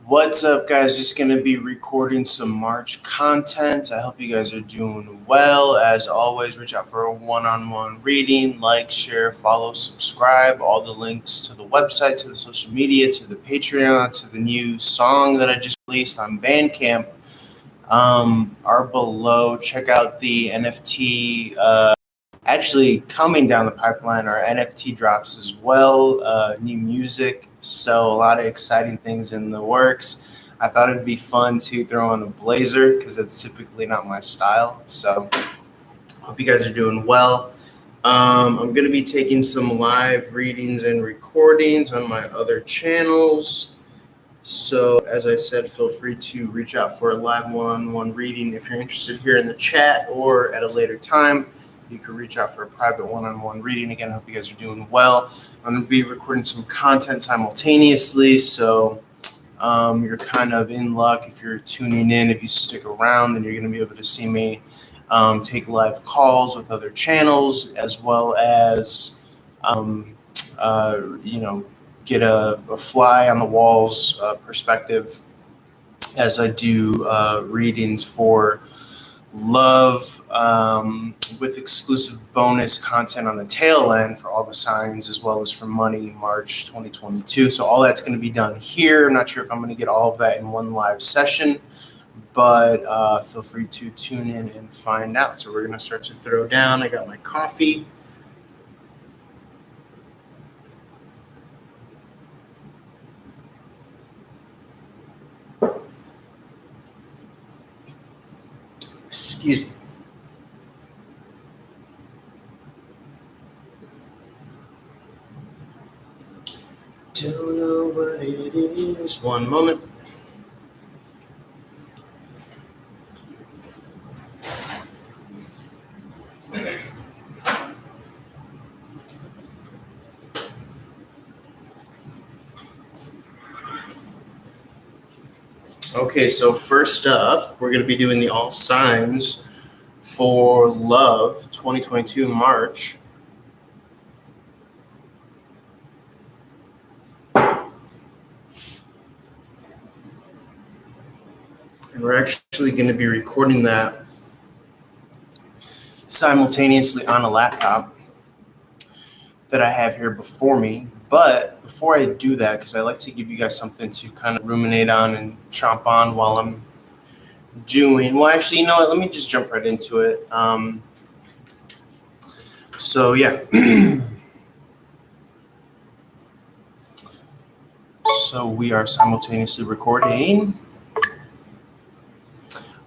What's up, guys? Just going to be recording some March content. I hope you guys are doing well. As always, reach out for a one-on-one reading. Like, share, follow, subscribe. All the links to the website, to the social media, to the Patreon, to the new song that I just released on Bandcamp are below. Check out the NFT. Actually, coming down the pipeline are NFT drops as well, new music. So a lot of exciting things in the works. I thought it'd be fun to throw on a blazer because it's typically not my style. So hope you guys are doing well. I'm going to be taking some live readings and recordings on my other channels. So as I said, feel free to reach out for a live one-on-one reading if you're interested here in the chat or at a later time. You can reach out for a private one-on-one reading. Again, I hope you guys are doing well. I'm going to be recording some content simultaneously, so you're kind of in luck if you're tuning in. If you stick around, then you're going to be able to see me take live calls with other channels, as well as, get a fly on the walls perspective as I do readings for love with exclusive bonus content on the tail end for all the signs, as well as for money March 2022. So all that's going to be done here. I'm not sure if I'm going to get all of that in one live session, but feel free to tune in and find out. So we're going to start to throw down. I got my coffee. Excuse me. Don't know what it is. One moment. Okay, so first up, we're going to be doing the all signs for love 2022 March. And we're actually going to be recording that simultaneously on a laptop that I have here before me. But before I do that, because I like to give you guys something to kind of ruminate on and chomp on while I'm doing, well, actually, you know what? Let me just jump right into it. So yeah. So we are simultaneously recording.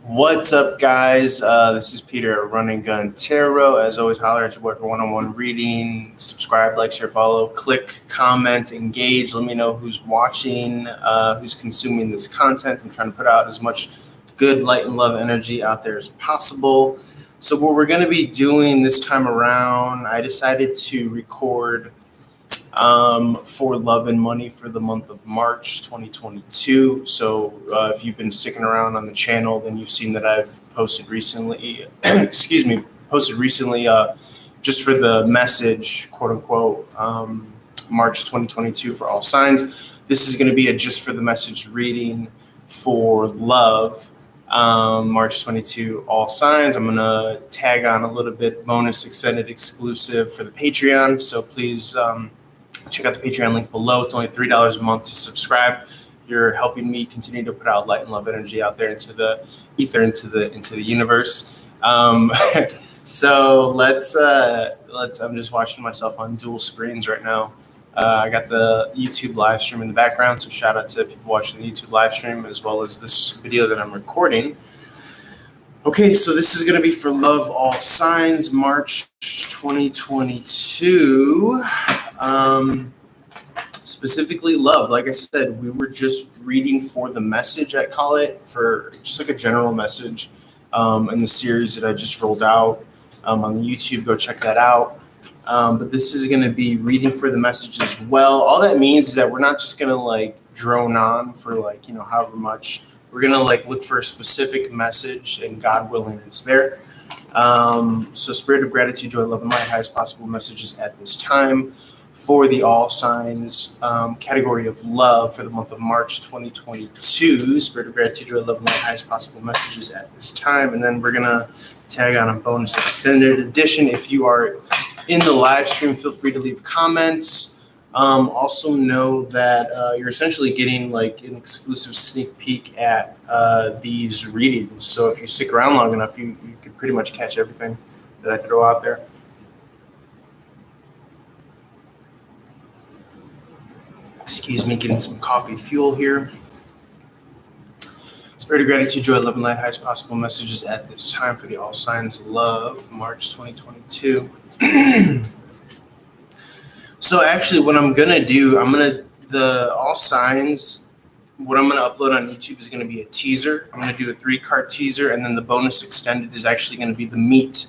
What's up, guys? This is Peter at Run and Gun Tarot. As always, holler at your boy for one-on-one reading. Subscribe, like, share, follow, click, comment, engage. Let me know who's watching, who's consuming this content. I'm trying to put out as much good light and love energy out there as possible. So what we're going to be doing this time around, I decided to record for love and money for the month of March 2022. So if you've been sticking around on the channel, then you've seen that I've posted recently, just for the message, quote unquote, March 2022 for all signs. This is going to be a just for the message reading for love, March 22, all signs. I'm going to tag on a little bit bonus extended exclusive for the Patreon. So please, check out the Patreon link below. It's only $3 a month to subscribe. You're helping me continue to put out light and love energy out there into the ether, into the universe. So let's. I'm just watching myself on dual screens right now. I got the YouTube live stream in the background, so shout out to people watching the YouTube live stream as well as this video that I'm recording. Okay, so this is going to be for love, all signs, March 2022. Specifically love. Like I said, we were just reading for the message, I call it, for just like a general message in the series that I just rolled out on the YouTube. Go check that out. But this is going to be reading for the message as well. All that means is that we're not just going to like drone on for like, however much. We're going to like look for a specific message, and God willing, it's there. So spirit of gratitude, joy, love, and light, highest possible messages at this time for the all signs category of love for the month of March 2022. Spirit of gratitude, joy, love, and light, highest possible messages at this time. And then we're going to tag on a bonus extended edition. If you are in the live stream, feel free to leave comments. Also know that you're essentially getting like an exclusive sneak peek at these readings. So if you stick around long enough, you could pretty much catch everything that I throw out there. Excuse me, getting some coffee fuel here. Spirit of gratitude, joy, love, and light, highest possible messages at this time for the all signs love, March 2022. So actually what I'm going to do, the all signs, what I'm going to upload on YouTube is going to be a teaser. I'm going to do a 3-card teaser, and then the bonus extended is actually going to be the meat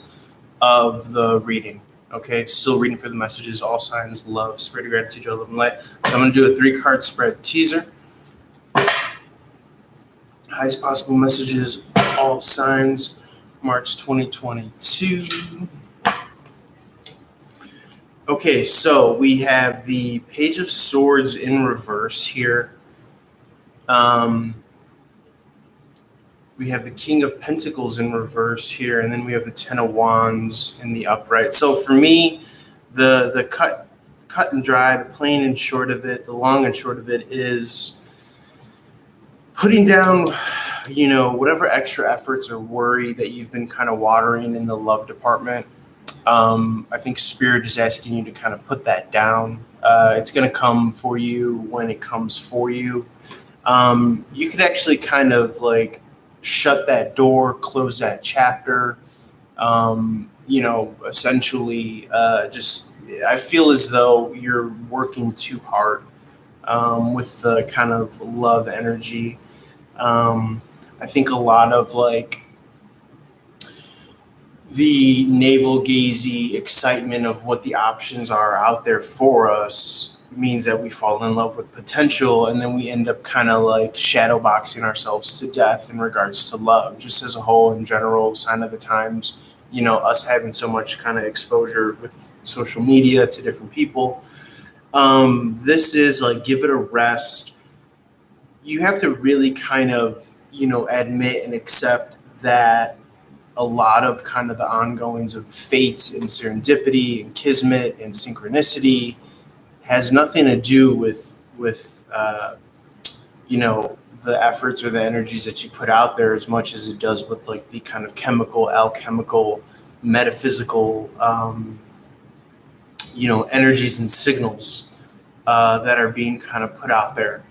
of the reading. Okay, still reading for the messages, all signs, love, spirit of gratitude, joy, love, and light. So I'm going to do a 3-card spread teaser. Highest possible messages, all signs, March 2022. Okay, so we have the Page of Swords in reverse here. We have the King of Pentacles in reverse here, and then we have the Ten of Wands in the upright. So for me, the cut and dry, the plain and short of it, the long and short of it is putting down, whatever extra efforts or worry that you've been kind of watering in the love department. I think Spirit is asking you to kind of put that down. It's going to come for you when it comes for you. You could actually kind of like shut that door, close that chapter. Essentially, I feel as though you're working too hard with the kind of love energy. I think a lot of like the navel-gazy excitement of what the options are out there for us means that we fall in love with potential, and then we end up kind of like shadow boxing ourselves to death in regards to love, just as a whole in general, sign of the times, us having so much kind of exposure with social media to different people. This is like, give it a rest. You have to really kind of, admit and accept that a lot of kind of the ongoings of fate and serendipity and kismet and synchronicity has nothing to do with the efforts or the energies that you put out there as much as it does with like the kind of chemical, alchemical, metaphysical, energies and signals that are being kind of put out there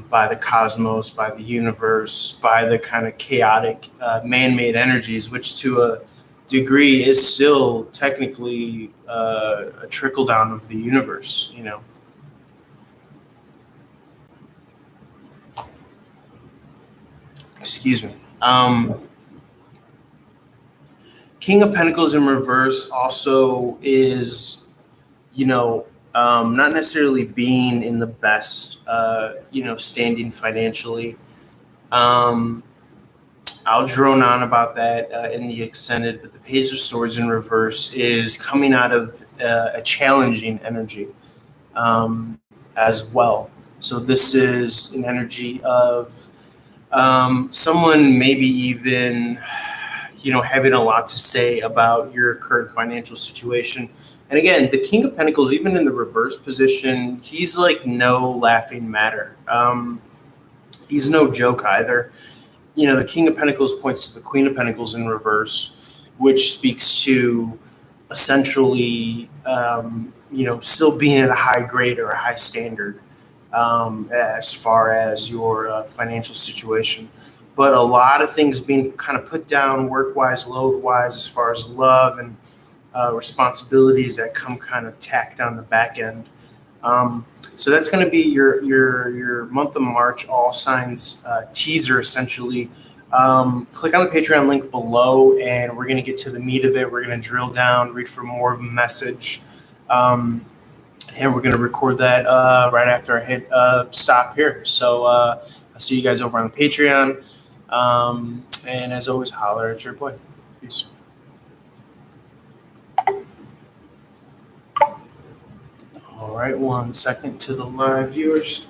by the cosmos, by the universe, by the kind of chaotic man-made energies, which to a degree is still technically a trickle down of the universe, Excuse me. King of Pentacles in reverse also is, not necessarily being in the best, standing financially. I'll drone on about that in the extended, but the Page of Swords in reverse is coming out of a challenging energy as well. So this is an energy of someone maybe even, having a lot to say about your current financial situation. And again, the King of Pentacles, even in the reverse position, he's like no laughing matter. He's no joke either. The King of Pentacles points to the Queen of Pentacles in reverse, which speaks to essentially, still being at a high grade or a high standard as far as your financial situation. But a lot of things being kind of put down work-wise, load-wise, as far as love and responsibilities that come kind of tacked on the back end. So that's going to be your month of March all signs teaser, essentially. Click on the Patreon link below, and we're going to get to the meat of it. We're going to drill down, read for more of a message, and we're going to record that right after I hit stop here. So I'll see you guys over on Patreon. And as always, holler at your boy. Peace. right, 1 second to the live viewers.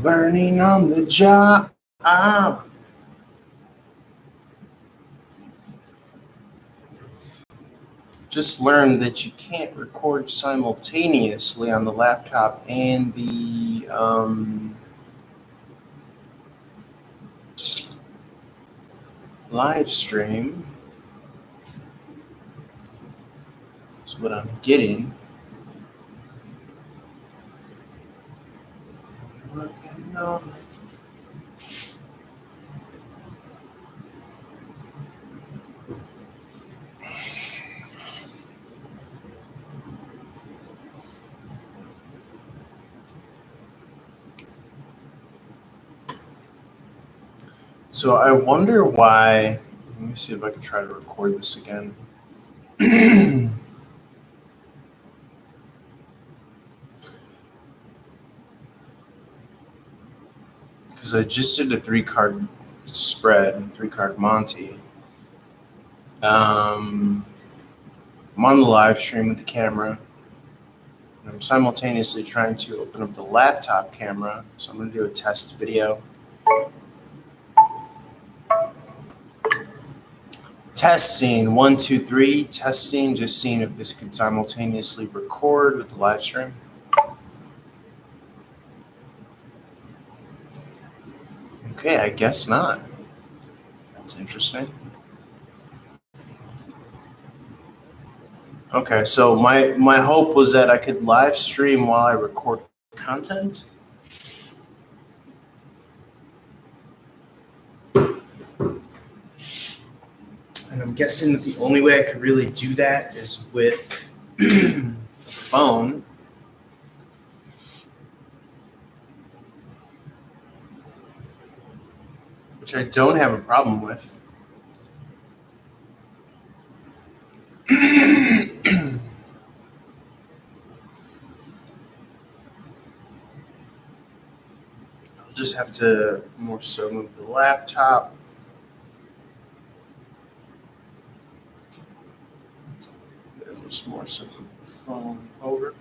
Learning on the job. Just learned that you can't record simultaneously on the laptop and the live stream. That's what I'm getting. No. So I wonder why. Let me see if I can try to record this again. Because I just did a 3-card spread, 3-card Monty. I'm on the live stream with the camera. And I'm simultaneously trying to open up the laptop camera. So I'm going to do a test video. Testing, 1, 2, 3, testing, just seeing if this could simultaneously record with the live stream. Okay, I guess not. That's interesting. Okay, so my hope was that I could live stream while I record content. And I'm guessing that the only way I could really do that is with phone, which I don't have a problem with. I'll just have to more so move the laptop. And just more so move the phone over.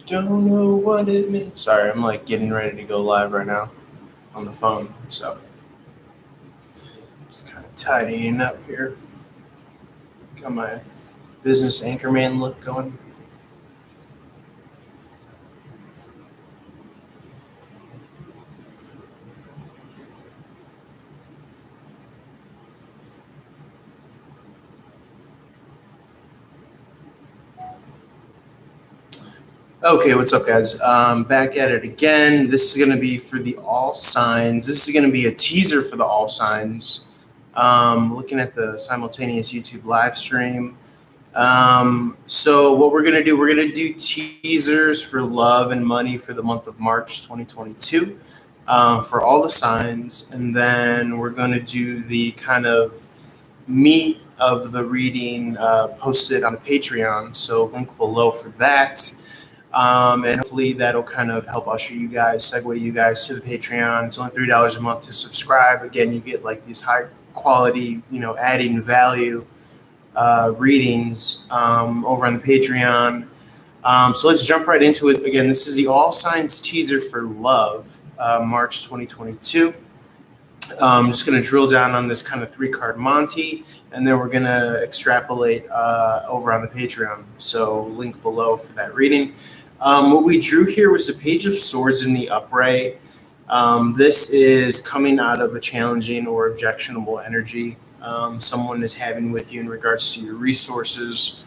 Don't know what it means. Sorry, I'm like getting ready to go live right now on the phone. So just kind of tidying up here. Got my business anchorman look going. Okay, what's up, guys? Back at it again. This is going to be for the all signs. This is going to be a teaser for the all signs. Looking at the simultaneous YouTube live stream. So what we're going to do, we're going to do teasers for love and money for the month of March 2022 for all the signs. And then we're going to do the kind of meat of the reading posted on the Patreon. So link below for that. And hopefully that'll kind of help usher you guys, segue you guys to the Patreon. It's only $3 a month to subscribe. Again, you get like these high quality, adding value readings over on the Patreon. So let's jump right into it. Again, this is the All Signs teaser for love, March 2022. I'm just going to drill down on this kind of 3-card Monty, and then we're going to extrapolate over on the Patreon. So link below for that reading. What we drew here was the Page of Swords in the upright. This is coming out of a challenging or objectionable energy someone is having with you in regards to your resources.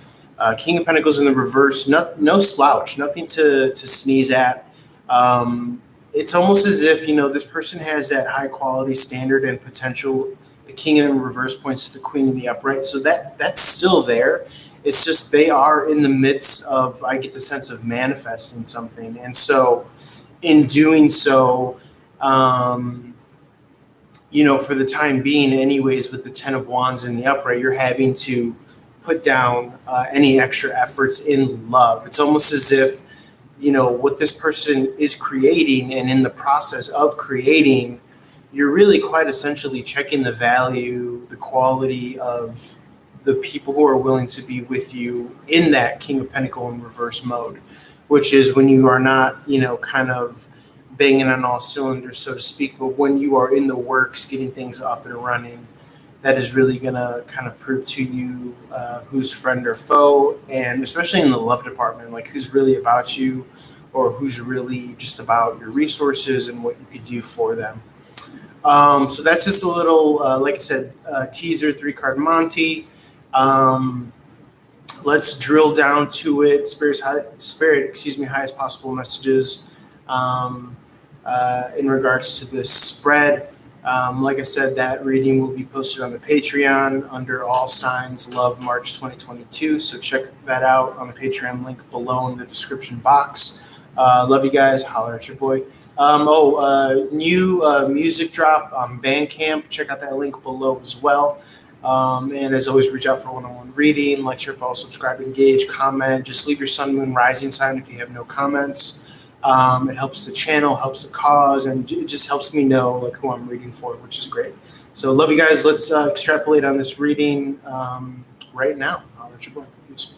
King of Pentacles in the reverse, no slouch, nothing to sneeze at. It's almost as if, this person has that high quality standard and potential. The King in reverse points to the Queen in the upright. So that's still there. It's just they are in the midst of, I get the sense of manifesting something. And so in doing so, for the time being anyways, with the 10 of Wands in the upright, you're having to put down any extra efforts in love. It's almost as if, what this person is creating, and in the process of creating, you're really quite essentially checking the value, the quality of the people who are willing to be with you in that King of Pentacles in reverse mode, which is when you are not, kind of banging on all cylinders, so to speak, but when you are in the works, getting things up and running, that is really going to kind of prove to you who's friend or foe, and especially in the love department, like who's really about you or who's really just about your resources and what you could do for them. So that's just a little, like I said, teaser, 3-card Monty. Let's drill down to it. Highest possible messages in regards to this spread. Like I said, that reading will be posted on the Patreon under All Signs Love March 2022. So check that out on the Patreon link below in the description box. Love you guys. Holler at your boy. New music drop on Bandcamp. Check out that link below as well. And as always, reach out for one-on-one reading, like, share, follow, subscribe, engage, comment. Just leave your sun, moon, rising sign if you have no comments. It helps the channel, helps the cause, and it just helps me know like who I'm reading for, which is great. So love you guys. Let's extrapolate on this reading right now. I'll let you go. Peace.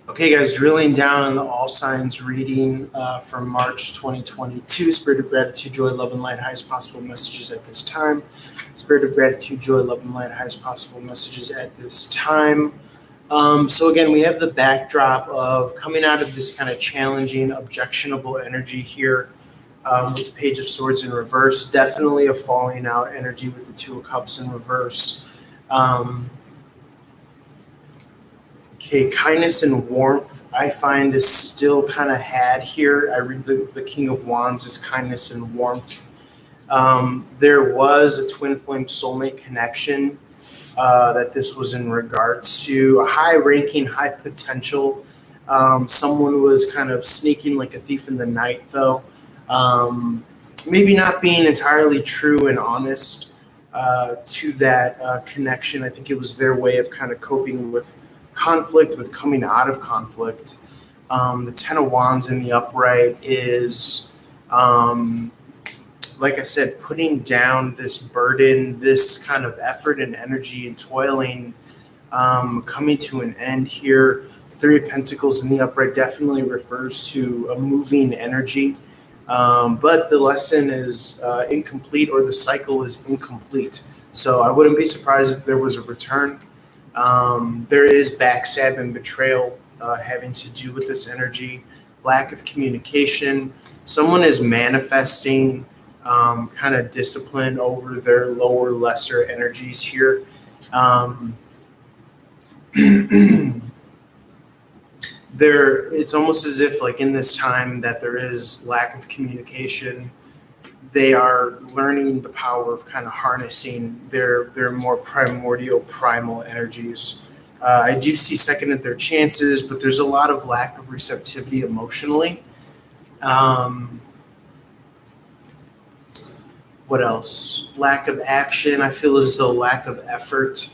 Okay, guys, drilling down on the all signs reading for March 2022. Spirit of gratitude, joy, love, and light, highest possible messages at this time. Spirit of gratitude, joy, love, and light, highest possible messages at this time. So again, we have the backdrop of coming out of this kind of challenging, objectionable energy here with the Page of Swords in reverse. Definitely a falling out energy with the Two of Cups in reverse. Okay, kindness and warmth, I find, is still kind of had here. I read the King of Wands as kindness and warmth. There was a twin flame soulmate connection that this was in regards to a high ranking, high potential. Someone was kind of sneaking like a thief in the night, though. Maybe not being entirely true and honest to that connection. I think it was their way of kind of coping with conflict, with coming out of conflict. The Ten of Wands in the upright is, like I said, putting down this burden, this kind of effort and energy and toiling, coming to an end here. Three of Pentacles in the upright definitely refers to a moving energy. But the lesson is incomplete, or the cycle is incomplete. So I wouldn't be surprised if there was a return. There is backstab and betrayal having to do with this energy, lack of communication. Someone is manifesting kind of discipline over their lower, lesser energies here. It's almost as if, like, in this time that there is lack of communication, they are learning the power of kind of harnessing their more primordial, primal energies. I do see second at their chances, but there's a lot of lack of receptivity emotionally. What else? Lack of action. I feel as though lack of effort.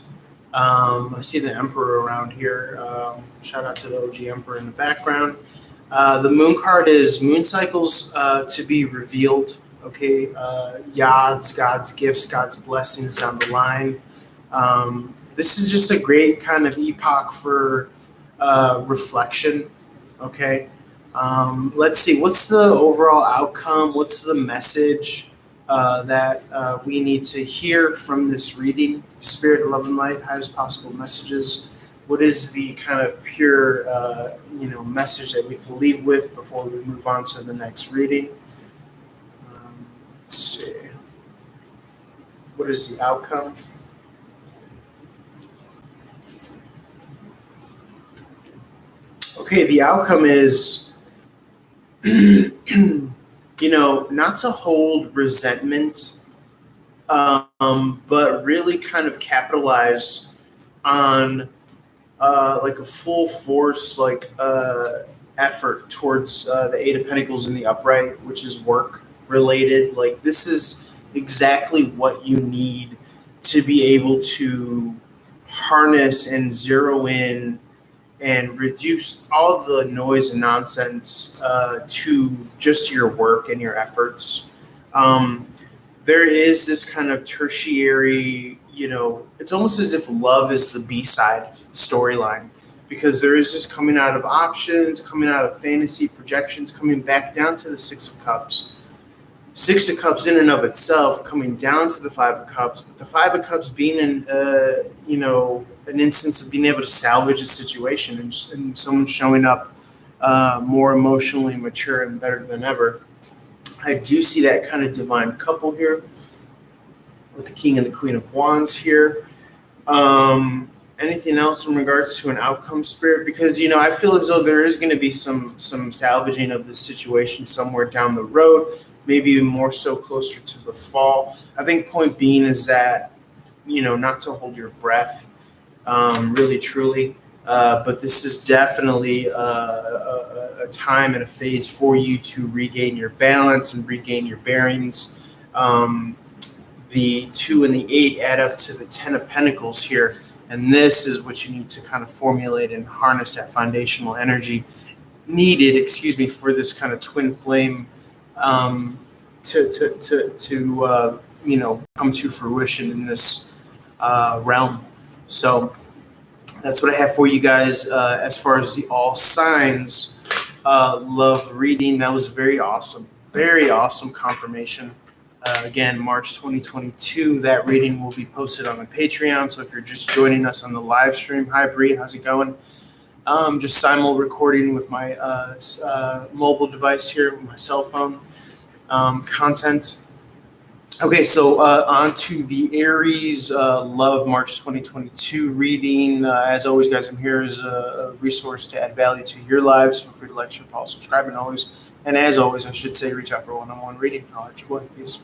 I see the Emperor around here. Shout out to the OG Emperor in the background. The Moon card is moon cycles to be revealed. Okay, yads, God's gifts, God's blessings down the line. This is just a great kind of epoch for reflection. Okay, let's see. What's the overall outcome? What's the message that we need to hear from this reading? Spirit, love, and light, highest possible messages. What is the kind of pure, message that we can leave with before we move on to the next reading? Let's see. What is the outcome? Okay, the outcome is, not to hold resentment, but really kind of capitalize on like a full force, effort towards the Eight of Pentacles in the upright, which is work related. Like, this is exactly what you need to be able to harness and zero in and reduce all the noise and nonsense to just your work and your efforts. There is this kind of tertiary, it's almost as if love is the B-side storyline, because there is just coming out of options, coming out of fantasy projections, coming back down to the Six of Cups. Six of Cups in and of itself, coming down to the Five of Cups, but the Five of Cups being an instance of being able to salvage a situation and someone showing up more emotionally mature and better than ever. I do see that kind of divine couple here with the King and the Queen of Wands here. Anything else in regards to an outcome, Spirit? Because, I feel as though there is going to be some salvaging of this situation somewhere down the road, maybe even more so closer to the fall. I think point being is that, not to hold your breath, really, truly. But this is definitely a time and a phase for you to regain your balance and regain your bearings. The 2 and the 8 add up to the 10 of Pentacles here. And this is what you need to kind of formulate and harness that foundational energy needed, for this kind of twin flame to come to fruition in this realm. So that's what I have for you guys as far as the all signs love reading. That was very awesome confirmation. Again, March 2022, that reading will be posted on my Patreon. So if you're just joining us on the live stream, hi Bree, how's it going? Just simul recording with my mobile device here, with my cell phone content. Okay, so on to the Aries Love March 2022 reading. As always, guys, I'm here as a resource to add value to your lives. Feel free to like, share, follow, subscribe, and always. And as always, I should say, reach out for one-on-one reading. I'll let you go. Peace.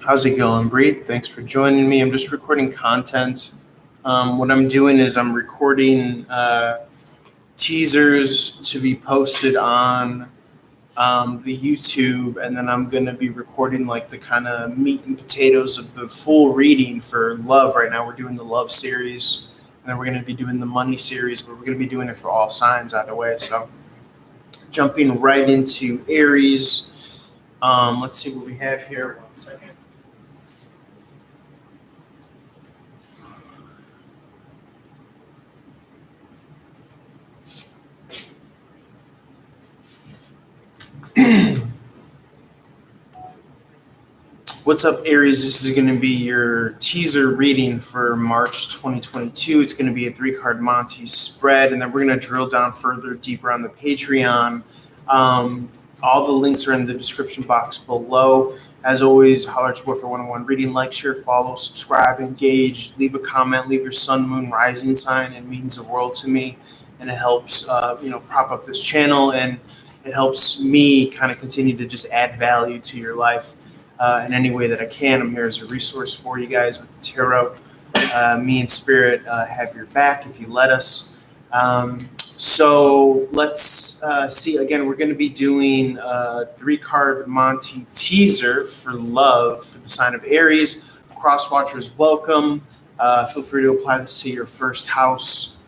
How's it going, Breathe? Thanks for joining me. I'm just recording content. What I'm doing is I'm recording teasers to be posted on the YouTube, and then I'm going to be recording like the kind of meat and potatoes of the full reading for Love. Right now we're doing the Love series, and then we're going to be doing the Money series, but we're going to be doing it for all signs either way. So jumping right into Aries, let's see what we have here. 1 second. What's up, Aries? This is going to be your teaser reading for March 2022. It's going to be a 3-card Monty spread, and then we're going to drill down further, deeper on the Patreon. All the links are in the description box below. As always, holler at your boy for one-on-one reading. Like, share, follow, subscribe, engage, leave a comment, leave your sun, moon, rising sign. It means the world to me, and it helps prop up this channel, and it helps me kind of continue to just add value to your life. In any way that I can. I'm here as a resource for you guys with the tarot. Me and Spirit have your back if you let us. So let's see. Again, we're going to be doing a 3-card Monty teaser for Love for the sign of Aries. Cross watchers, welcome. Feel free to apply this to your first house.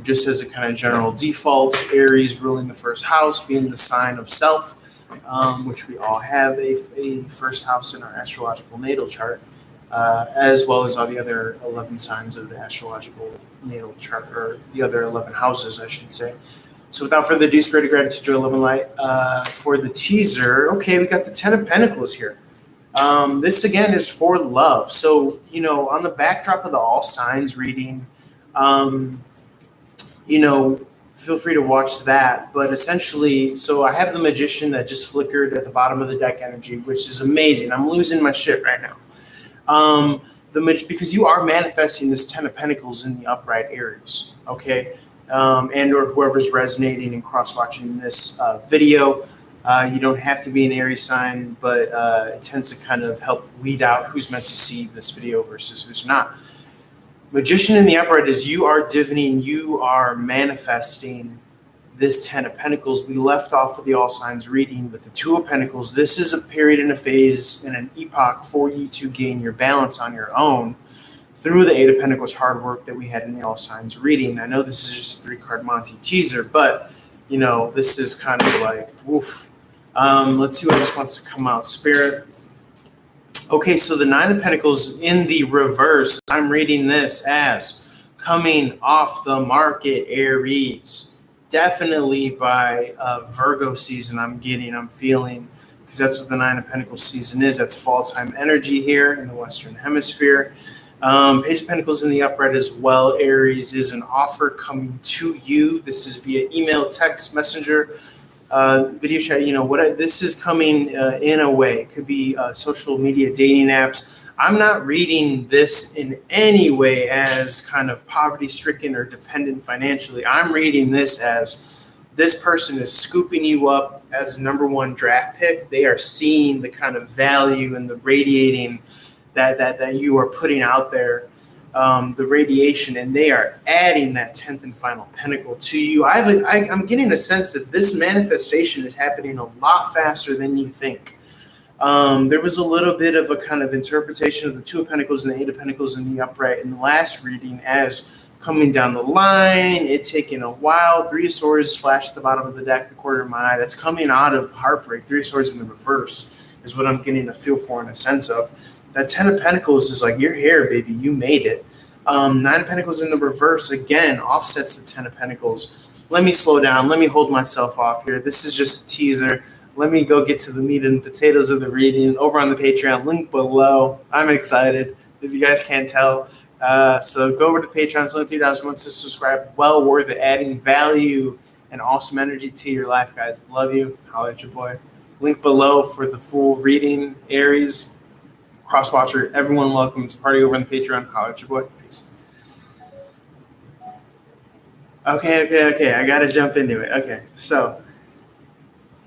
Just as a kind of general default, Aries ruling the first house, being the sign of self. Which we all have a first house in our astrological natal chart, as well as all the other 11 signs of the astrological natal chart, or the other 11 houses, I should say. So without further ado, Spirit of Gratitude, Joy, Love, and Light. For the teaser, okay, we got the 10 of Pentacles here. This, again, is for love. So, on the backdrop of the all signs reading, feel free to watch that. But essentially, so I have the Magician that just flickered at the bottom of the deck energy, which is amazing. I'm losing my shit right now. Because you are manifesting this 10 of Pentacles in the upright Aries, okay? And or whoever's resonating and cross-watching this video. You don't have to be an Aries sign, but it tends to kind of help weed out who's meant to see this video versus who's not. Magician in the upright is you are divining, you are manifesting this 10 of Pentacles. We left off with the all signs reading with the 2 of Pentacles. This is a period and a phase and an epoch for you to gain your balance on your own through the 8 of Pentacles hard work that we had in the all signs reading. I know this is just a 3-card Monty teaser, but this is kind of like, woof. Let's see what else wants to come out. Spirit. Okay, so the 9 of Pentacles in the reverse, I'm reading this as coming off the market, Aries. Definitely by Virgo season, I'm feeling, because that's what the 9 of Pentacles season is. That's fall time energy here in the Western Hemisphere. Page of Pentacles in the upright as well, Aries, is an offer coming to you. This is via email, text, messenger, video chat. This is coming in a way. It could be social media, dating apps. I'm not reading this in any way as kind of poverty-stricken or dependent financially. I'm reading this as this person is scooping you up as a number 1 draft pick. They are seeing the kind of value and the radiating that you are putting out there, the radiation, and they are adding that 10th and final pentacle to you. I'm getting a sense that this manifestation is happening a lot faster than you think. There was a little bit of a kind of interpretation of the 2 of Pentacles and the 8 of Pentacles in the upright in the last reading as coming down the line, it taking a while. 3 of Swords flashed at the bottom of the deck, the corner of my eye. That's coming out of heartbreak. 3 of Swords in the reverse is what I'm getting a feel for and a sense of. That 10 of Pentacles is like, you're here, baby. You made it. 9 of Pentacles in the reverse, again, offsets the 10 of Pentacles. Let me slow down. Let me hold myself off here. This is just a teaser. Let me go get to the meat and potatoes of the reading over on the Patreon, link below. I'm excited. if you guys can't tell. So go over to the Patreon. It's only $3 a month to subscribe. Well worth it. Adding value and awesome energy to your life, guys. Love you. Holla at your boy. Link below for the full reading, Aries, Crosswatcher. Everyone welcome. It's a party over on the Patreon. Holla at your boy. Peace. Okay. I got to jump into it. Okay, so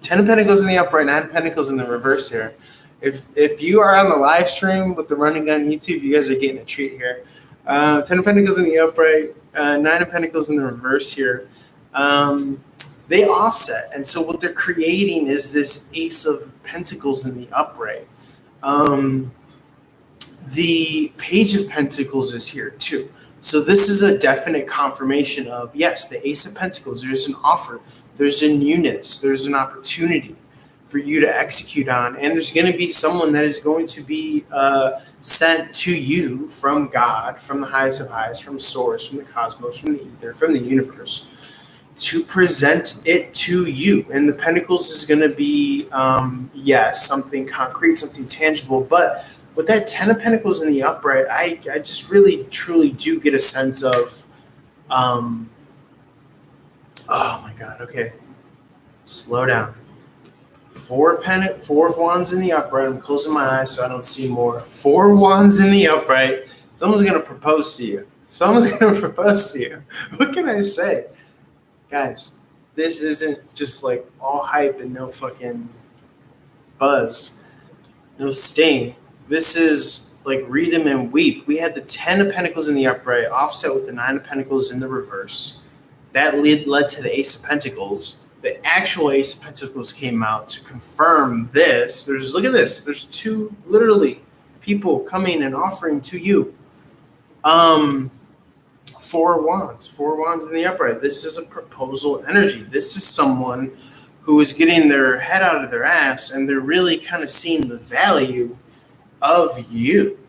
10 of Pentacles in the upright, 9 of Pentacles in the reverse here. If you are on the live stream with the Running Gun YouTube, you guys are getting a treat here. 10 of Pentacles in the upright, 9 of Pentacles in the reverse here. They offset. And so what they're creating is this Ace of Pentacles in the upright. The Page of Pentacles is here too. So this is a definite confirmation of, yes, the Ace of Pentacles, there's an offer, there's a newness, there's an opportunity for you to execute on. And there's going to be someone that is going to be sent to you from God, from the highest of highs, from Source, from the cosmos, from the ether, from the universe, to present it to you. And the Pentacles is going to be, yes, something concrete, something tangible. But with that 10 of Pentacles in the upright, I just really, truly do get a sense of, oh my God, okay, slow down. 4 of Wands in the upright. I'm closing my eyes so I don't see more. 4 Wands in the upright. Someone's going to propose to you. Someone's going to propose to you. What can I say? Guys, this isn't just like all hype and no fucking buzz, no sting. This is like read them and weep. We had the 10 of Pentacles in the upright offset with the 9 of Pentacles in the reverse. That led to the Ace of Pentacles. The actual Ace of Pentacles came out to confirm this. Look at this. There's 2 literally people coming and offering to you. 4 Wands in the upright. This is a proposal energy. This is someone who is getting their head out of their ass and they're really kind of seeing the value of you.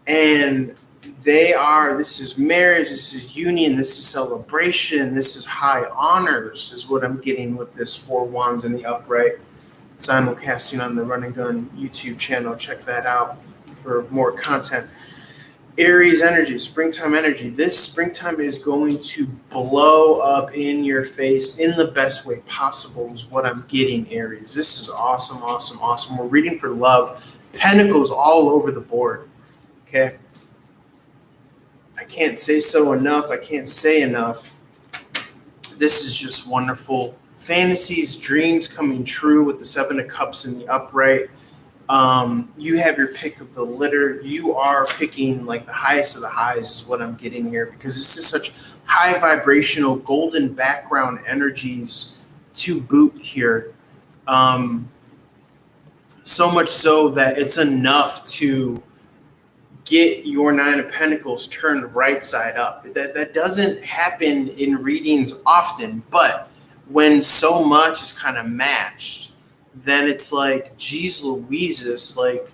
And this is marriage, this is union, this is celebration, this is high honors, is what I'm getting with this 4 Wands in the upright. Simulcasting on the Running Gun YouTube channel. Check that out for more content. Aries energy, springtime energy. This springtime is going to blow up in your face in the best way possible is what I'm getting, Aries. This is awesome, awesome, awesome. We're reading for love. Pentacles all over the board. Okay. I can't say so enough. I can't say enough. This is just wonderful. Fantasies, dreams coming true with the 7 of Cups in the upright. You have your pick of the litter. You are picking like the highest of the highs is what I'm getting here, because this is such high vibrational golden background energies to boot here. So much so that it's enough to get your 9 of Pentacles turned right side up. That doesn't happen in readings often, but when so much is kind of matched, then it's like, geez Louises, like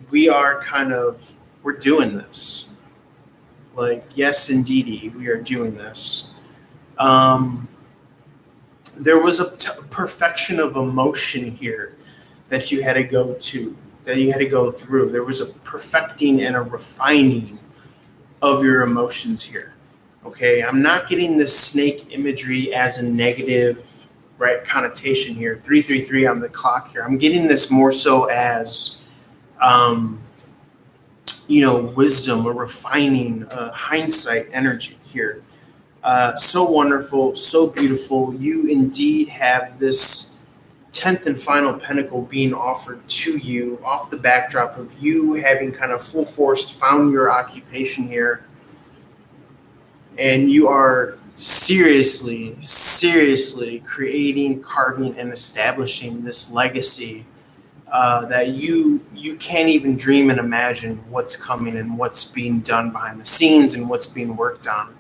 we're doing this. Like, yes, indeedy, we are doing this. There was a perfection of emotion here that you had to go to, that you had to go through. There was a perfecting and a refining of your emotions here. Okay, I'm not getting this snake imagery as a negative, right, connotation here. 333 on the clock here. I'm getting this more so as, wisdom, a refining, hindsight energy here. So wonderful, so beautiful. You indeed have this 10th and final pentacle being offered to you off the backdrop of you having kind of full force found your occupation here. And you are seriously creating, carving, and establishing this legacy that you can't even dream and imagine what's coming and what's being done behind the scenes and what's being worked on.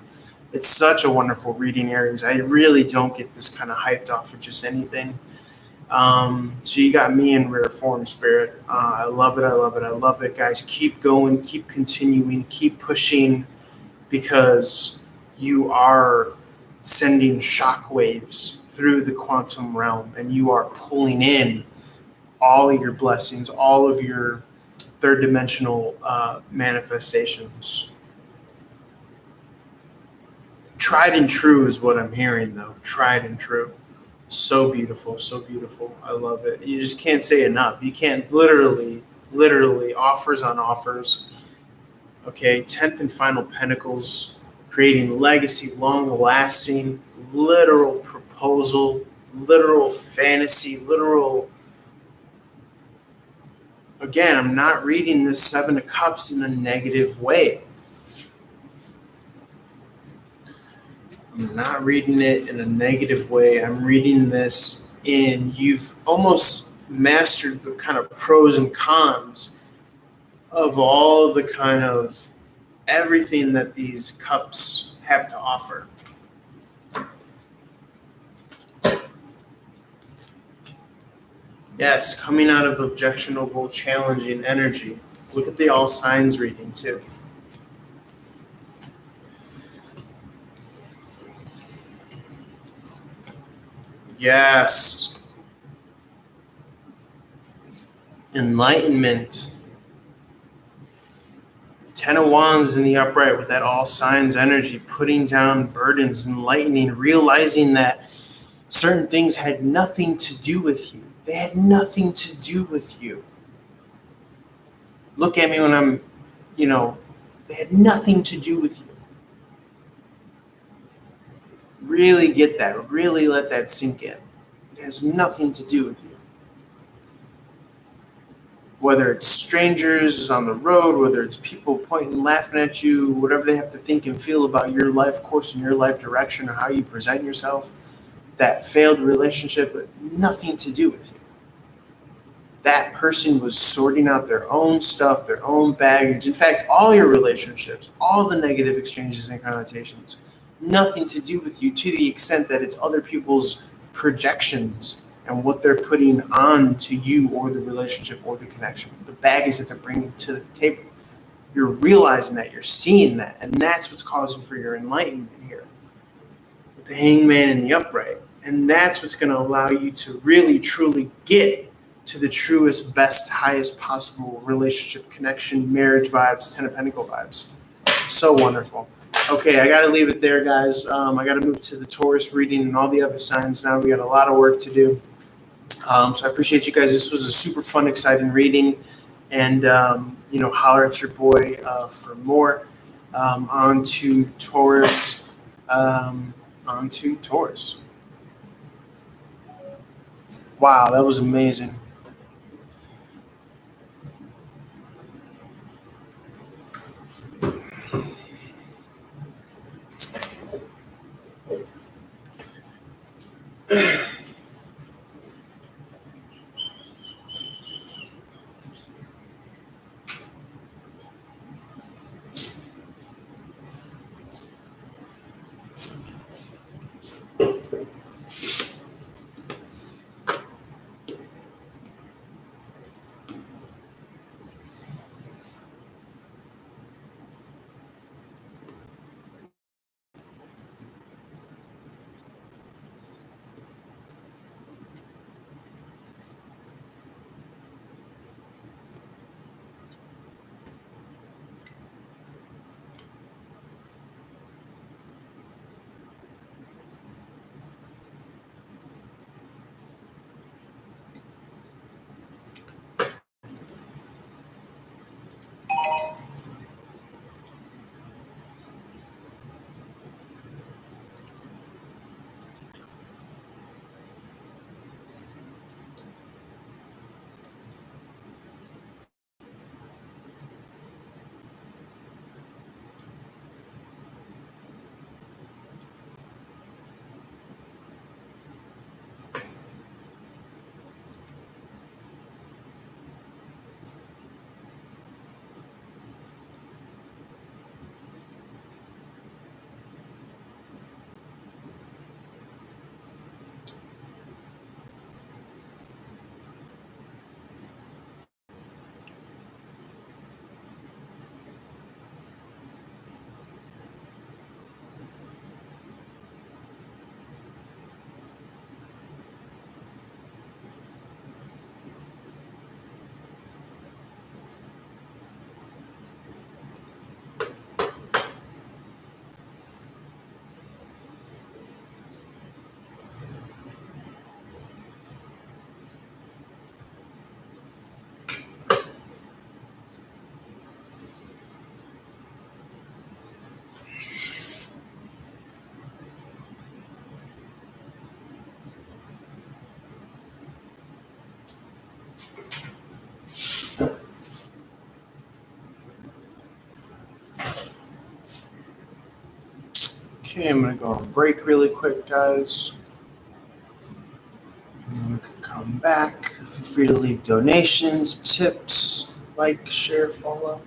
It's such a wonderful reading, Aries. I really don't get this kind of hyped off for just anything. So you got me in rare form, Spirit. I love it, guys. Keep going, keep continuing, keep pushing, because you are sending shockwaves through the quantum realm, and you are pulling in all of your blessings, all of your third dimensional manifestations. Tried and true is what I'm hearing, though. Tried and true. So beautiful, so beautiful. I love it. You just can't say enough. You can't literally offers on offers. Okay, 10th and final pentacles, creating legacy, long lasting, literal proposal, literal fantasy, literal. Again, I'm not reading this Seven of Cups in a negative way. I'm not reading it in a negative way. I'm reading this in you've almost mastered the kind of pros and cons of all the kind of everything that these cups have to offer. Yes, coming out of objectionable, challenging energy. Look at the all signs reading too. Yes. Enlightenment. 10 of Wands in the upright with that all signs energy, putting down burdens, enlightening, realizing that certain things had nothing to do with you. They had nothing to do with you. Look at me when I'm, they had nothing to do with you. Really get that. Really let that sink in. It has nothing to do with you. Whether it's strangers on the road, whether it's people pointing, laughing at you, whatever they have to think and feel about your life course and your life direction or how you present yourself, that failed relationship had nothing to do with you. That person was sorting out their own stuff, their own baggage. In fact, all your relationships, all the negative exchanges and connotations, nothing to do with you to the extent that it's other people's projections and what they're putting on to you or the relationship or the connection, the baggage that they're bringing to the table. You're realizing that, you're seeing that, and that's what's causing for your enlightenment here with the hangman and the upright. And that's what's going to allow you to really, truly get to the truest, best, highest possible relationship, connection, marriage vibes, 10 of Pentacle vibes. So wonderful. Okay, I got to leave it there, guys. I got to move to the Taurus reading and all the other signs now. We got a lot of work to do. So I appreciate you guys. This was a super fun, exciting reading. And, holler at your boy for more. On to Taurus. Wow, that was amazing. Okay, I'm going to go on break really quick, guys. And we can come back. Feel free to leave donations, tips, like, share, follow.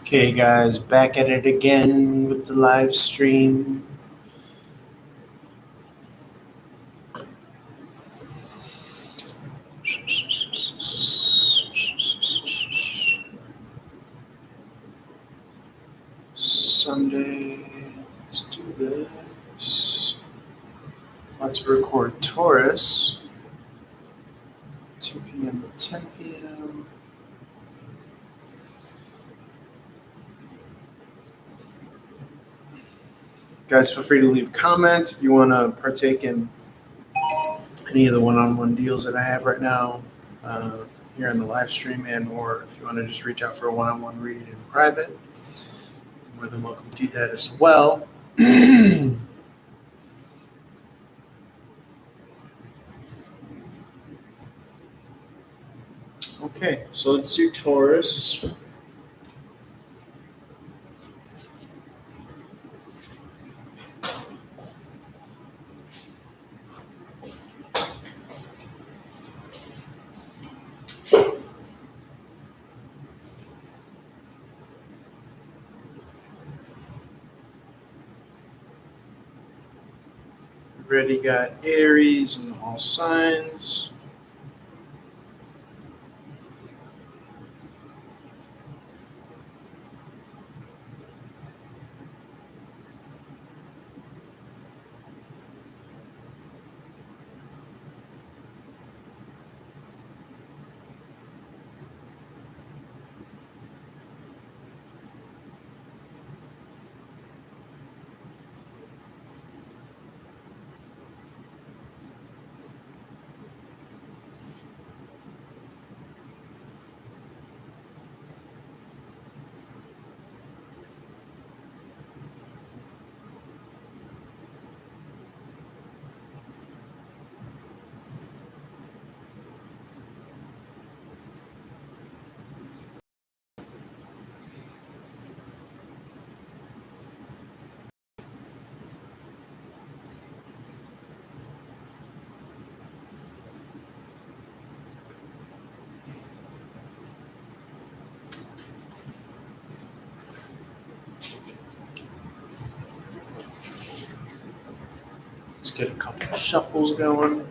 Okay, guys, back at it again with the live stream. Sunday, let's do this. Let's record Taurus, 2 p.m. to 10 p.m. Guys, feel free to leave comments if you want to partake in any of the one-on-one deals that I have right now here in the live stream, and or if you want to just reach out for a one-on-one reading in private, you're more than welcome to do that as well. Okay, so let's do Taurus. We already got Aries and all signs. Let's get a couple shuffles going.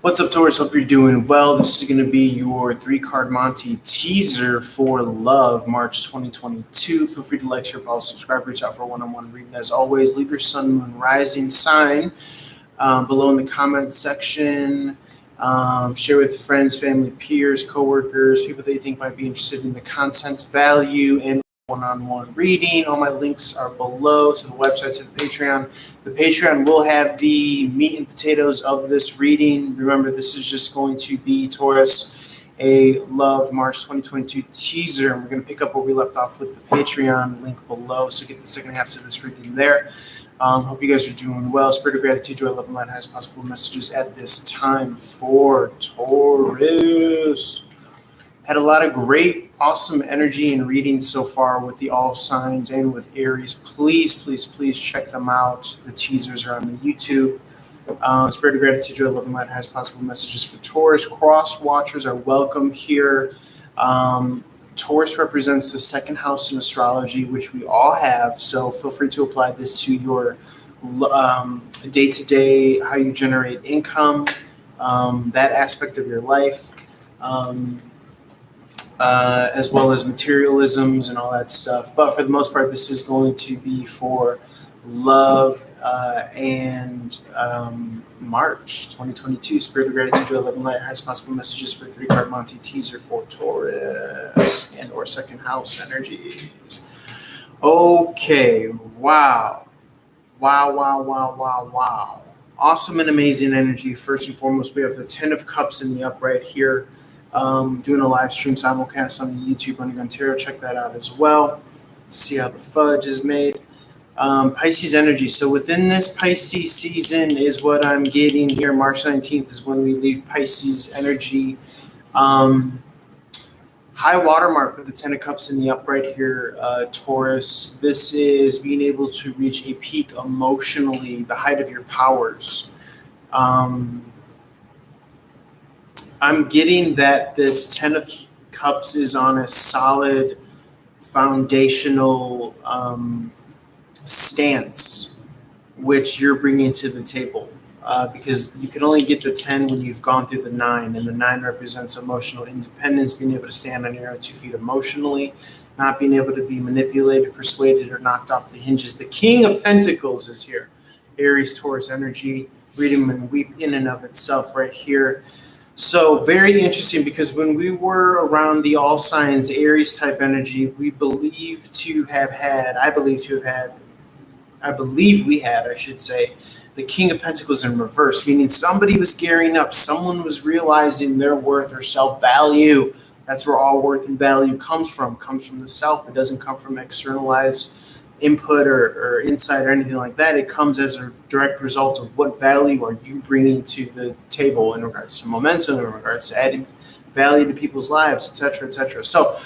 What's up, Taurus? Hope you're doing well. This is going to be your 3-card Monty teaser for Love, March 2022. Feel free to like, share, follow, subscribe, reach out for a one-on-one reading. As always, leave your sun, moon, rising sign below in the comment section. Share with friends, family, peers, coworkers, people that you think might be interested in the content value and one-on-one reading. All my links are below to the website, to the Patreon. The Patreon will have the meat and potatoes of this reading. Remember, this is just going to be, Taurus, a Love March 2022 teaser. And we're going to pick up where we left off with the Patreon link below. So get the second half to this reading there. Hope you guys are doing well. Spirit of gratitude, joy, love, and light, highest possible messages at this time for Taurus. Had a lot of great, awesome energy and readings so far with the all signs and with Aries. Please, please, please check them out. The teasers are on the YouTube. Spirit of gratitude, joy, love, and light, highest possible messages for Taurus. Cross watchers are welcome here. Taurus represents the second house in astrology, which we all have. So feel free to apply this to your day-to-day, how you generate income, that aspect of your life. As well as materialisms and all that stuff. But for the most part, this is going to be for love and March 2022. Spirit of gratitude, joy, love, and light, highest possible messages for 3-card Monty teaser for Taurus and or second house energies. Okay, wow. Awesome and amazing energy. First and foremost, we have the 10 of Cups in the upright here. Doing a live stream simulcast on the YouTube running on Tarot. Check that out as well. See how the fudge is made. Pisces energy. So within this Pisces season is what I'm getting here. March 19th is when we leave Pisces energy. High watermark with the 10 of Cups in the upright here, Taurus. This is being able to reach a peak emotionally, the height of your powers. I'm getting that this 10 of Cups is on a solid foundational stance, which you're bringing to the table. Because you can only get the 10 when you've gone through the 9, and the 9 represents emotional independence, being able to stand on your own 2 feet emotionally, not being able to be manipulated, persuaded, or knocked off the hinges. The King of Pentacles is here. Aries, Taurus energy, reading and weep in and of itself right here. So very interesting, because when we were around the all signs Aries type energy, I believe we had, I should say, the King of Pentacles in reverse, meaning somebody was gearing up. Someone was realizing their worth or self-value. That's where all worth and value comes from the self. It doesn't come from externalized input or insight or anything like that. It comes as a direct result of what value are you bringing to the table in regards to momentum, in regards to adding value to people's lives, etc., etc. So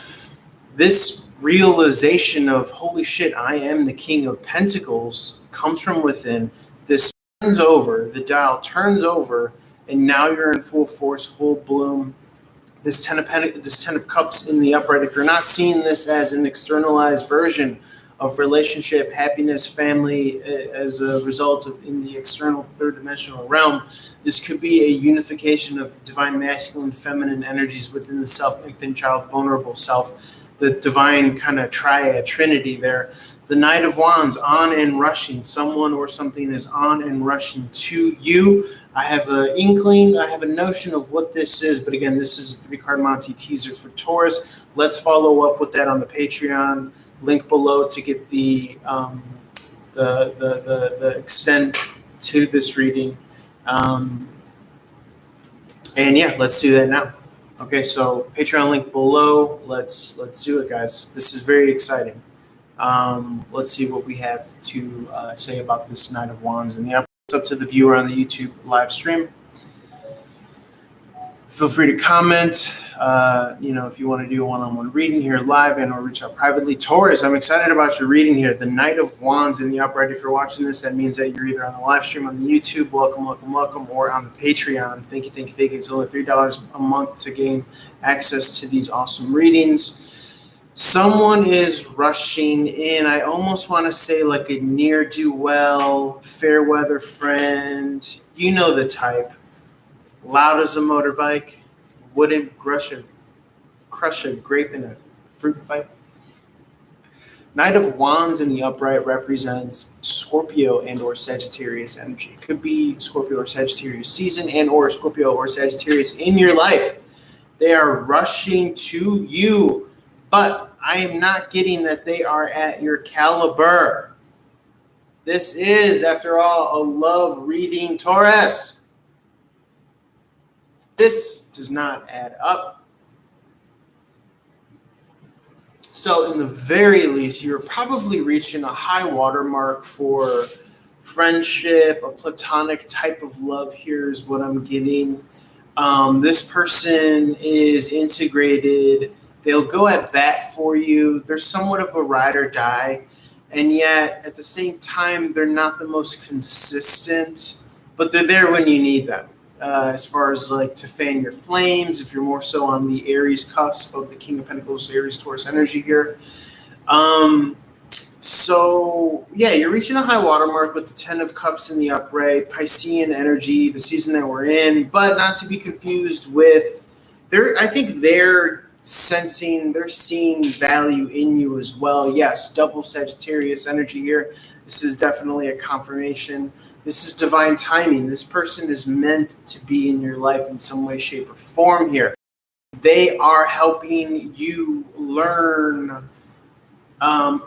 this realization of, holy shit, I am the King of Pentacles, comes from within. This turns over, the dial turns over, and now you're in full force, full bloom. This 10 of Cups in the upright, if you're not seeing this as an externalized version of relationship, happiness, family, as a result of in the external third dimensional realm, this could be a unification of divine masculine, feminine energies within the self, infant, child, vulnerable self, the divine kind of triad, trinity there. The Knight of Wands, on and rushing. Someone or something is on and rushing to you. I have an inkling, I have a notion of what this is, but again, this is a 3-card Monty teaser for Taurus. Let's follow up with that on the Patreon. Link below to get the extent to this reading. And yeah, let's do that now. Okay, so Patreon link below. Let's do it, guys. This is very exciting. Let's see what we have to say about this Knight of Wands. And yeah, it's up to the viewer on the YouTube live stream. Feel free to comment. If you want to do a one-on-one reading here live and or reach out privately. Taurus, I'm excited about your reading here. The Knight of Wands in the upright. If you're watching this, that means that you're either on the live stream on the YouTube, welcome, or on the Patreon. Thank you. It's only $3 a month to gain access to these awesome readings. Someone is rushing in. I almost want to say like a near-do-well, fair weather friend. You know the type. loud as a motorbike, wouldn't crush a grape in a fruit fight. Knight of Wands in the upright represents Scorpio and or Sagittarius energy. It could be Scorpio or Sagittarius season and or Scorpio or Sagittarius in your life. They are rushing to you, but I am not getting that they are at your caliber. This is, after all, a love reading, Taurus. This does not add up. So in the very least, you're probably reaching a high water mark for friendship, a platonic type of love here is what I'm getting. This person is integrated. They'll go at bat for you. They're somewhat of a ride or die. And yet, at the same time, they're not the most consistent, but they're there when you need them. As far as like to fan your flames, if you're more so on the Aries cusp of the King of Pentacles, Aries, Taurus energy here. So yeah, you're reaching a high water mark with the 10 of Cups in the upright, Piscean energy, the season that we're in, but not to be confused with I think they're seeing value in you as well. Yes, double Sagittarius energy here. This is definitely a confirmation. This is divine timing. This person is meant to be in your life in some way, shape, or form here. They are helping you learn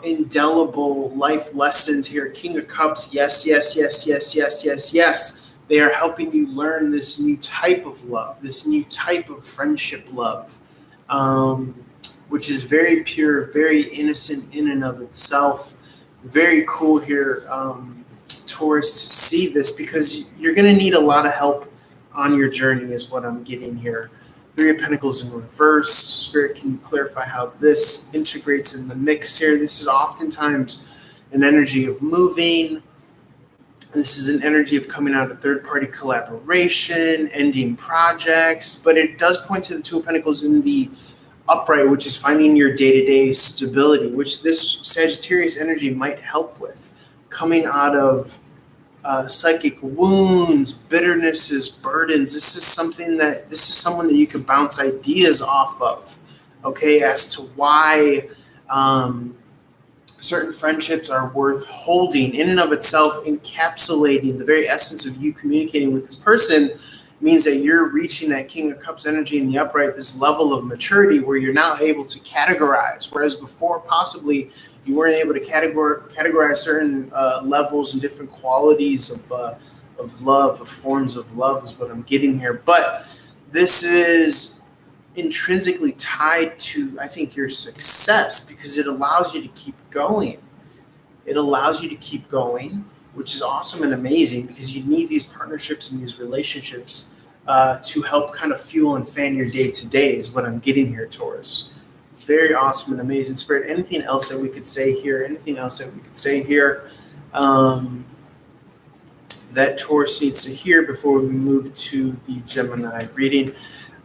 indelible life lessons here. King of Cups, yes, yes, yes, yes, yes, yes, yes. They are helping you learn this new type of love, this new type of friendship love, which is very pure, very innocent in and of itself. Very cool here, Taurus, to see this, because you're going to need a lot of help on your journey is what I'm getting here. Three of Pentacles in reverse. Spirit, can you clarify how this integrates in the mix here? This is oftentimes an energy of moving. This is an energy of coming out of third-party collaboration, ending projects, but it does point to the Two of Pentacles in the upright, which is finding your day-to-day stability, which this Sagittarius energy might help with. Coming out of psychic wounds, bitternesses, burdens. This is someone that you can bounce ideas off of, okay, as to why certain friendships are worth holding. In and of itself, encapsulating the very essence of you communicating with this person means that you're reaching that King of Cups energy in the upright, this level of maturity where you're now able to categorize, whereas before possibly you weren't able to categorize certain levels and different qualities of love, of forms of love is what I'm getting here. But this is intrinsically tied to, I think, your success, because it allows you to keep going. It allows you to keep going, which is awesome and amazing, because you need these partnerships and these relationships to help kind of fuel and fan your day-to-day is what I'm getting here, Taurus. Very awesome and amazing, Spirit. Anything else that we could say here? That Taurus needs to hear before we move to the Gemini reading?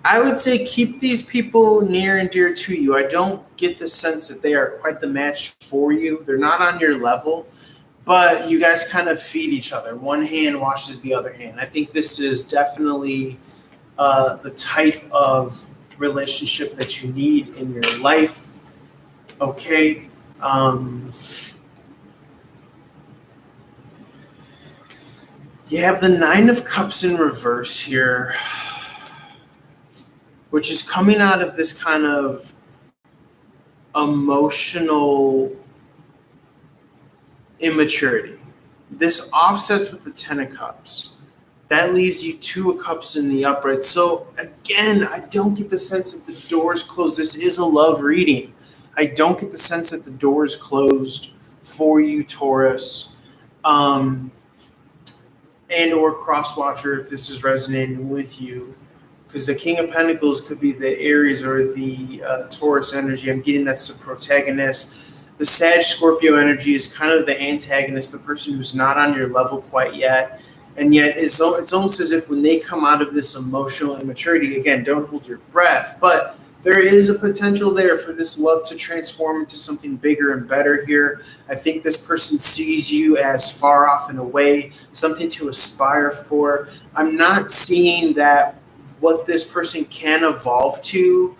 I would say keep these people near and dear to you. I don't get the sense that they are quite the match for you. They're not on your level, but you guys kind of feed each other. One hand washes the other hand. I think this is definitely the type of relationship that you need in your life. Okay. You have the Nine of Cups in reverse here, which is coming out of this kind of emotional immaturity. This offsets with the Ten of Cups. That leaves you Two of Cups in the upright. So again, I don't get the sense that the door's closed. This is a love reading. I don't get the sense that the door's closed for you, Taurus. And or Crosswatcher, if this is resonating with you. Because the King of Pentacles could be the Aries or the Taurus energy. I'm getting that's the protagonist. The Sag Scorpio energy is kind of the antagonist, the person who's not on your level quite yet. And yet it's almost as if when they come out of this emotional immaturity, again, don't hold your breath, but there is a potential there for this love to transform into something bigger and better here. I think this person sees you as far off and away, something to aspire for. I'm not seeing that what this person can evolve to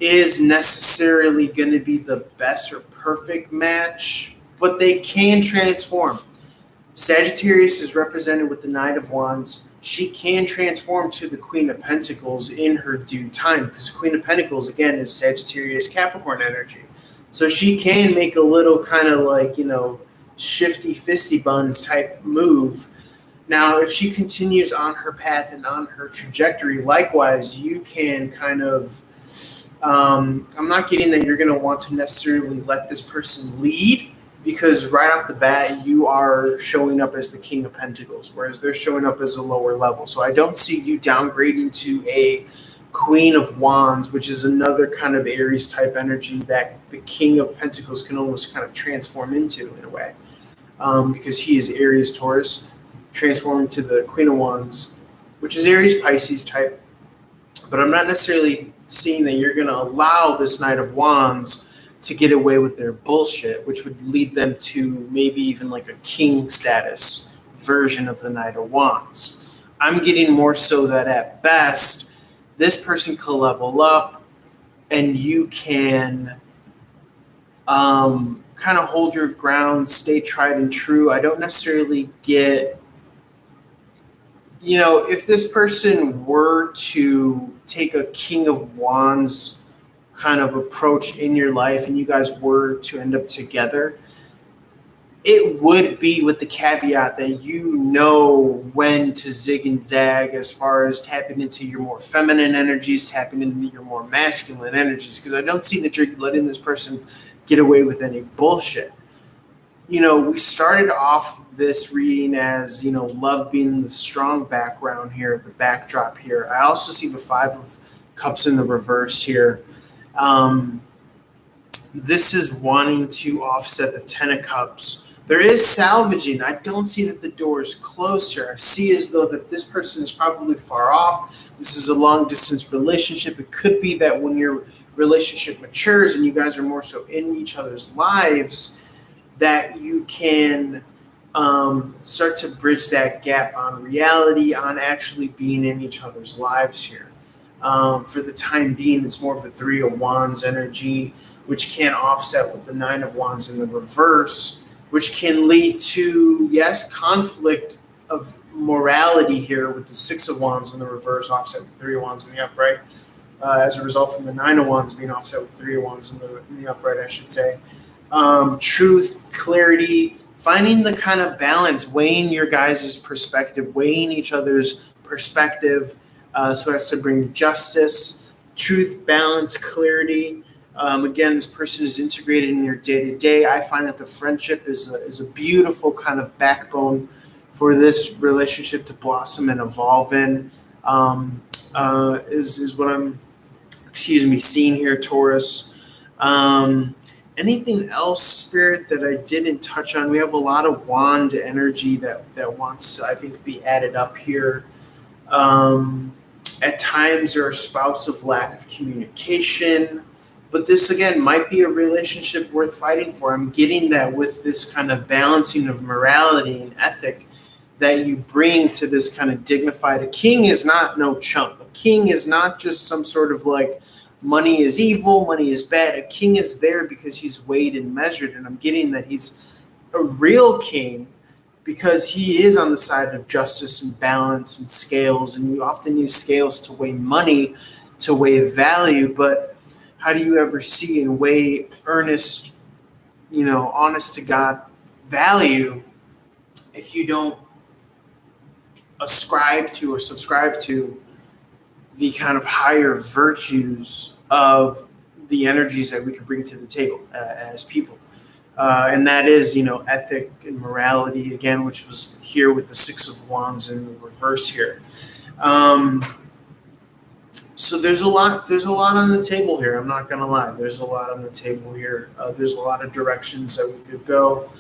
is necessarily going to be the best or perfect match, but they can transform. Sagittarius is represented with the Knight of Wands. She can transform to the Queen of Pentacles in her due time, because Queen of Pentacles, again, is Sagittarius Capricorn energy. So she can make a little kind of like, shifty fisty buns type move. Now, if she continues on her path and on her trajectory, likewise, you can kind of, I'm not getting that you're going to want to necessarily let this person lead, because right off the bat, you are showing up as the King of Pentacles, whereas they're showing up as a lower level. So I don't see you downgrading to a Queen of Wands, which is another kind of Aries type energy that the King of Pentacles can almost kind of transform into in a way, because he is Aries Taurus, transforming to the Queen of Wands, which is Aries Pisces type. But I'm not necessarily seeing that you're going to allow this Knight of Wands to get away with their bullshit, which would lead them to maybe even like a king status version of the Knight of Wands. I'm getting more so that at best, this person can level up and you can kind of hold your ground, stay tried and true. I don't necessarily get, if this person were to take a King of Wands kind of approach in your life and you guys were to end up together, it would be with the caveat that you know when to zig and zag as far as tapping into your more feminine energies, tapping into your more masculine energies, because I don't see that you're letting this person get away with any bullshit. We started off this reading as, love being the strong background here, the backdrop here. I also see the Five of Cups in the reverse here. This is wanting to offset the Ten of Cups. There is salvaging. I don't see that the door is closed here. I see as though that this person is probably far off. This is a long-distance relationship. It could be that when your relationship matures and you guys are more so in each other's lives, that you can start to bridge that gap on reality, on actually being in each other's lives here. For the time being, it's more of a Three of Wands energy, which can offset with the Nine of Wands in the reverse, which can lead to, yes, conflict of morality here with the Six of Wands in the reverse, offset with Three of Wands in the upright, as a result from the Nine of Wands being offset with Three of Wands in the upright, I should say. Truth, clarity, finding the kind of balance, weighing your guys' perspective, weighing each other's perspective, so as to bring justice, truth, balance, clarity. Again, this person is integrated in your day-to-day. I find that the friendship is a beautiful kind of backbone for this relationship to blossom and evolve in, is what I'm, seeing here, Taurus. Anything else, Spirit, that I didn't touch on? We have a lot of wand energy that wants to, I think, be added up here. At times, there are spouts of lack of communication. But this, again, might be a relationship worth fighting for. I'm getting that with this kind of balancing of morality and ethic that you bring to this kind of dignified. A king is not no chump. A king is not just some sort of like, money is evil, money is bad. A king is there because he's weighed and measured. And I'm getting that he's a real king because he is on the side of justice and balance and scales. And you often use scales to weigh money, to weigh value. But how do you ever see and weigh earnest, honest to God value if you don't ascribe to or subscribe to the kind of higher virtues of the energies that we could bring to the table as people? And that is, ethic and morality, again, which was here with the Six of Wands in the reverse here. So there's a lot on the table here. I'm not going to lie. There's a lot on the table here. There's a lot of directions that we could go.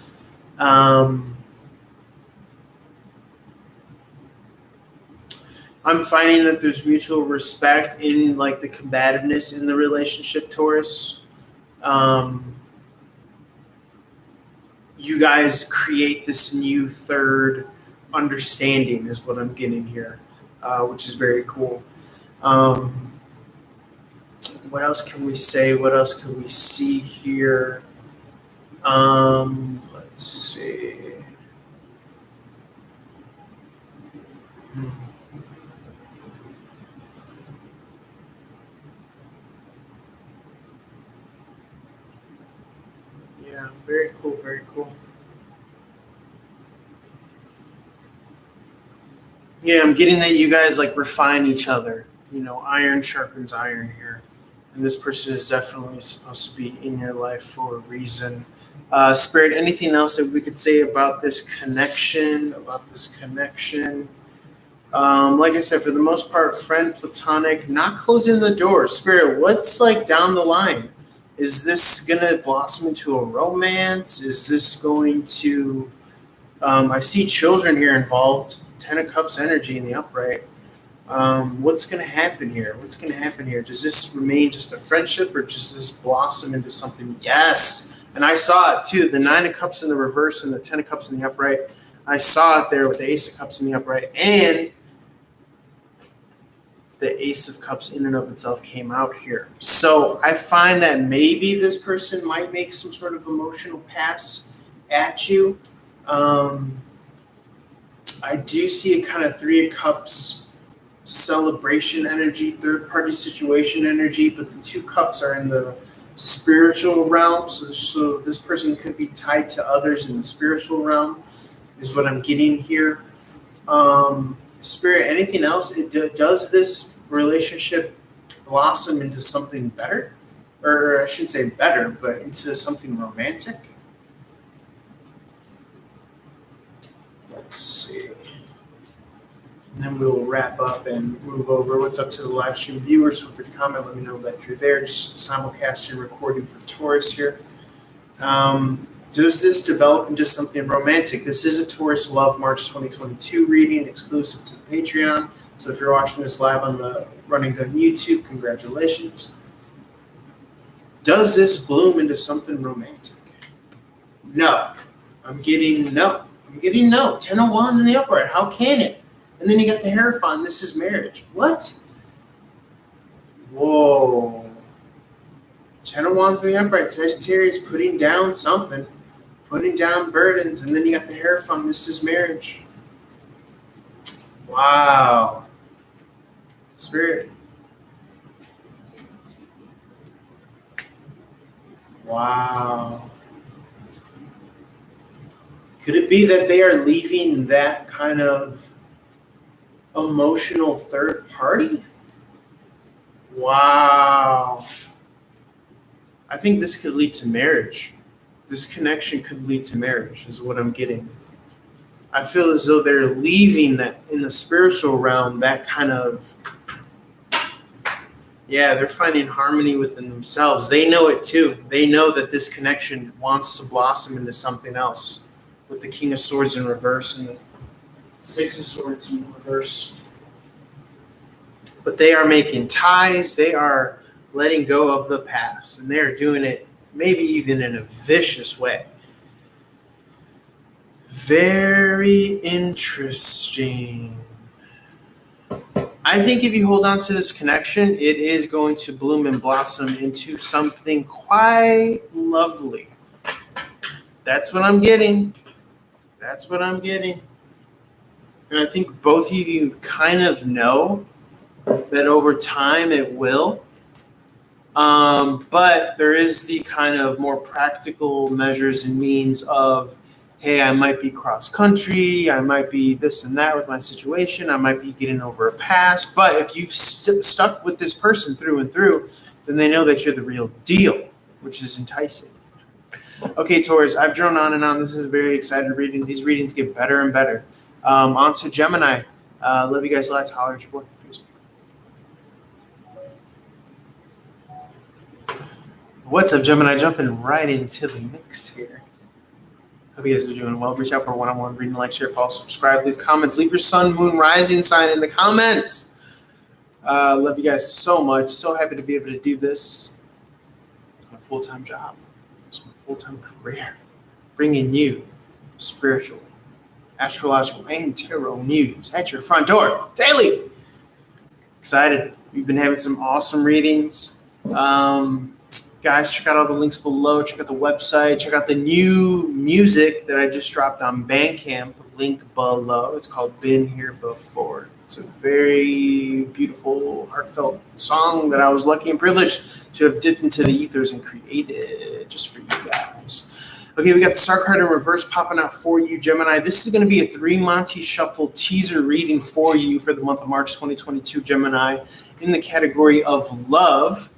I'm finding that there's mutual respect in like the combativeness in the relationship, Taurus. You guys create this new third understanding is what I'm getting here, which is very cool. What else can we say? What else can we see here? Let's see. Yeah, very cool, very cool. Yeah, I'm getting that you guys like refine each other. You know, iron sharpens iron here. And this person is definitely supposed to be in your life for a reason. Spirit, anything else that we could say about this connection? Like I said, for the most part, friend, platonic, not closing the door. Spirit, what's like down the line? Is this going to blossom into a romance? Is this going to. I see children here involved. 10 of Cups energy in the upright. What's going to happen here? Does this remain just a friendship or does this blossom into something? Yes. And I saw it too. The 9 of Cups in the reverse and the 10 of Cups in the upright. I saw it there with the Ace of Cups in the upright. And the Ace of Cups in and of itself came out here. So I find that maybe this person might make some sort of emotional pass at you. I do see a kind of 3 of Cups celebration energy, third party situation energy, but the 2 Cups are in the spiritual realm. So this person could be tied to others in the spiritual realm, is what I'm getting here. Spirit, anything else? Does this relationship blossom into something better? Or I shouldn't say better, but into something romantic? Let's see. And then we'll wrap up and move over. What's up to the live stream viewers? Feel free to comment. Let me know that you're there. Just simulcasting recording for Taurus here. Does this develop into something romantic? This is a Taurus Love March 2022 reading exclusive to the Patreon. So if you're watching this live on the Run and Gun YouTube, congratulations. Does this bloom into something romantic? No. I'm getting no. 10 of Wands in the upright. How can it? And then you got the Hierophant. This is marriage. What? Whoa. 10 of Wands in the upright. Sagittarius putting down something. Putting down burdens. And then you got the Hierophant. This is marriage. Wow. Spirit. Wow. Could it be that they are leaving that kind of emotional third party? Wow. I think this could lead to marriage. This connection could lead to marriage, is what I'm getting. I feel as though they're leaving that in the spiritual realm, that kind of, they're finding harmony within themselves. They know it too. They know that this connection wants to blossom into something else. With the King of Swords in reverse and the 6 of Swords in reverse. But they are making ties. They are letting go of the past. And they are doing it maybe even in a vicious way. Very interesting. I think if you hold on to this connection, it is going to bloom and blossom into something quite lovely. That's what I'm getting. And I think both of you kind of know that over time it will. But there is the kind of more practical measures and means of, hey, I might be cross country. I might be this and that with my situation. I might be getting over a past. But if you've stuck with this person through and through, then they know that you're the real deal, which is enticing. Okay, Taurus, I've drawn on and on. This is a very exciting reading. These readings get better and better. On to Gemini. Love you guys lots. Holler at your boy. Peace. What's up, Gemini? Jumping right into the mix here. Hope you guys are doing well. Reach out for a one-on-one reading, like, share, follow, subscribe, leave comments, leave your sun, moon, rising sign in the comments. Love you guys so much. So happy to be able to do this on a full-time job, it's a full-time career, bringing you spiritual, astrological, and tarot news at your front door daily. Excited. We've been having some awesome readings. Guys, check out all the links below. Check out the website. Check out the new music that I just dropped on Bandcamp. Link below. It's called Been Here Before. It's a very beautiful, heartfelt song that I was lucky and privileged to have dipped into the ethers and created just for you guys. Okay, we got the Star card in reverse popping out for you, Gemini. This is going to be a 3 Monty Shuffle teaser reading for you for the month of March 2022, Gemini, in the category of love.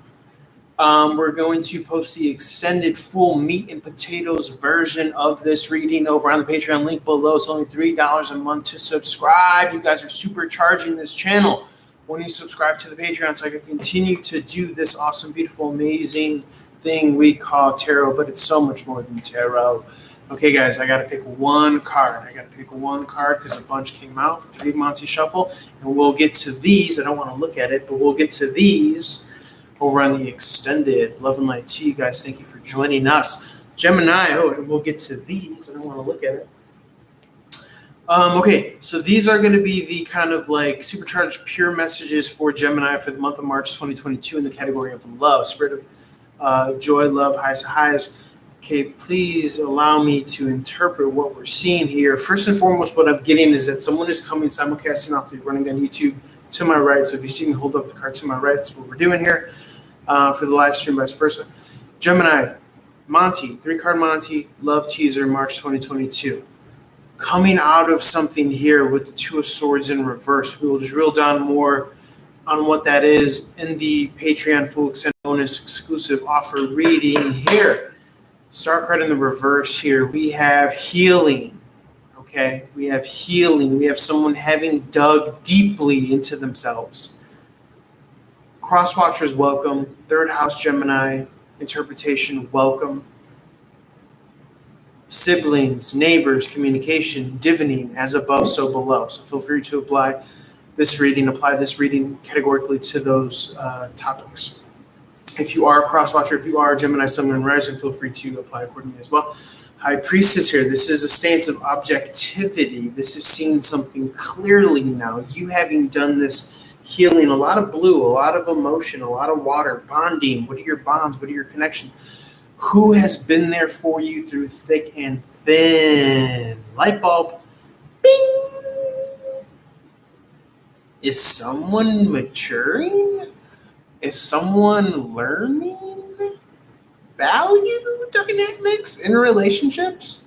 We're going to post the extended full meat and potatoes version of this reading over on the Patreon link below. It's only $3 a month to subscribe. You guys are supercharging this channel when you subscribe to the Patreon so I can continue to do this awesome, beautiful, amazing thing we call tarot, but it's so much more than tarot. Okay, guys, I got to pick one card. Because a bunch came out, 3 Monty Shuffle, and we'll get to these. I don't want to look at it, but we'll get to these over on the extended Love and Light to you guys. Thank you for joining us. Gemini, and we'll get to these. I don't want to look at it. Okay, so these are going to be the kind of like supercharged pure messages for Gemini for the month of March 2022 in the category of love, spirit of joy, love, highs. Okay, please allow me to interpret what we're seeing here. First and foremost, what I'm getting is that someone is coming simulcasting off the running on YouTube to my right. So if you see me hold up the card to my right, that's what we're doing here. For the live stream, vice versa. Gemini, Monty, 3-card Monty, love teaser, March 2022. Coming out of something here with the 2 of Swords in reverse. We will drill down more on what that is in the Patreon full extended bonus exclusive offer reading here. Star card in the reverse here. We have healing. Okay, we have healing. We have someone having dug deeply into themselves. Cross watchers, welcome. 3rd house Gemini interpretation, welcome. Siblings, neighbors, communication, divining, as above, so below. So feel free to apply this reading categorically to those topics. If you are a cross watcher, if you are a Gemini, Sun, and Rising, feel free to apply accordingly as well. High Priestess here. This is a stance of objectivity. This is seeing something clearly now. You having done this healing, a lot of blue, a lot of emotion, a lot of water, bonding. What are your bonds? What are your connections? Who has been there for you through thick and thin? Light bulb. Bing! Is someone maturing? Is someone learning value dynamics in relationships?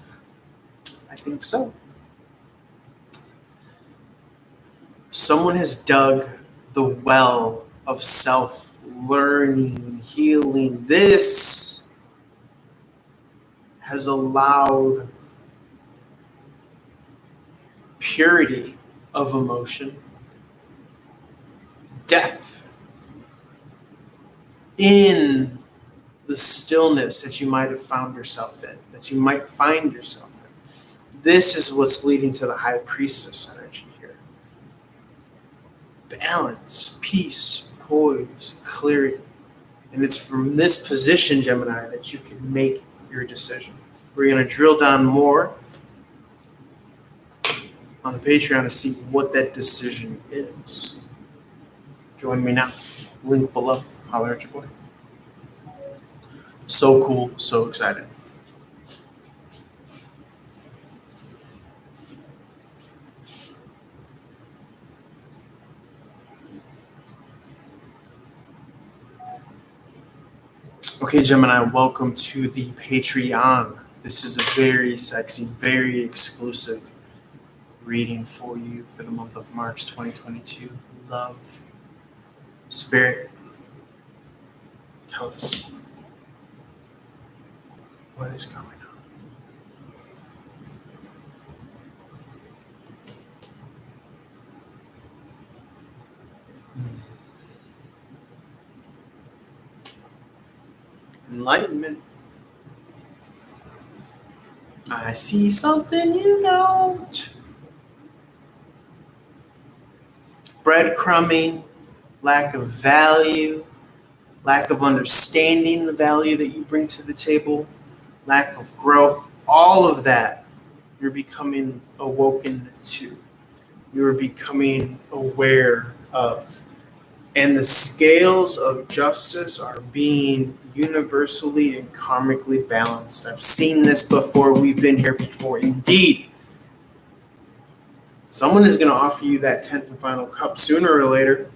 I think so. Someone has dug the well of self-learning, healing. This has allowed purity of emotion, depth in the stillness that you might have found yourself in, that you might find yourself in. This is what's leading to the High Priestess energy here. Balance, peace, poise, clarity. And it's from this position, Gemini, that you can make your decision. We're going to drill down more on the Patreon to see what that decision is. Join me now. Link below. Holler at your boy. So cool. So excited. Okay, Gemini, welcome to the Patreon. This is a very sexy, very exclusive reading for you for the month of March 2022. Love, spirit, tell us what is going on. Enlightenment. I I see something you don't. Breadcrumbing, lack of value, lack of understanding the value that you bring to the table, lack of growth, all of that you're becoming awoken to. You're becoming aware of. And the scales of justice are being universally and karmically balanced. I've seen this before. We've been here before. Indeed, someone is going to offer you that 10th and final cup sooner or later.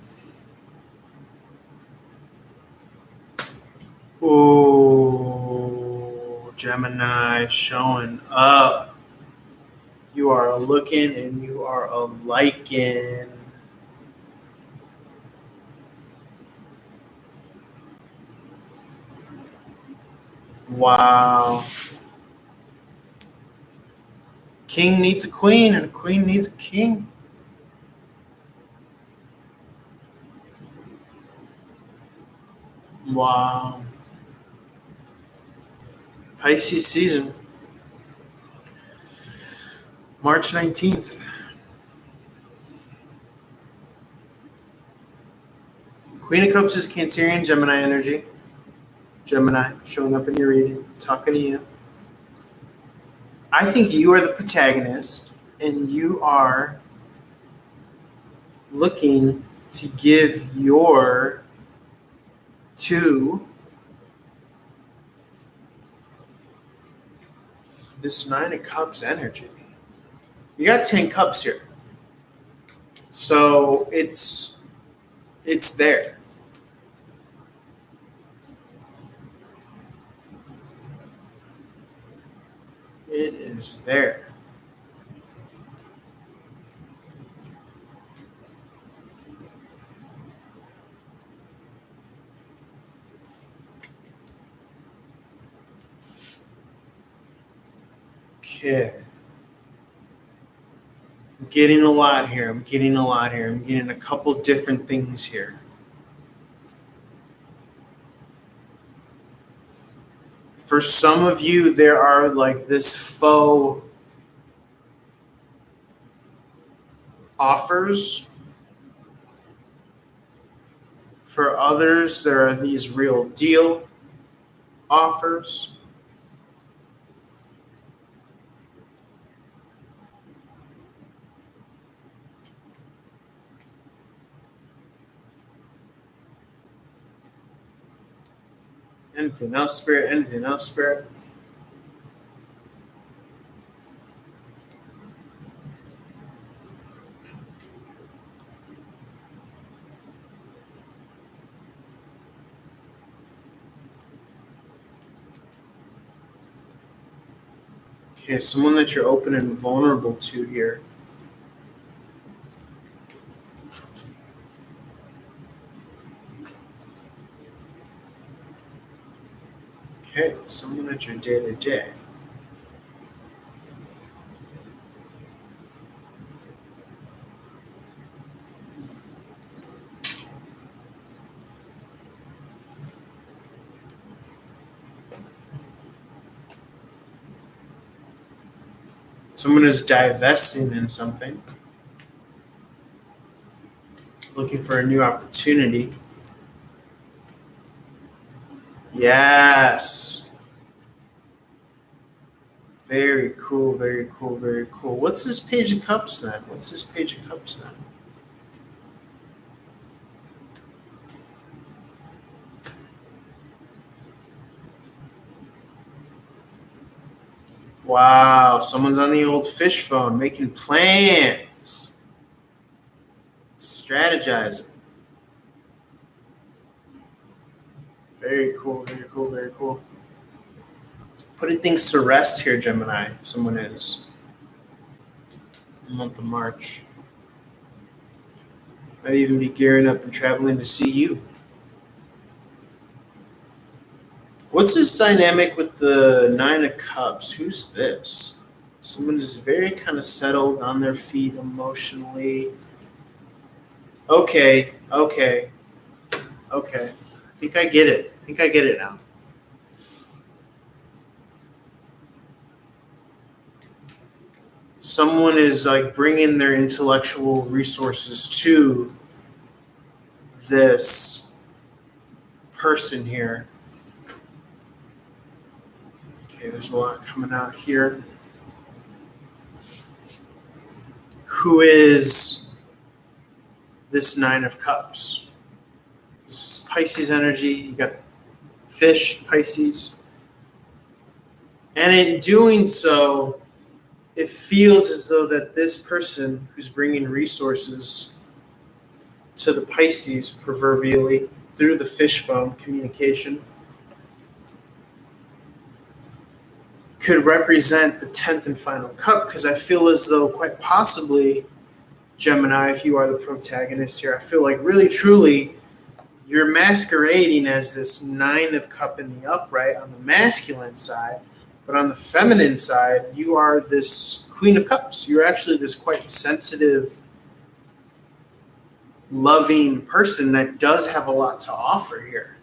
Oh, Gemini showing up. You are a looking and you are a liking. Wow. King needs a queen and a queen needs a king. Wow. Pisces season. March 19th. Queen of Cups is Cancerian Gemini energy. Gemini showing up in your reading, talking to you. I think you are the protagonist and you are looking to give your to this 9 of Cups energy. You got 10 cups here. So it's there. It is there. Okay. I'm getting a lot here. I'm getting a couple different things here. For some of you, there are like this faux offers. For others, there are these real deal offers. Anything else, Spirit? Anything else, Spirit? Okay, someone that you're open and vulnerable to here. Okay, someone that you're day to day. Someone is divesting in something, looking for a new opportunity. Yes. Very cool, very cool, very cool. What's this Page of Cups then? Wow, someone's on the old fish phone making plans, strategizing. Very cool, very cool, very cool. Putting things to rest here, Gemini, someone is. The month of March. Might even be gearing up and traveling to see you. What's this dynamic with the 9 of Cups? Who's this? Someone is very kind of settled on their feet emotionally. Okay. I think I get it now. someone is like bringing their intellectual resources to this person here. Okay, there's a lot coming out here. Who is this Nine of Cups? This is Pisces energy. You got fish, Pisces. And in doing so, it feels as though that this person who's bringing resources to the Pisces, proverbially, through the fish phone communication, could represent the 10th and final cup, because I feel as though quite possibly, Gemini, if you are the protagonist here, I feel like really, truly, you're masquerading as this Nine of Cup in the upright on the masculine side, but on the feminine side, you are this Queen of Cups. You're actually this quite sensitive, loving person that does have a lot to offer here.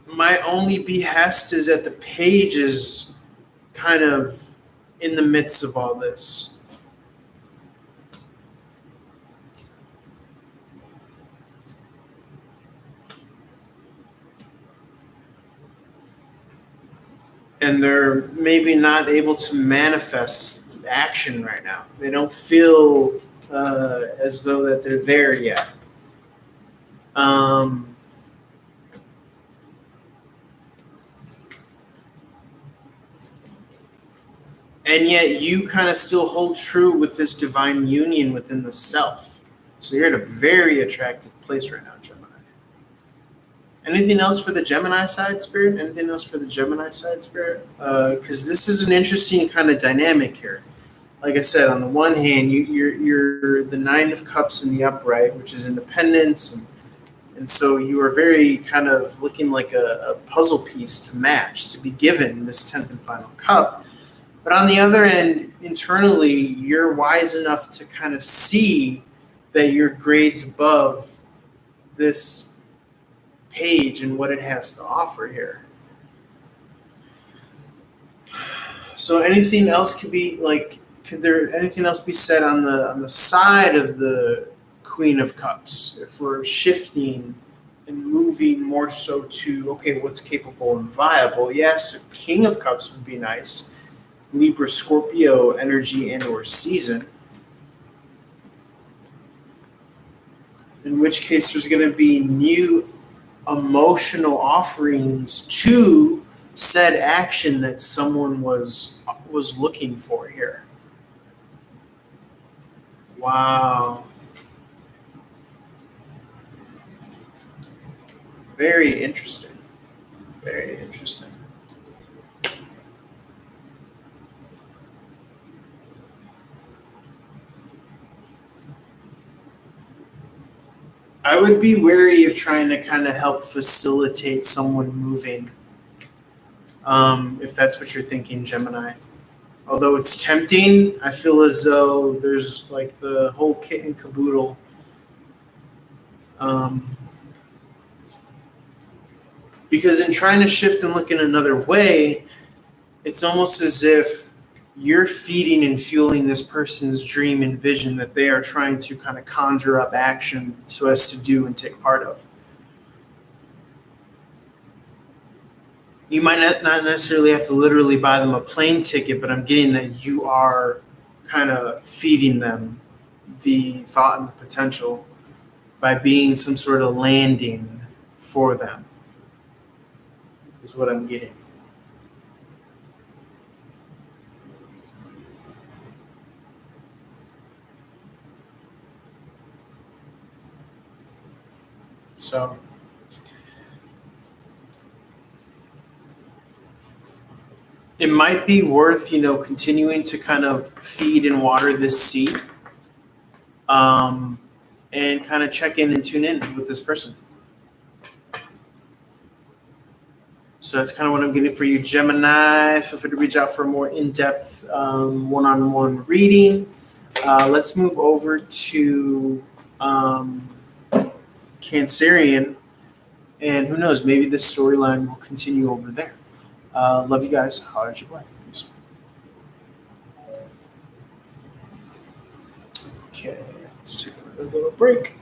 My only behest is that the page is kind of in the midst of all this. And they're maybe not able to manifest action right now. They don't feel as though that they're there yet. And yet you kind of still hold true with this divine union within the self. So you're at a very attractive place right now, Gemini. Anything else for the Gemini side, Spirit? Anything else for the Gemini side, Spirit? Because this is an interesting kind of dynamic here. Like I said, on the one hand, you're the Nine of Cups in the upright, which is independence, and so you are very kind of looking like a puzzle piece to match, to be given this 10th and final cup. But on the other end, internally, you're wise enough to kind of see that your grades above this page and what it has to offer here. So anything else could be like, could there anything else be said on the side of the Queen of Cups? If we're shifting and moving more so to, okay, what's capable and viable? Yes, a King of Cups would be nice. Libra, Scorpio energy and or season. In which case there's going to be new emotional offerings to said action that someone was looking for here. Wow. Very interesting. Very interesting. I would be wary of trying to kind of help facilitate someone moving, if that's what you're thinking, Gemini. Although it's tempting, I feel as though there's like the whole kit and caboodle. Because in trying to shift and look in another way, it's almost as if you're feeding and fueling this person's dream and vision that they are trying to kind of conjure up action so as to do and take part of. You might not necessarily have to literally buy them a plane ticket, but I'm getting that you are kind of feeding them the thought and the potential by being some sort of landing for them, is what I'm getting. So it might be worth, continuing to kind of feed and water this seed, and kind of check in and tune in with this person. So that's kind of what I'm getting for you, Gemini. Feel free to reach out for a more in-depth one-on-one reading. Let's move over to Cancerian, and who knows, maybe this storyline will continue over there. Love you guys. Holler at your boy. Okay, let's take a little break.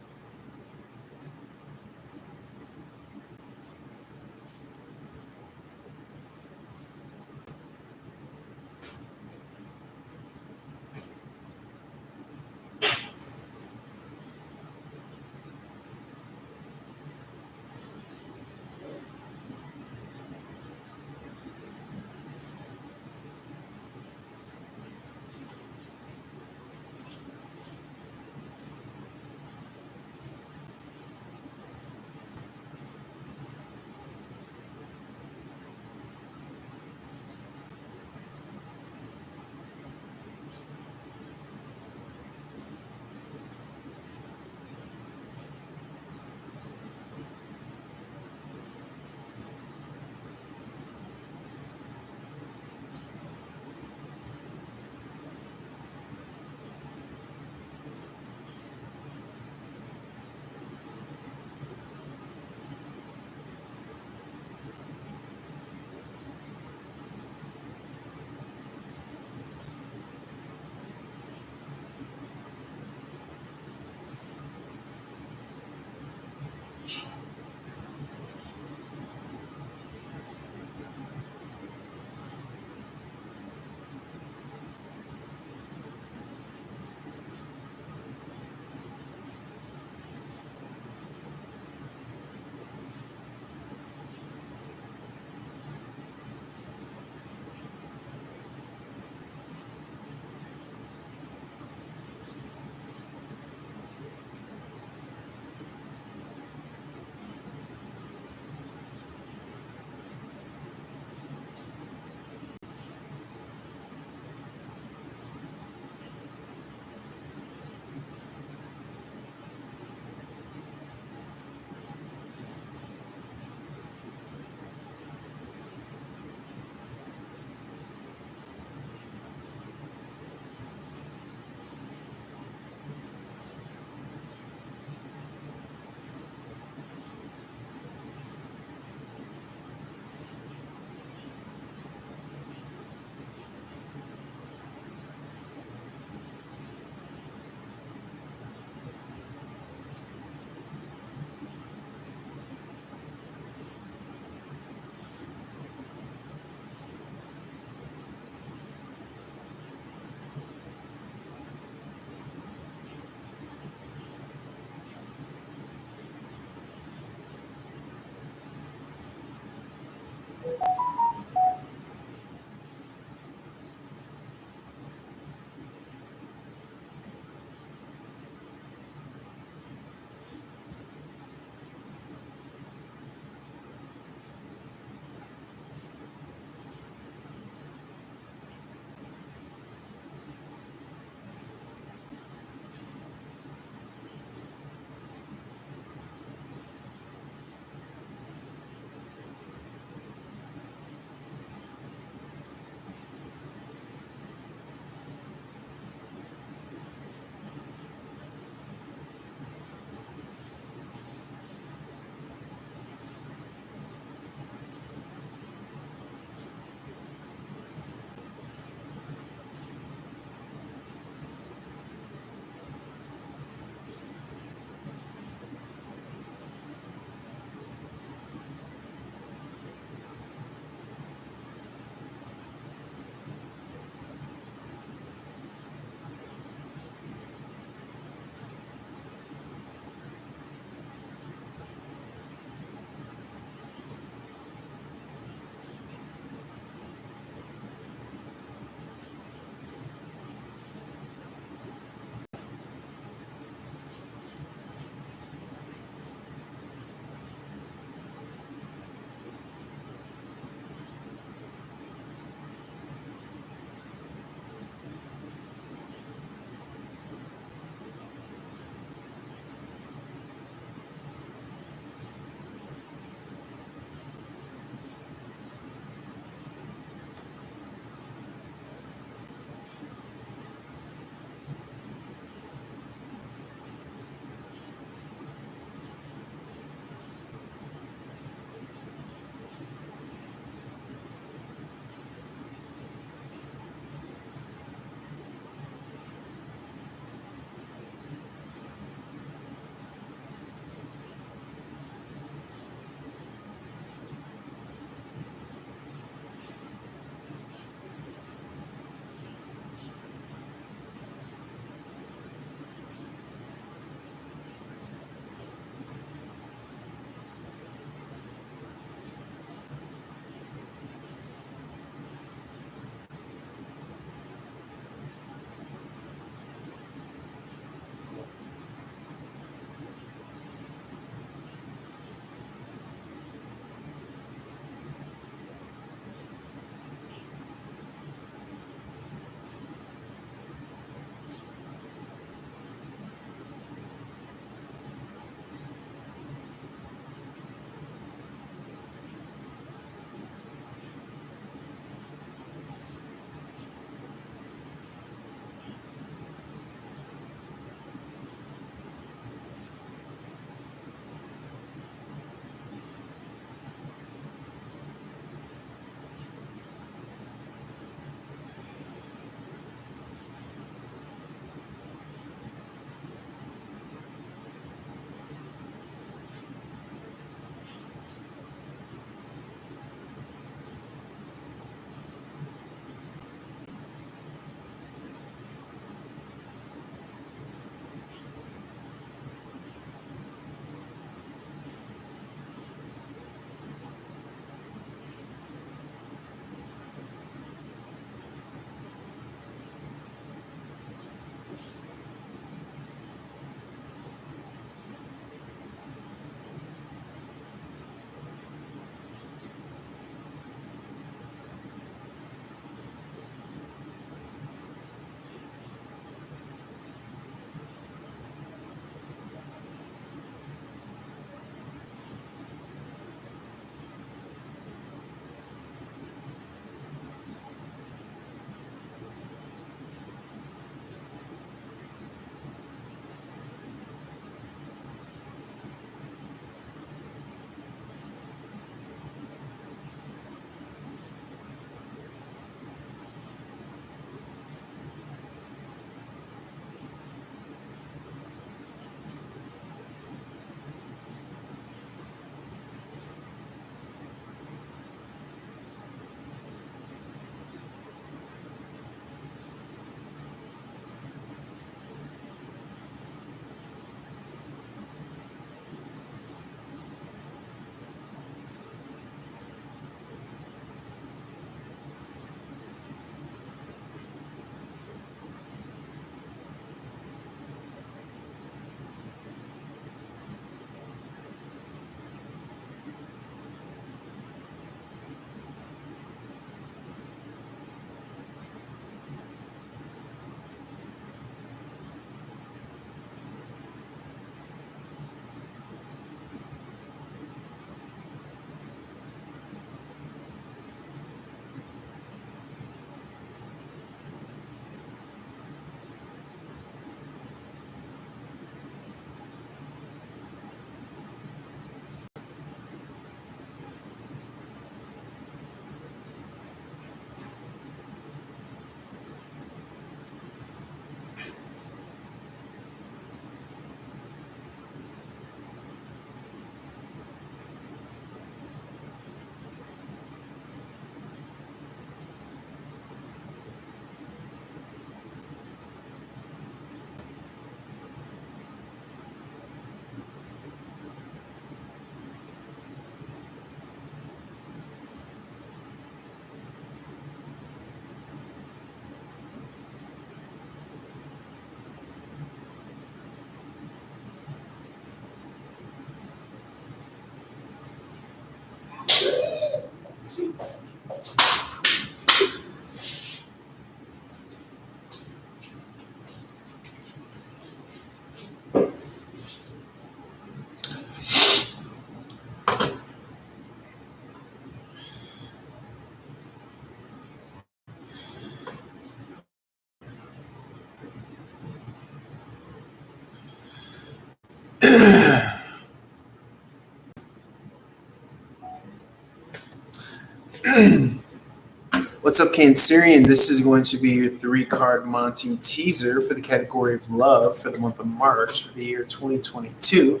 What's up, Cancerian? This is going to be your 3-card Monty teaser for the category of love for the month of March for the year 2022.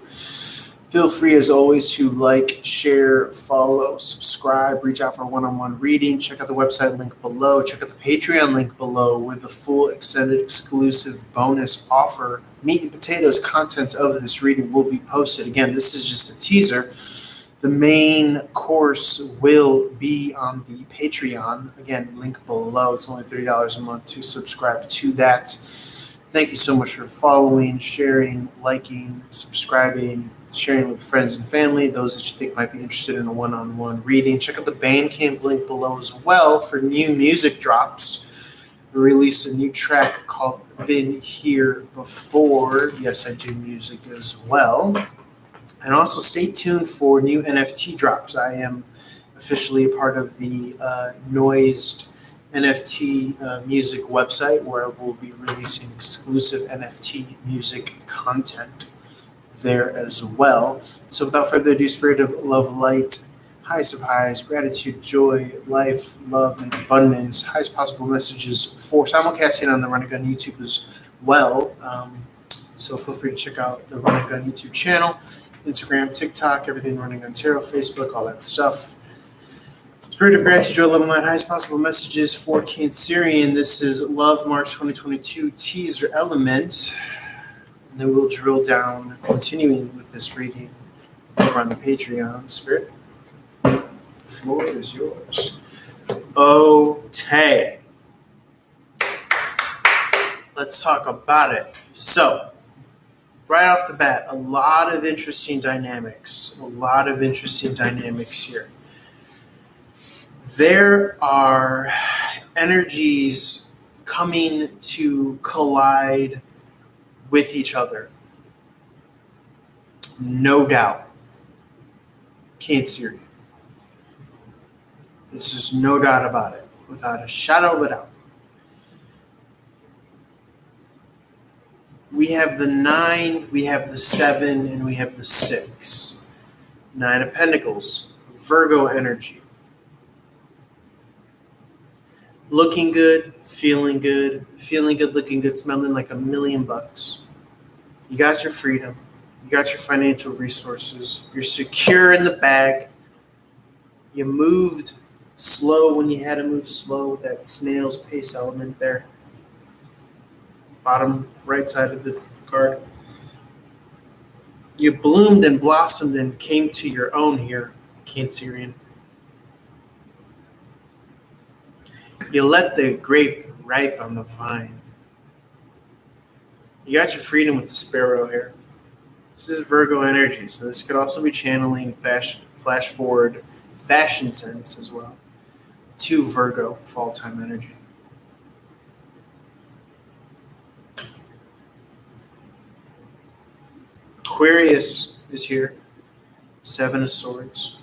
Feel free, as always, to like, share, follow, subscribe, reach out for one-on-one reading. Check out the website link below. Check out the Patreon link below with the full extended exclusive bonus offer. Meat and potatoes content of this reading will be posted. Again, this is just a teaser. The main course will be on the Patreon. Again, link below. It's only $3 a month to subscribe to that. Thank you so much for following, sharing, liking, subscribing, sharing with friends and family, those that you think might be interested in a one-on-one reading. Check out the Bandcamp link below as well for new music drops. We released a new track called Been Here Before. Yes, I do music as well. And also stay tuned for new NFT drops. I am officially a part of the Noised NFT music website, where I will be releasing exclusive NFT music content there as well. So without further ado, spirit of love, light, highest of highs, gratitude, joy, life, love, and abundance, highest possible messages for simulcasting on the Run and Gun YouTube as well. So feel free to check out the Run and Gun YouTube channel. Instagram, TikTok, everything Running on Tarot, Facebook, all that stuff. Spirit of gratitude, joy, love, and light, highest possible messages for Cancerian. This is Love March 2022 teaser element. And then we'll drill down, continuing with this reading over on the Patreon. Spirit, the floor is yours. Okay. Let's talk about it. So, right off the bat, a lot of interesting dynamics here. There are energies coming to collide with each other. No doubt. Cancerian. There's just no doubt about it, without a shadow of a doubt. We have the 9, we have the 7, and we have the 6. 9 of Pentacles, Virgo energy. Looking good, feeling good, looking good, smelling like $1,000,000. You got your freedom. You got your financial resources. You're secure in the bag. You moved slow when you had to move slow with that snail's pace element there. Bottom right side of the card. You bloomed and blossomed and came to your own here, Cancerian. You let the grape ripe on the vine. You got your freedom with the sparrow here. This is Virgo energy, so this could also be channeling flash forward fashion sense as well to Virgo fall time energy. Aquarius is here, 7 of Swords.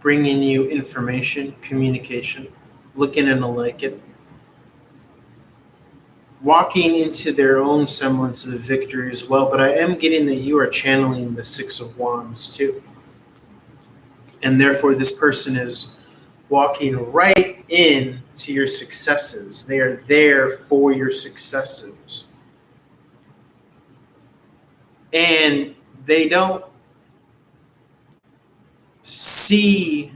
Bringing you information, communication, looking and like it. Walking into their own semblance of victory as well, but I am getting that you are channeling the 6 of Wands too. And therefore this person is walking right into your successes. They are there for your successes. And they don't see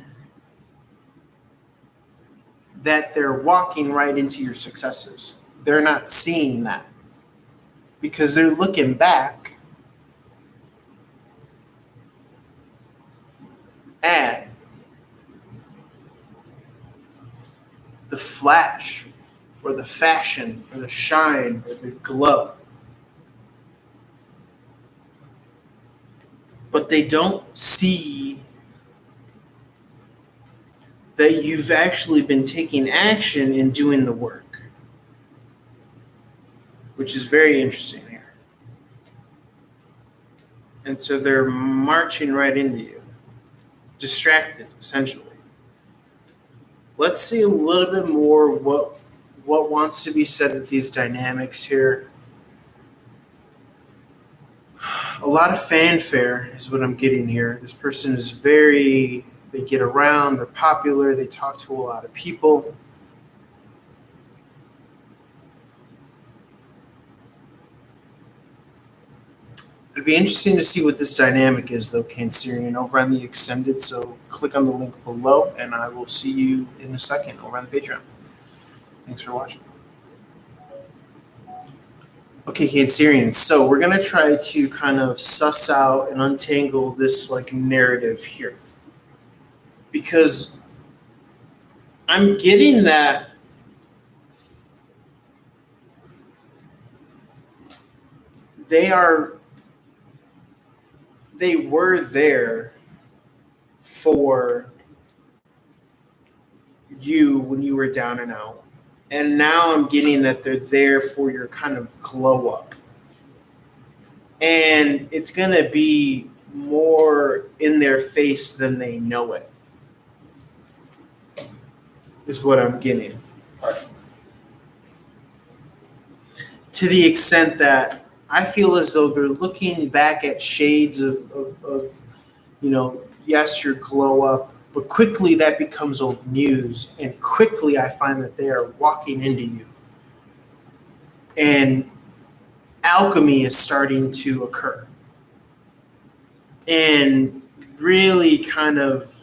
that they're walking right into your successes. They're not seeing that because they're looking back at the flash or the fashion or the shine or the glow. But they don't see that you've actually been taking action and doing the work, which is very interesting here. And so they're marching right into you, distracted, essentially. Let's see a little bit more what what wants to be said with these dynamics here? A lot of fanfare is what I'm getting here. This person is they get around, they're popular, they talk to a lot of people. It'd be interesting to see what this dynamic is, though, Cancerian, over on the extended. So click on the link below, and I will see you in a second over on the Patreon. Thanks for watching. Okay, Cancerians, so we're going to try to kind of suss out and untangle this narrative here. Because I'm getting that they were there for you when you were down and out. And now I'm getting that they're there for your kind of glow up. And it's going to be more in their face than they know it, is what I'm getting. To the extent that I feel as though they're looking back at shades of yes, your glow up, but quickly that becomes old news. And quickly I find that they are walking into you. And alchemy is starting to occur. And really kind of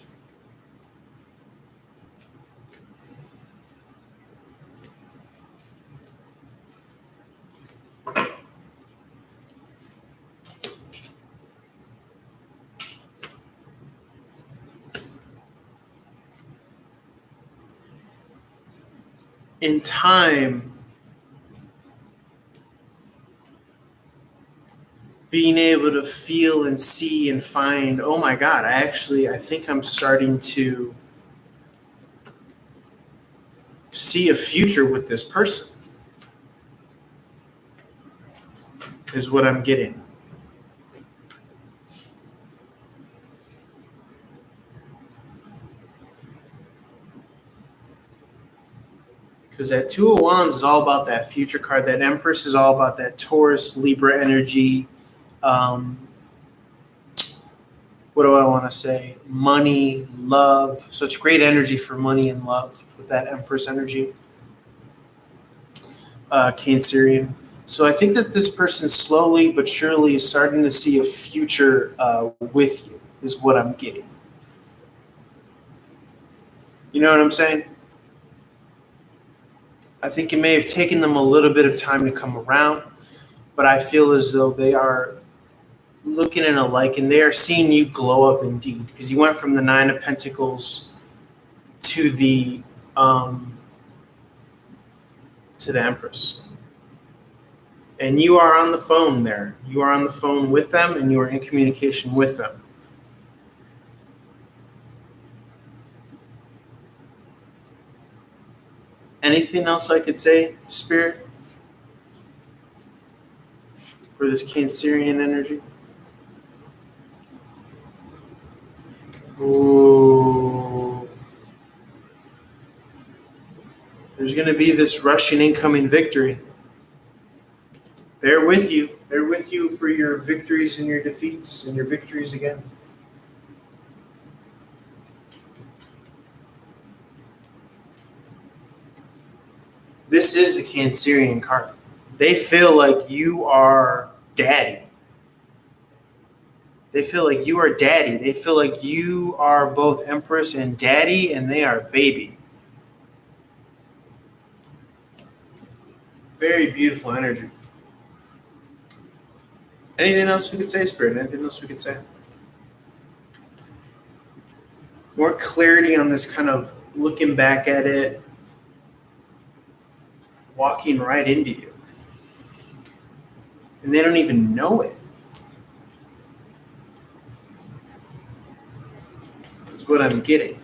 in time being able to feel and see and find, oh my God, I think I'm starting to see a future with this person, is what I'm getting. Because that Two of Wands is all about that future card. That Empress is all about that Taurus, Libra energy. What do I want to say? Money, love. Such great energy for money and love with that Empress energy. Cancerian. So I think that this person slowly but surely is starting to see a future with you, is what I'm getting. You know what I'm saying? I think it may have taken them a little bit of time to come around, but I feel as though they are looking in alike and they are seeing you glow up indeed, because you went from the Nine of Pentacles to the Empress. And you are on the phone there. You are on the phone with them and you are in communication with them. Anything else I could say, Spirit, for this Cancerian energy? Ooh. There's going to be this rushing incoming victory. They're with you. They're with you for your victories and your defeats and your victories again. This is a Cancerian card. They feel like you are daddy. They feel like you are daddy. They feel like you are both Empress and daddy, and they are baby. Very beautiful energy. Anything else we could say, Spirit? Anything else we could say? More clarity on this kind of looking back at it, walking right into you. And they don't even know it. That's what I'm getting.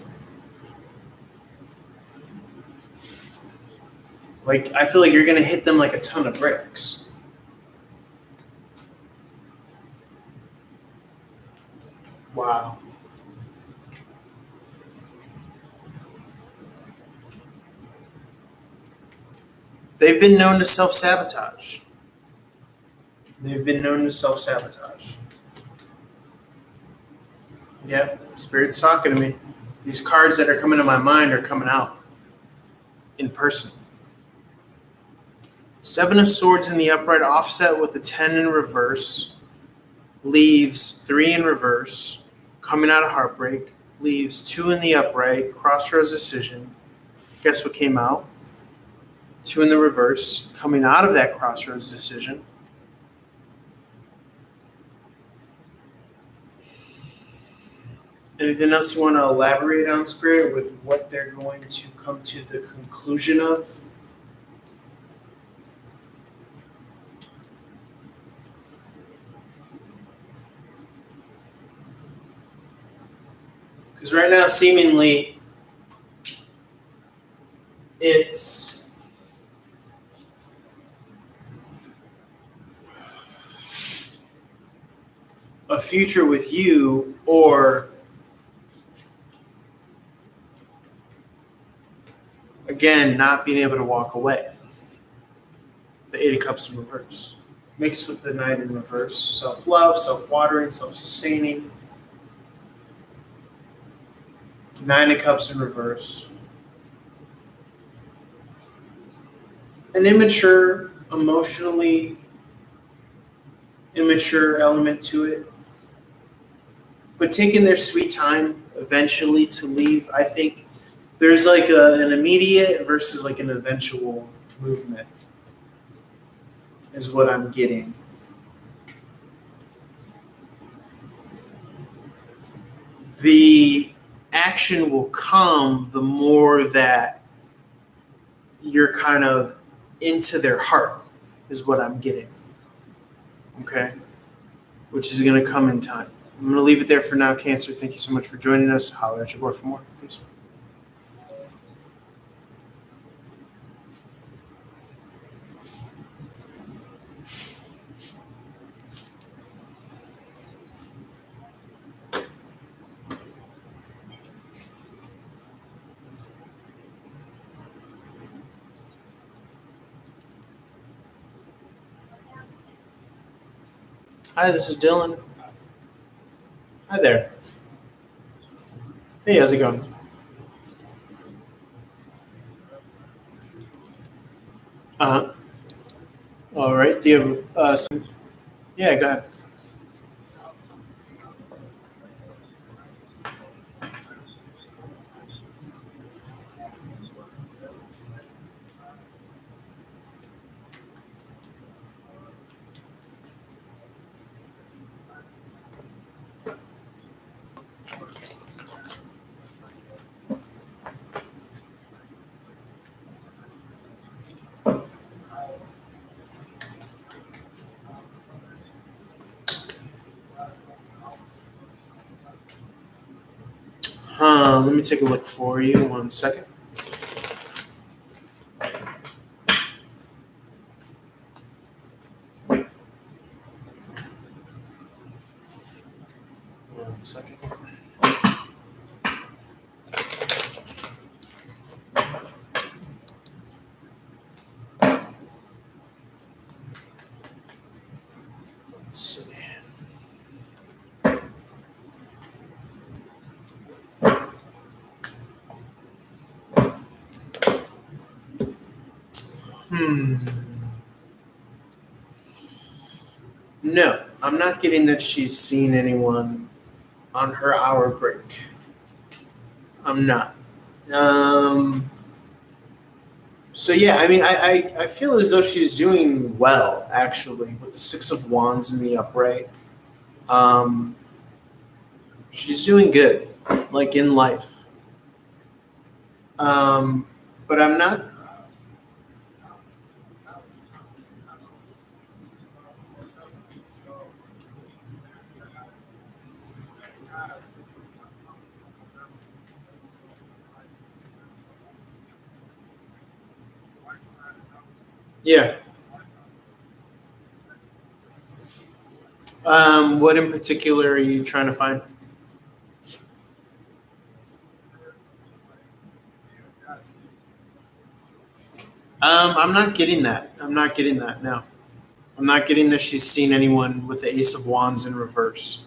Like, I feel like you're going to hit them like a ton of bricks. Wow. They've been known to self-sabotage. Yeah, Spirit's talking to me. These cards that are coming to my mind are coming out in person. Seven of Swords in the upright, offset with the 10 in reverse, leaves 3 in reverse, coming out of heartbreak, leaves 2 in the upright, crossroads decision. Guess what came out? 2 in the reverse, coming out of that crossroads decision. Anything else you want to elaborate on, Spirit, with what they're going to come to the conclusion of? Because right now, seemingly, it's a future with you, or again, not being able to walk away. The 8 of Cups in reverse. Mixed with the 9 in reverse. Self-love, self-watering, self-sustaining. 9 of Cups in reverse. An immature, emotionally immature element to it. But taking their sweet time eventually to leave, I think there's like an immediate versus like an eventual movement is what I'm getting. The action will come the more that you're kind of into their heart is what I'm getting. Okay? Which is going to come in time. I'm going to leave it there for now, Cancer. Thank you so much for joining us. Holler at your board for more. Peace. Hi, this is Dylan. Hi there. Hey, how's it going? Uh-huh. All right. Do you have some? Yeah, go ahead. Let me take a look for you. 1 second. One second. Let's see. No, I'm not getting that she's seen anyone on her hour break. I'm not. So yeah, I mean, I feel as though she's doing well, actually, with the 6 of Wands in the upright. She's doing good, like in life. But I'm not. Yeah. What in particular are you trying to find? I'm not getting that. I'm not getting that. No, I'm not getting that she's seen anyone with the Ace of Wands in reverse.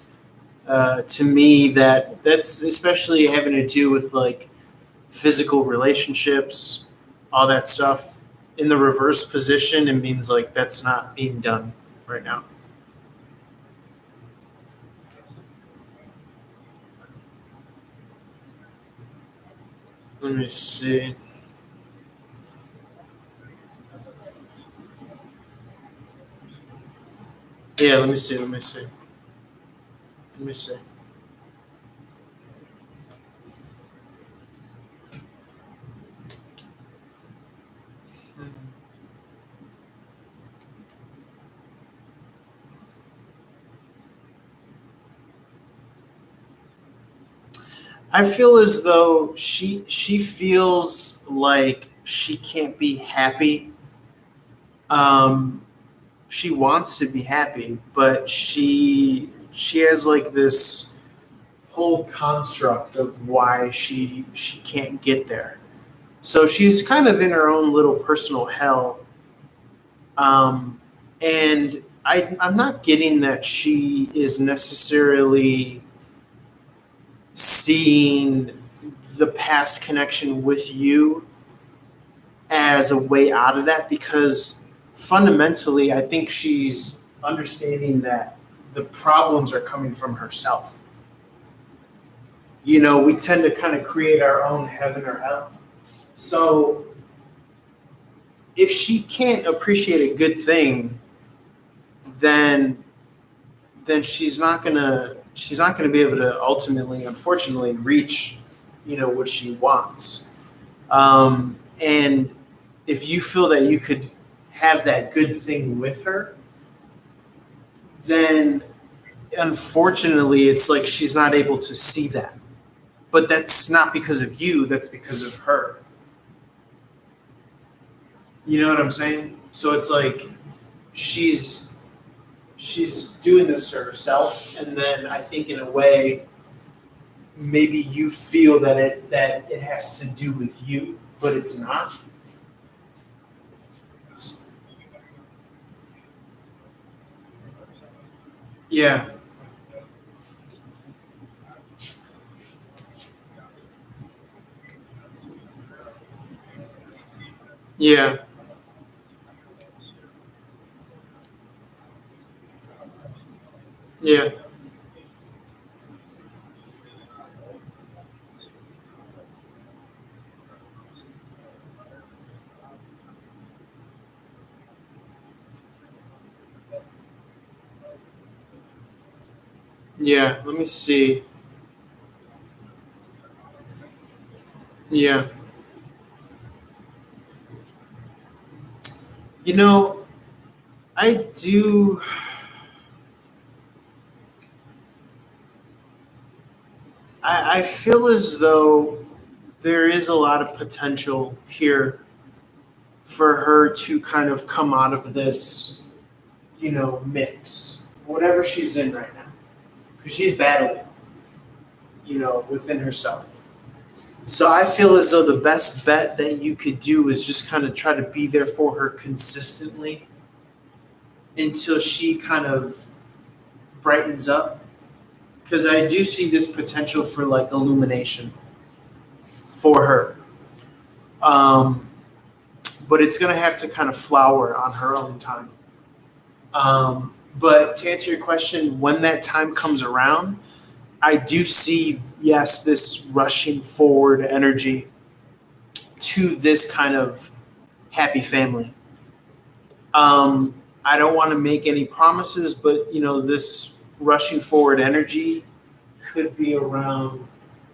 To me, that's especially having to do with like physical relationships, all that stuff. In the reverse position, it means like that's not being done right now. Let me see. Yeah, let me see. Let me see. Let me see. I feel as though she feels like she can't be happy. Um, she wants to be happy, but she has like this whole construct of why she can't get there. So she's kind of in her own little personal hell. And I'm not getting that she is necessarily seeing the past connection with you as a way out of that because fundamentally, I think she's understanding that the problems are coming from herself. We tend to kind of create our own heaven or hell. So if she can't appreciate a good thing, then she's not gonna be able to ultimately, unfortunately, reach what she wants. And if you feel that you could have that good thing with her, then unfortunately, it's like she's not able to see that. But that's not because of you, that's because of her. You know what I'm saying? So it's like she's she's doing this to herself, and then I think in a way maybe you feel that it has to do with you, but it's not. Yeah, yeah, yeah, yeah. Let me see. Yeah, you know, I do. I feel as though there is a lot of potential here for her to kind of come out of this, mix, whatever she's in right now, because she's battling, within herself. So I feel as though the best bet that you could do is just kind of try to be there for her consistently until she kind of brightens up. Because I do see this potential for like illumination for her. Um, but it's going to have to kind of flower on her own time. But to answer your question, when that time comes around, I do see, yes, this rushing forward energy to this kind of happy family. I don't want to make any promises, but this rushing forward energy could be around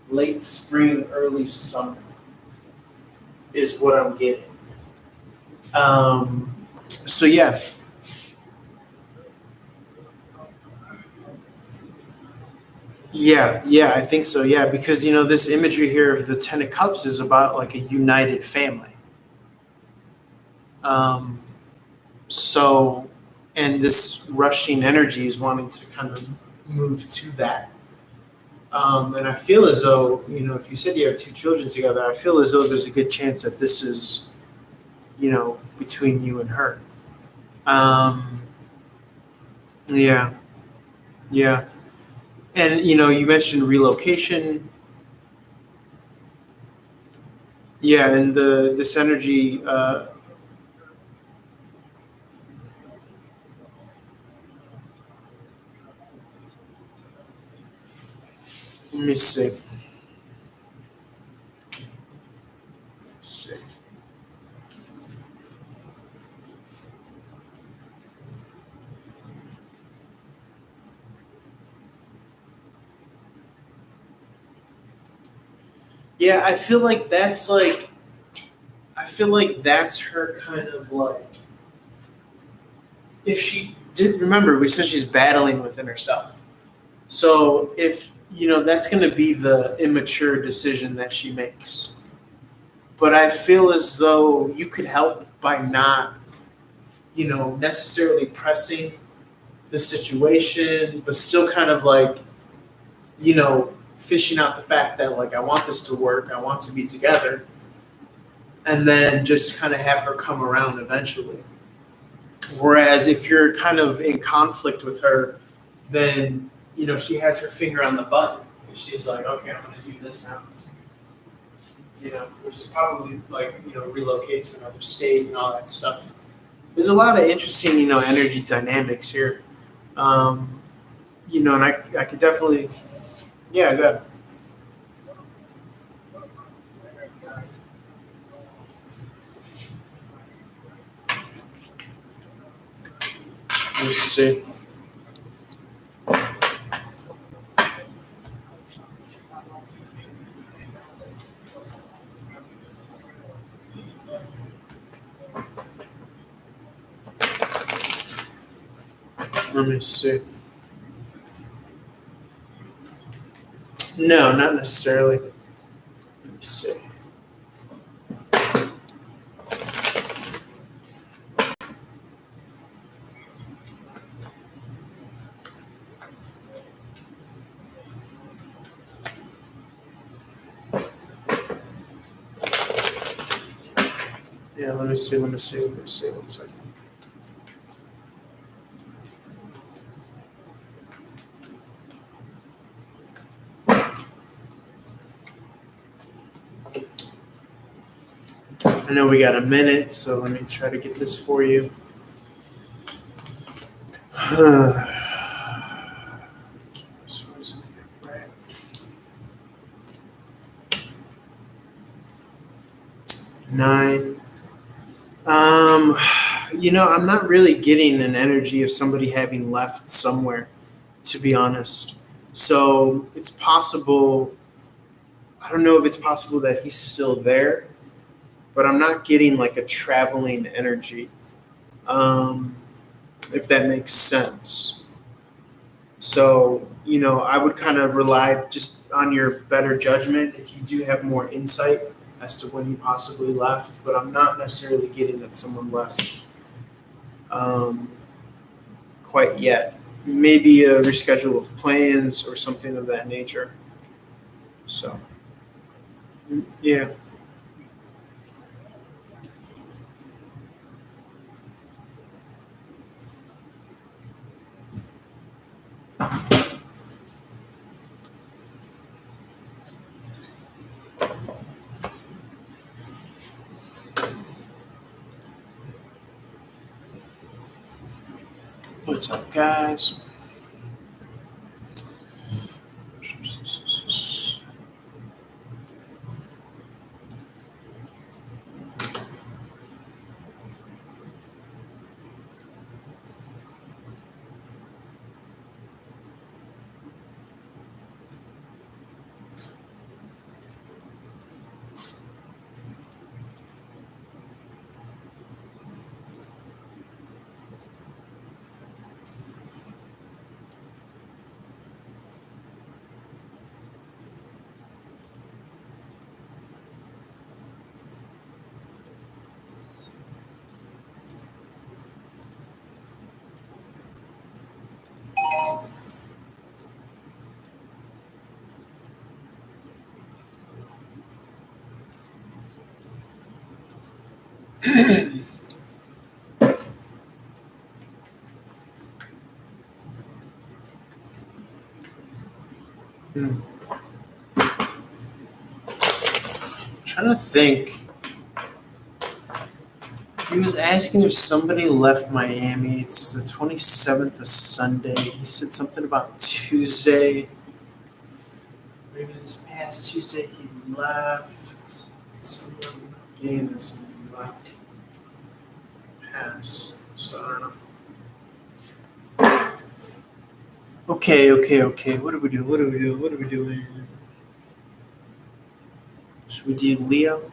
late spring, early summer, is what I'm getting. So yeah, yeah, I think so. Yeah, because this imagery here of the Ten of Cups is about like a united family. Um, so, and this rushing energy is wanting to kind of move to that. And I feel as though, if you said you have two children together, I feel as though there's a good chance that this is between you and her. Um, yeah, yeah. And you mentioned relocation. Yeah, and this energy. Let me see. Yeah, I feel like that's her kind of like, if she did remember, we said she's battling within herself. So if that's going to be the immature decision that she makes. But I feel as though you could help by not necessarily pressing the situation, but still kind of like fishing out the fact that like I want this to work, I want to be together, and then just kind of have her come around eventually. Whereas if you're kind of in conflict with her, then she has her finger on the button. She's like, okay, I'm going to do this now. Which is probably like relocate to another state and all that stuff. There's a lot of interesting energy dynamics here. Um, and I could definitely, yeah, good. Let's see. Let me see. No, not necessarily. Let me see. Yeah, let me see. Let me see. Let me see. One second. I know we got a minute, so let me try to get this for you. 9. I'm not really getting an energy of somebody having left somewhere, to be honest. So it's possible. I don't know if it's possible that he's still there, but I'm not getting like a traveling energy. Um, if that makes sense. So, I would kind of rely just on your better judgment if you do have more insight as to when he possibly left, but I'm not necessarily getting that someone left um, quite yet. Maybe a reschedule of plans or something of that nature. So, yeah. What's up, guys? Trying to think. He was asking if somebody left Miami. It's the 27th of Sunday. He said something about Tuesday. Maybe this past Tuesday he left. Someone gained and someone left. Pass. So I don't know. Okay. What do we do? Should we do Leo?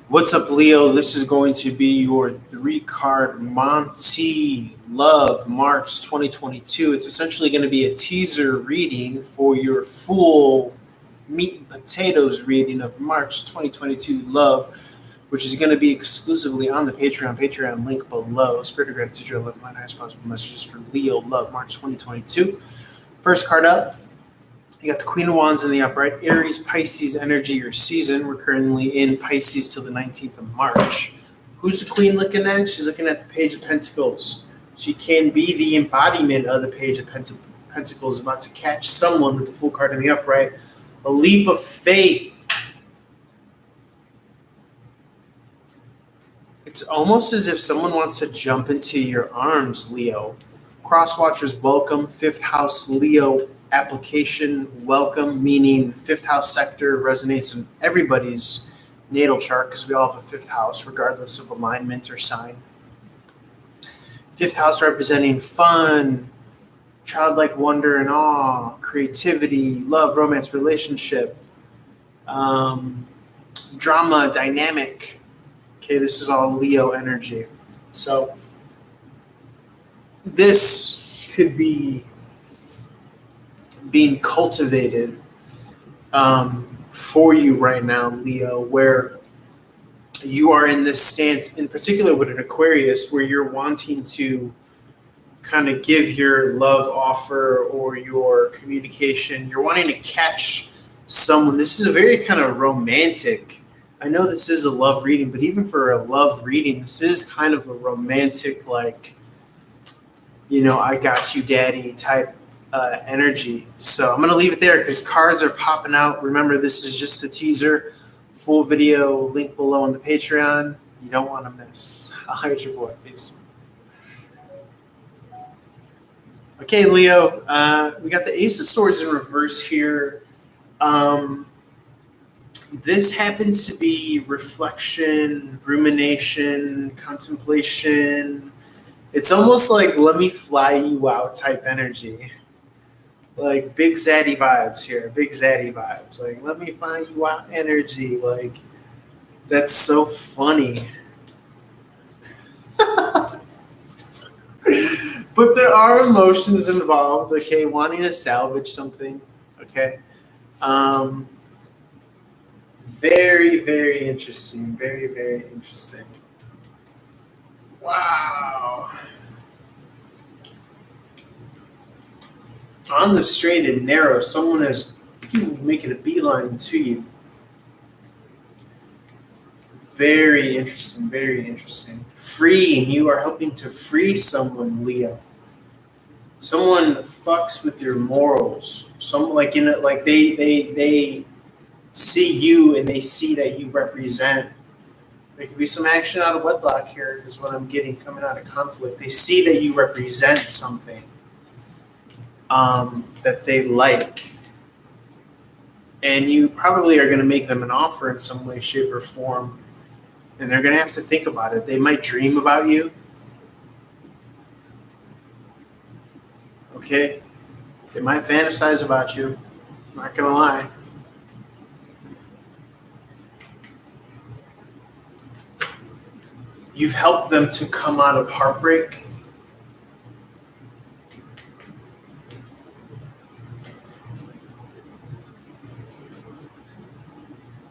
What's up, Leo? This is going to be your 3-card Monty Love March 2022. It's essentially going to be a teaser reading for your full meat and potatoes reading of March 2022 Love, which is going to be exclusively on the Patreon link below. Spirit of gratitude, your love, line, highest possible messages for Leo Love March 2022. First card up. You got the Queen of Wands in the upright, Aries, Pisces energy or season. We're currently in Pisces till the 19th of March. Who's the Queen looking at? She's looking at the Page of Pentacles. She can be the embodiment of the Page of Pentacles, about to catch someone with the Fool card in the upright. A leap of faith. It's almost as if someone wants to jump into your arms, Leo. Cross watchers, welcome. 5th house, Leo application, welcome, meaning 5th house sector resonates in everybody's natal chart because we all have a 5th house, regardless of alignment or sign. 5th house representing fun, childlike wonder and awe, creativity, love, romance, relationship, drama, dynamic. Okay, this is all Leo energy. So this could be being cultivated for you right now, Leo, where you are in this stance, in particular with an Aquarius, where you're wanting to kind of give your love offer or your communication. You're wanting to catch someone. This is a very kind of romantic. I know this is a love reading, but even for a love reading, this is kind of a romantic, like, I got you, daddy type energy. So I'm going to leave it there because cards are popping out. Remember, this is just a teaser. Full video link below on the Patreon. You don't want to miss. I'll hide your boy. Peace. Okay, Leo. We got the Ace of Swords in reverse here. This happens to be reflection, rumination, contemplation. It's almost like let me fly you out type energy. Like big zaddy vibes here, big zaddy vibes. Like let me fly you out energy. Like that's so funny. But there are emotions involved, okay? Wanting to salvage something, okay? Very, very interesting. Very, very interesting. Wow. On the straight and narrow, someone is making a beeline to you. Very interesting, very interesting. Freeing, you are helping to free someone, Leo. Someone fucks with your morals. Someone like they see you and they see that you represent. There could be some action out of wedlock here is what I'm getting coming out of conflict. They see that you represent something that they like. And you probably are going to make them an offer in some way, shape, or form. And they're going to have to think about it. They might dream about you. Okay? They might fantasize about you. I'm not going to lie. You've helped them to come out of heartbreak.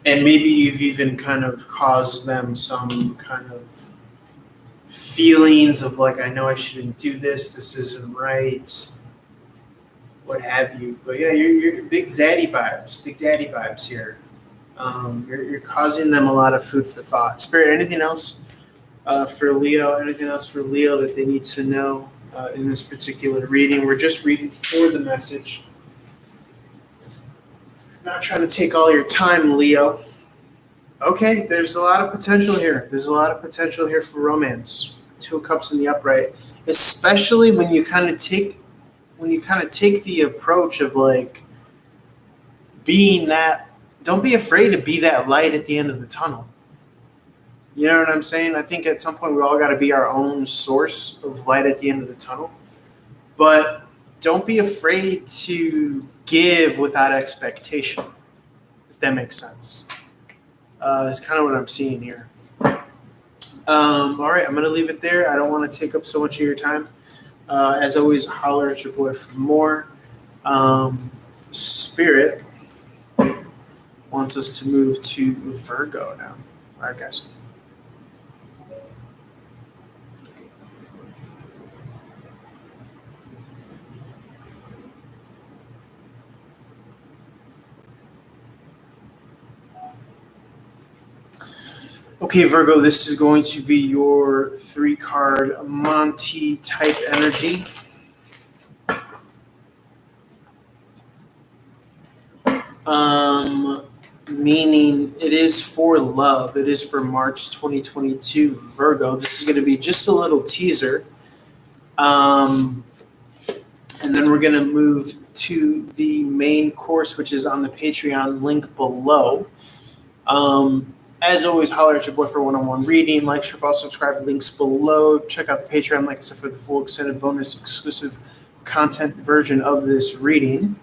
And maybe you've even kind of caused them some kind of feelings of like, I know I shouldn't do this. This isn't right. What have you? But yeah, you're big daddy vibes here. You're causing them a lot of food for thought. Spirit, anything else for Leo? Anything else for Leo that they need to know in this particular reading? We're just reading for the message. Not trying to take all your time, Leo. Okay, there's a lot of potential here. There's a lot of potential here for romance. Two of Cups in the upright, especially when you kind of take the approach of like being that. Don't be afraid to be that light at the end of the tunnel. You know what I'm saying? I think at some point we all got to be our own source of light at the end of the tunnel. But don't be afraid to give without expectation, if that makes sense. It's kind of what I'm seeing here. All right, I'm going to leave it there. I don't want to take up so much of your time. As always, holler at your boy for more. Spirit wants us to move to Virgo now. All right, guys. Okay, Virgo, this is going to be your 3-card Monty type energy. Meaning it is for love. It is for March 2022, Virgo. This is going to be just a little teaser. And then we're going to move to the main course, which is on the Patreon link below. As always, holler at your boy for one-on-one reading. Like, share, follow, subscribe, links below. Check out the Patreon, like I said, for the full extended bonus exclusive content version of this reading.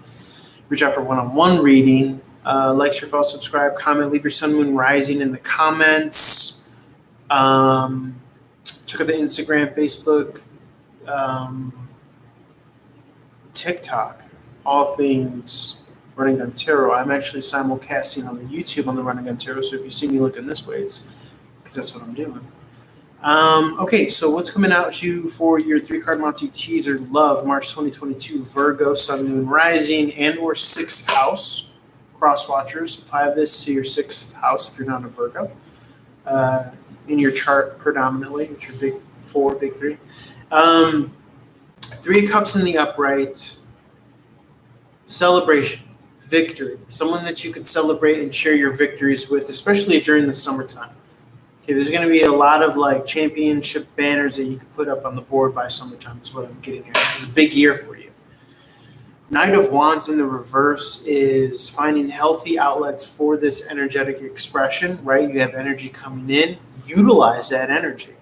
Reach out for one-on-one reading. Like, share, follow, subscribe, comment, leave your sun, moon, rising in the comments. Check out the Instagram, Facebook, TikTok, all things Running Gun Tarot. I'm actually simulcasting on the YouTube on the Running Gun Tarot, so if you see me looking this way, it's because that's what I'm doing. Okay, so what's coming out to you for your 3-card Monty teaser, Love, March 2022, Virgo, Sun, Moon, Rising, and or 6th house. Cross watchers, apply this to your 6th house if you're not a Virgo. In your chart predominantly, which are big 4, big 3. 3 of Cups in the upright. Celebration. Victory. Someone that you could celebrate and share your victories with, especially during the summertime. Okay, there's going to be a lot of like championship banners that you can put up on the board by summertime is what I'm getting here. This is a big year for you. Knight of Wands in the reverse is finding healthy outlets for this energetic expression, right? You have energy coming in. Utilize that energy.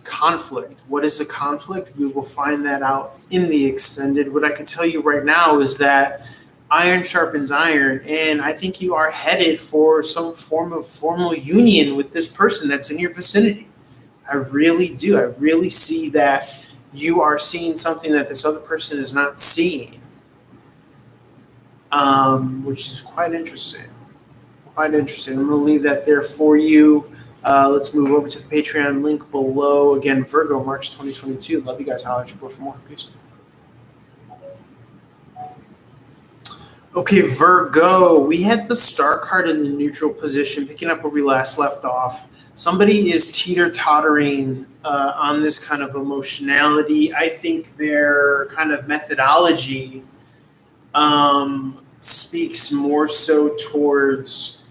Conflict. What is a conflict? We will find that out in the extended. What I can tell you right now is that iron sharpens iron, and I think you are headed for some form of formal union with this person that's in your vicinity. I really do. I really see that you are seeing something that this other person is not seeing, which is quite interesting. Quite interesting. I'm going to leave that there for you. Let's move over to the Patreon link below. Again, Virgo, March 2022. Love you guys. Holler at your boy for more. Peace. Okay, Virgo. We had the Star card in the neutral position, picking up where we last left off. Somebody is teeter-tottering on this kind of emotionality. I think their kind of methodology speaks more so towards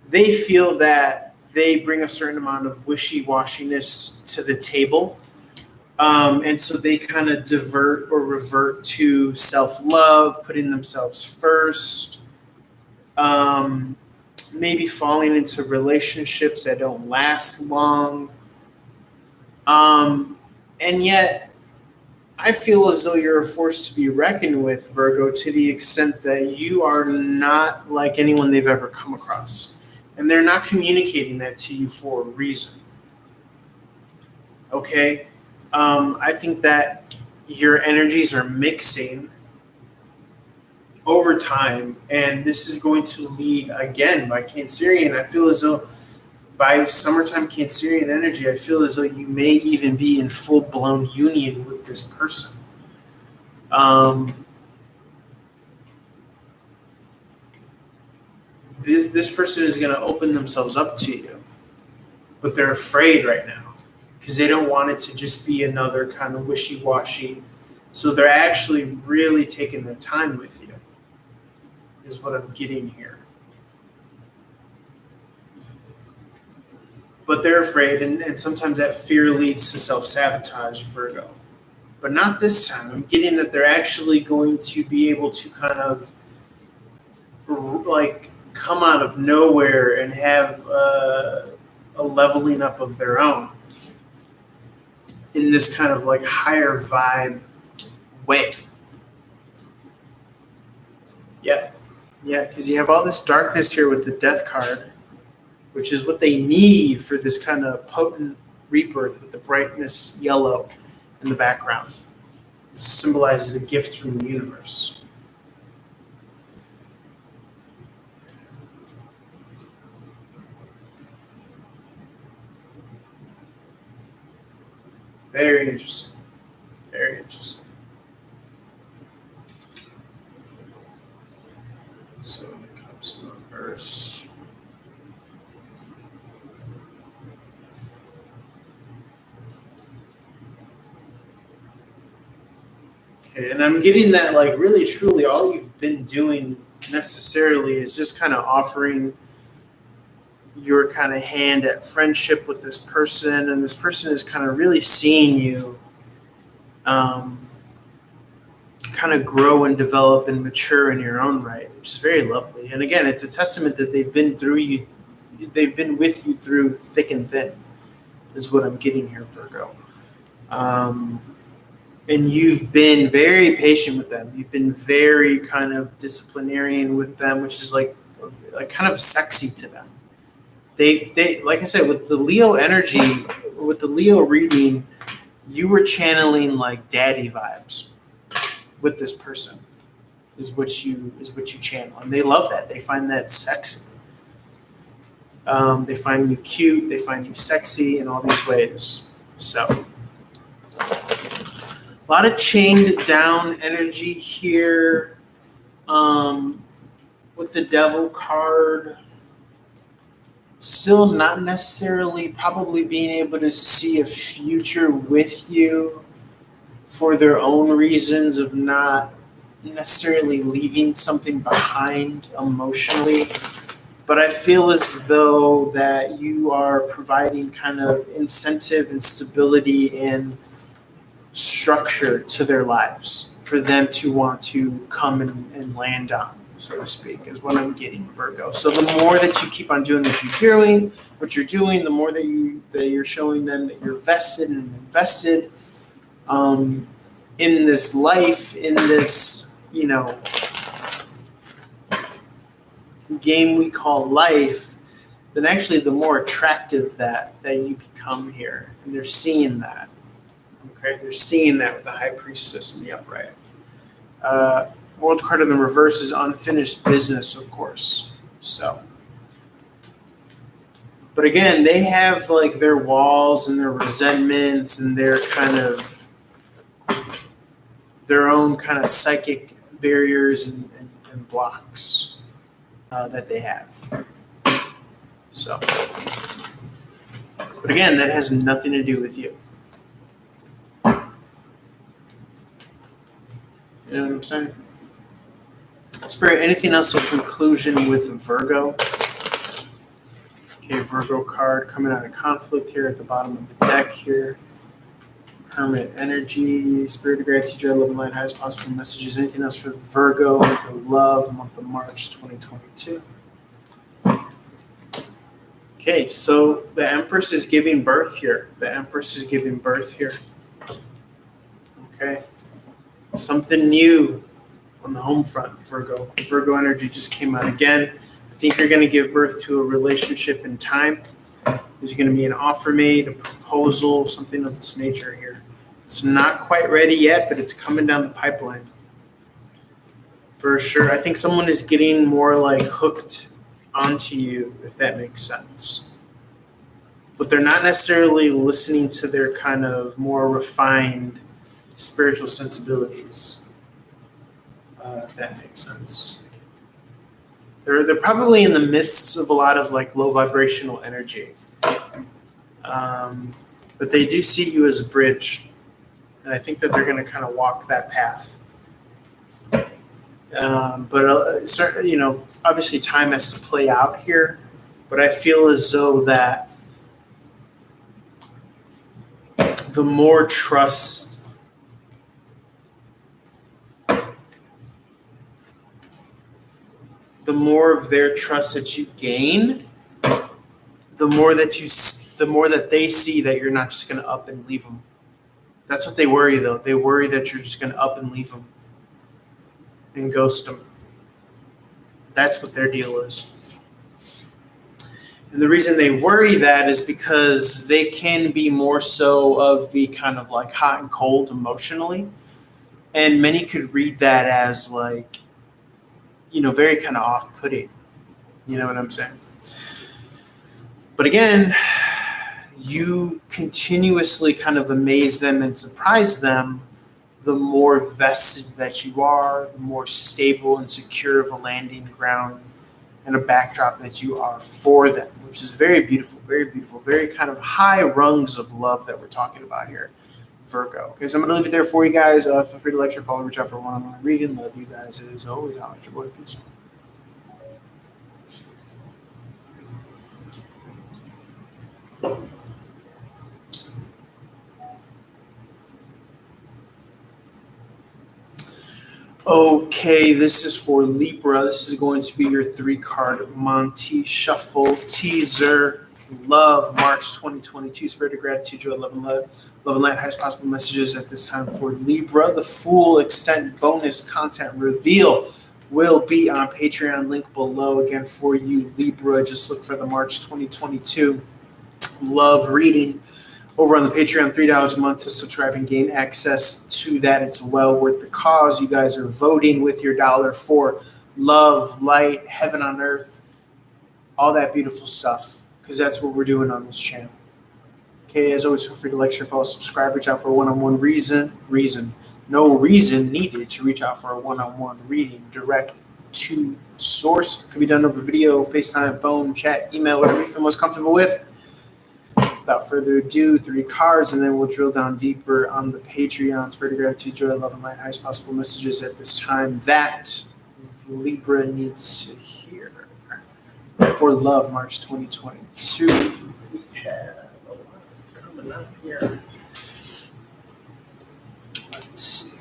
they feel that they bring a certain amount of wishy-washiness to the table. And so they kind of divert or revert to self-love, putting themselves first, maybe falling into relationships that don't last long. And yet, I feel as though you're a force to be reckoned with, Virgo, to the extent that you are not like anyone they've ever come across. And they're not communicating that to you for a reason. Okay? I think that your energies are mixing over time, and this is going to lead again by Cancerian. I feel as though by summertime Cancerian energy, I feel as though you may even be in full-blown union with this person. This person is going to open themselves up to you, but they're afraid right now because they don't want it to just be another kind of wishy-washy. So they're actually really taking their time with you, is what I'm getting here. But they're afraid, and sometimes that fear leads to self-sabotage, Virgo. But not this time. I'm getting that they're actually going to be able to kind of like come out of nowhere and have a leveling up of their own in this kind of like higher vibe way. Yeah, because you have all this darkness here with the Death card, which is what they need for this kind of potent rebirth with the brightness yellow in the background. It symbolizes a gift from the universe. Very interesting. Very interesting. So it comes in reverse. Okay, and I'm getting that like really truly all you've been doing necessarily is just kind of offering your kind of hand at friendship with this person, and this person is kind of really seeing you kind of grow and develop and mature in your own right, which is very lovely. And again, it's a testament that they've been with you through thick and thin, is what I'm getting here, Virgo. And you've been very patient with them. You've been very kind of disciplinarian with them, which is like kind of sexy to them. They like I said, with the Leo energy, with the Leo reading, you were channeling like daddy vibes with this person, is what you channel, and they love that. They find that sexy. They find you cute. They find you sexy in all these ways. So, a lot of chained down energy here. With the Devil card. Still not necessarily probably being able to see a future with you for their own reasons of not necessarily leaving something behind emotionally. But I feel as though that you are providing kind of incentive and stability and structure to their lives for them to want to come and land on, so to speak, is what I'm getting, Virgo. So the more that you keep on doing what you're doing, the more that you're showing them that you're vested and invested in this life, in this, game we call life, then actually the more attractive that you become here. And they're seeing that. Okay, they're seeing that with the High Priestess in the upright. World card in the reverse is unfinished business, of course. So, but again, they have like their walls and their resentments and their kind of their own kind of psychic barriers and blocks that they have. So, but again, that has nothing to do with you. You know what I'm saying? Spirit, anything else in conclusion with Virgo? Okay, Virgo card coming out of conflict here at the bottom of the deck here. Hermit energy, Spirit of gratitude, joy, love, and light, highest possible messages. Anything else for Virgo for love, month of March 2022? Okay, so the Empress is giving birth here. Okay. Something new on the home front, Virgo. Virgo energy just came out again. I think you're going to give birth to a relationship in time. There's going to be an offer made, a proposal, something of this nature here. It's not quite ready yet, but it's coming down the pipeline. For sure. I think someone is getting more like hooked onto you, if that makes sense. But they're not necessarily listening to their kind of more refined spiritual sensibilities, if that makes sense. They're probably in the midst of a lot of like low vibrational energy. But they do see you as a bridge. And I think that they're going to kind of walk that path. Obviously time has to play out here. But I feel as though that the more trust, the more of their trust that you gain, the more that they see that you're not just going to up and leave them. That's what they worry, though. They worry that you're just going to up and leave them and ghost them. That's what their deal is. And the reason they worry that is because they can be more so of the kind of like hot and cold emotionally. And many could read that as like, very kind of off-putting. You know what I'm saying? But again, you continuously kind of amaze them and surprise them. The more vested that you are, the more stable and secure of a landing ground and a backdrop that you are for them, which is very beautiful, very kind of high rungs of love that we're talking about here, Virgo. Okay, so I'm going to leave it there for you guys. Feel free to lecture, follow, reach out for one-on-one reading. Love you guys as always. I'll let your boy. Peace. Okay, this is for Libra. This is going to be your 3-card Monty Shuffle teaser. Love, March 2022. Spirit of gratitude, joy, love, and light. Highest possible messages at this time for Libra. The full extent bonus content reveal will be on Patreon. Link below again for you, Libra. Just look for the March 2022 love reading over on the Patreon. $3 a month to subscribe and gain access to that. It's well worth the cause. You guys are voting with your dollar for love, light, heaven on earth, all that beautiful stuff, because that's what we're doing on this channel. Okay, as always, feel free to lecture, follow, subscribe, reach out for a one-on-one no reason needed to reach out for a one-on-one reading direct to source. It could be done over video, FaceTime, phone, chat, email, whatever you feel most comfortable with. Without further ado, 3 cards, and then we'll drill down deeper on the Patreon. Spirit of gratitude, joy, love, and light. Highest possible messages at this time that Libra needs to hear. For love, March 2022. We have a lot coming up here. Let's see.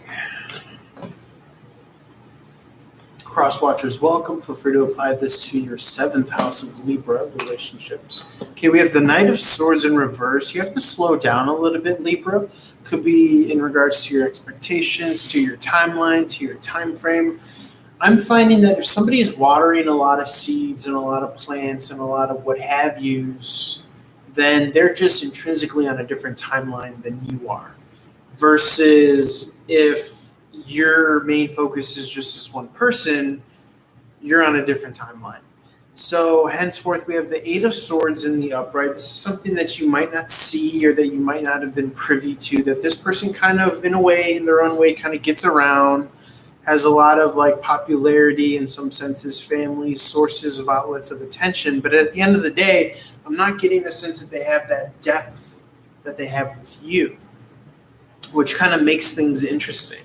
Cross watchers, welcome. Feel free to apply this to your 7th house of Libra relationships. Okay, we have the Knight of Swords in reverse. You have to slow down a little bit, Libra. Could be in regards to your expectations, to your timeline, to your time frame. I'm finding that if somebody is watering a lot of seeds and a lot of plants and a lot of what have yous, then they're just intrinsically on a different timeline than you are. Versus if your main focus is just this one person, you're on a different timeline. So henceforth, we have the 8 of Swords in the upright. This is something that you might not see or that you might not have been privy to, that this person kind of, in a way, in their own way, kind of gets around, has a lot of like popularity in some senses, family, sources of outlets of attention. But at the end of the day, I'm not getting a sense that they have that depth that they have with you, which kind of makes things interesting.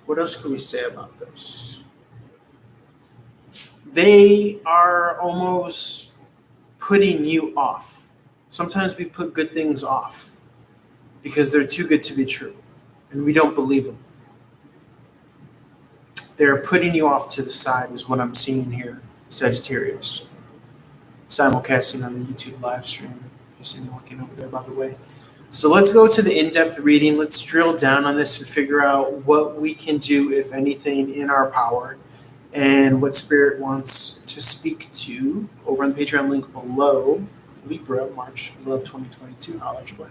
What else can we say about this? They are almost putting you off. Sometimes we put good things off because they're too good to be true, and we don't believe them. They're putting you off to the side is what I'm seeing here, Sagittarius. Simulcasting on the YouTube live stream. If you see me walking over there, by the way. So let's go to the in-depth reading. Let's drill down on this and figure out what we can do, if anything, in our power, and what Spirit wants to speak to over on the Patreon link below. Libra, March 11, 2022. I'll let you go.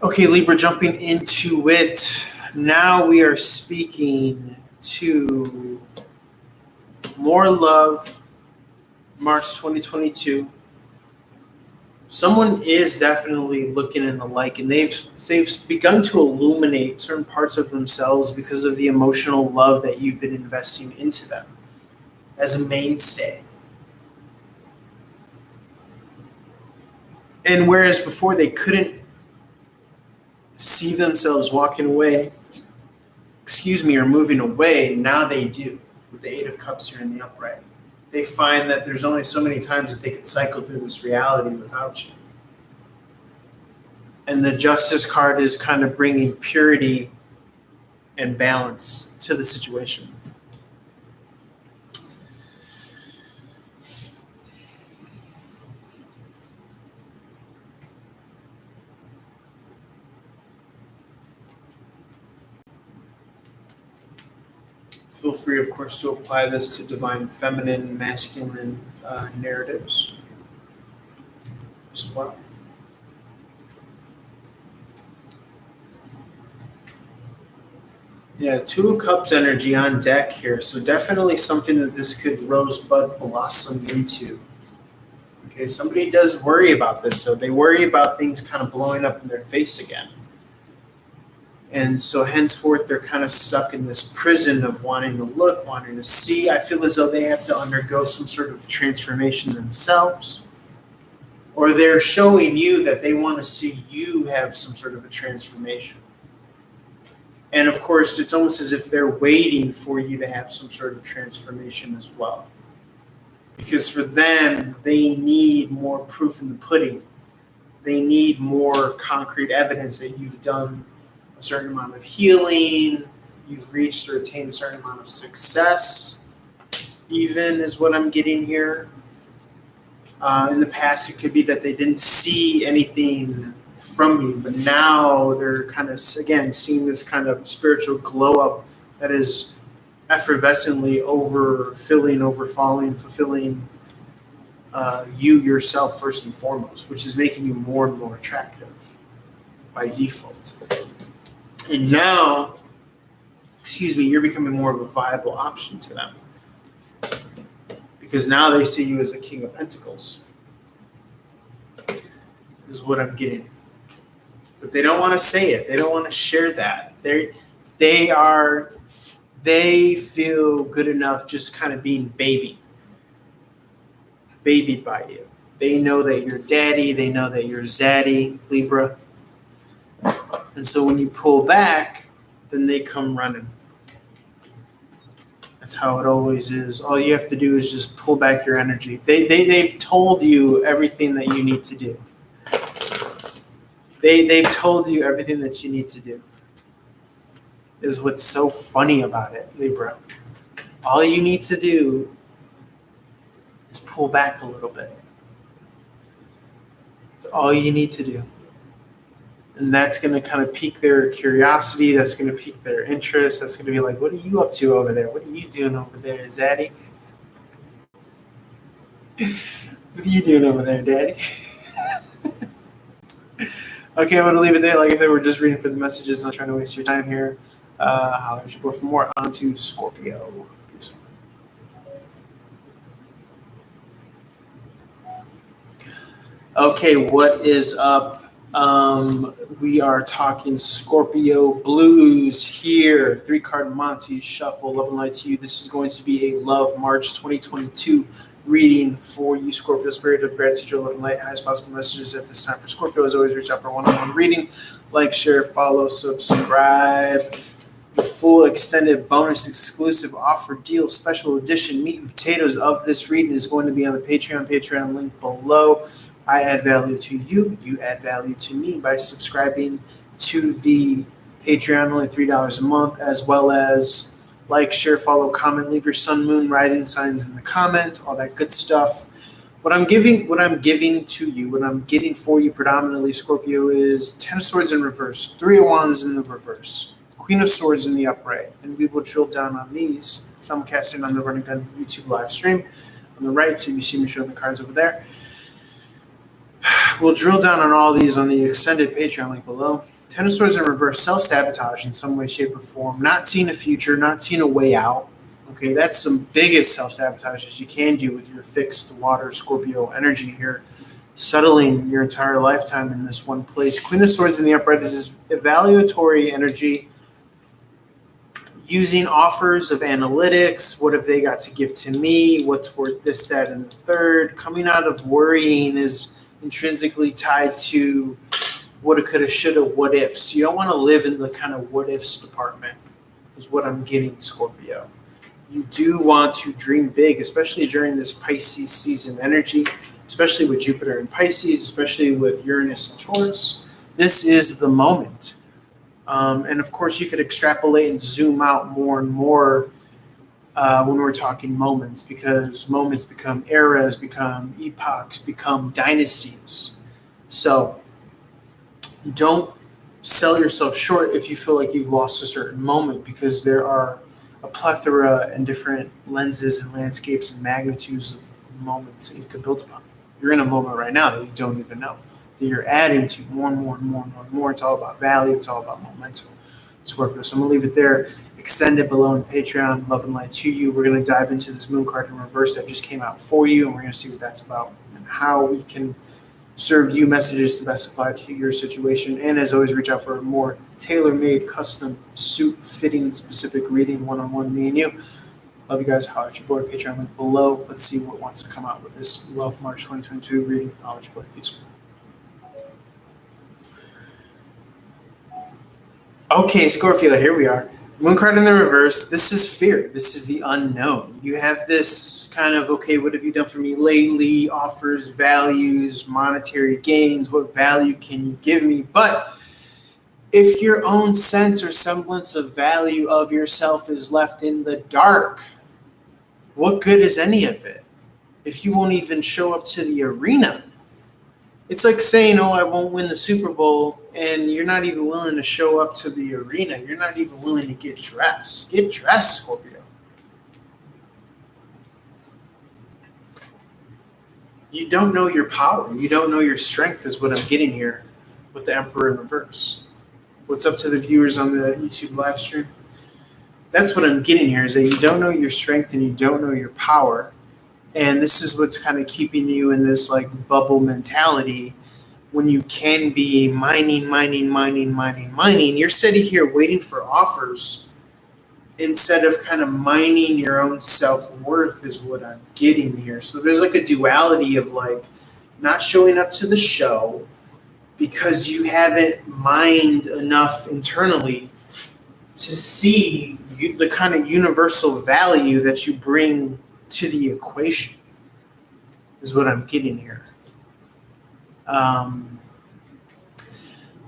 Okay, Libra, jumping into it. Now we are speaking to more love, March 2022. Someone is definitely looking in the like, and they've begun to illuminate certain parts of themselves because of the emotional love that you've been investing into them as a mainstay. And whereas before they couldn't see themselves walking away, or moving away, now they do with the Eight of Cups here in the upright. They find that there's only so many times that they could cycle through this reality without you. And the Justice card is kind of bringing purity and balance to the situation. Feel free, of course, to apply this to divine feminine, masculine narratives as well. Yeah, Two of Cups energy on deck here. So definitely something that this could rosebud blossom into. Okay, somebody does worry about this. So they worry about things kind of blowing up in their face again. And so henceforth, they're kind of stuck in this prison of wanting to look, wanting to see. I feel as though they have to undergo some sort of transformation themselves. Or they're showing you that they want to see you have some sort of a transformation. And of course, it's almost as if they're waiting for you to have some sort of transformation as well. Because for them, they need more proof in the pudding. They need more concrete evidence that you've done a certain amount of healing, you've reached or attained a certain amount of success, even is what I'm getting here. In the past, it could be that they didn't see anything from you, but now they're kind of, again, seeing this kind of spiritual glow up that is effervescently fulfilling you yourself first and foremost, which is making you more and more attractive by default. And now, you're becoming more of a viable option to them. Because now they see you as the King of Pentacles, is what I'm getting. But they don't want to say it. They don't want to share that. They feel good enough just kind of being babied by you. They know that you're daddy. They know that you're zaddy, Libra. And so when you pull back, then they come running. That's how it always is. All you have to do is just pull back your energy. They've told you everything that you need to do. They've told you everything that you need to do. Is what's so funny about it, Libra. All you need to do is pull back a little bit. That's all you need to do. And that's going to kind of pique their curiosity. That's going to pique their interest. That's going to be like, what are you up to over there? What are you doing over there, Zaddy? What are you doing over there, Daddy? Okay, I'm going to leave it there. Like I said, we're just reading for the messages. Not trying to waste your time here. Holler at your boy for more. On to Scorpio. Peace. Okay, what is up? We are talking Scorpio blues here. 3-card Monty shuffle. Love and light to you. This is going to be a Love March 2022 reading for you, Scorpio. Spirit of gratitude, joy, love, and light. Highest possible messages at this time for Scorpio. As always, reach out for one-on-one reading. Like, share, follow, subscribe. The full extended bonus exclusive offer deal special edition meat and potatoes of this reading is going to be on the Patreon link below. I add value to you. You add value to me by subscribing to the Patreon, only $3 a month, as well as like, share, follow, comment, leave your sun, moon, rising signs in the comments, all that good stuff. What I'm giving to you, what I'm getting for you predominantly, Scorpio, is 10 of Swords in reverse, 3 of Wands in the reverse, Queen of Swords in the upright, and we will drill down on these. Simulcasting on the Running Gun YouTube live stream on the right, so you see me showing the cards over there. We'll drill down on all these on the extended Patreon link below. Ten of Swords in reverse, self-sabotage in some way, shape, or form. Not seeing a future, not seeing a way out. Okay, that's some biggest self-sabotage that you can do with your fixed water Scorpio energy here. Settling your entire lifetime in this one place. Queen of Swords in the upright is this evaluatory energy, using offers of analytics. What have they got to give to me? What's worth this, that, and the third? Coming out of worrying is intrinsically tied to woulda, coulda, shoulda, what ifs. You don't want to live in the kind of what ifs department, is what I'm getting, Scorpio. You do want to dream big, especially during this Pisces season energy, especially with Jupiter and Pisces, especially with Uranus and Taurus. This is the moment. And of course, you could extrapolate and zoom out more and more when we're talking moments, because moments become eras, become epochs, become dynasties. So don't sell yourself short if you feel like you've lost a certain moment, because there are a plethora and different lenses and landscapes and magnitudes of moments that you could build upon. You're in a moment right now that you don't even know, that you're adding to more and more and more and more and more. It's all about value. It's all about momentum, Scorpio. So I'm going to leave it there. Extend it below in Patreon. Love and light to you. We're going to dive into this moon card in reverse that just came out for you, and we're going to see what that's about and how we can serve you messages to best apply to your situation. And as always, reach out for a more tailor-made, custom, suit-fitting, specific reading, one-on-one, me and you. Love you guys. Holler at your boy. Patreon link below. Let's see what wants to come out with this Love March 2022 reading. Holler at your boy. Peace. Okay, Scorpio, here we are. Moon card in the reverse. This is fear. This is the unknown. You have this kind of, okay, what have you done for me lately? Offers, values, monetary gains. What value can you give me? But if your own sense or semblance of value of yourself is left in the dark, what good is any of it if you won't even show up to the arena? It's like saying, oh, I won't win the Super Bowl, and you're not even willing to show up to the arena. You're not even willing to get dressed. Get dressed, Scorpio. You don't know your power. You don't know your strength is what I'm getting here with the Emperor in reverse. What's up to the viewers on the YouTube live stream? That's what I'm getting here, is that you don't know your strength and you don't know your power. And this is what's kind of keeping you in this like bubble mentality when you can be mining. You're sitting here waiting for offers instead of kind of mining your own self-worth is what I'm getting here. So there's like a duality of like not showing up to the show because you haven't mined enough internally to see the kind of universal value that you bring to the equation is what I'm getting here.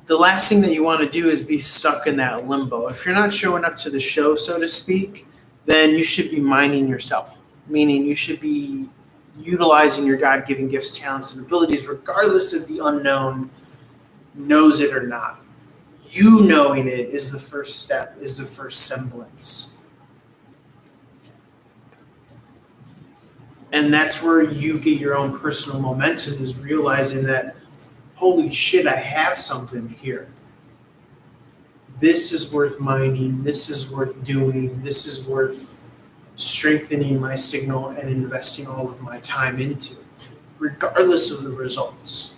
The last thing that you want to do is be stuck in that limbo. If you're not showing up to the show, so to speak, then you should be mining yourself, meaning you should be utilizing your God-given gifts, talents, and abilities, regardless of the unknown knows it or not. You knowing it is the first step, is the first semblance. And that's where you get your own personal momentum, is realizing that, holy shit, I have something here. This is worth mining. This is worth doing. This is worth strengthening my signal and investing all of my time into, regardless of the results,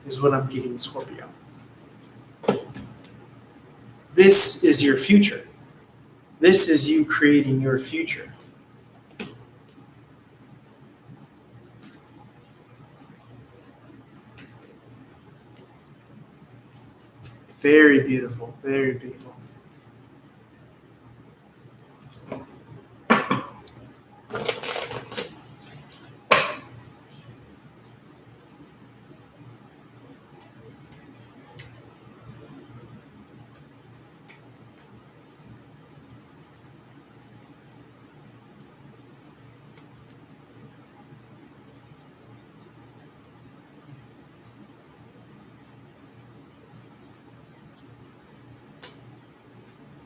is what I'm getting, Scorpio. This is your future. This is you creating your future. Very beautiful, very beautiful.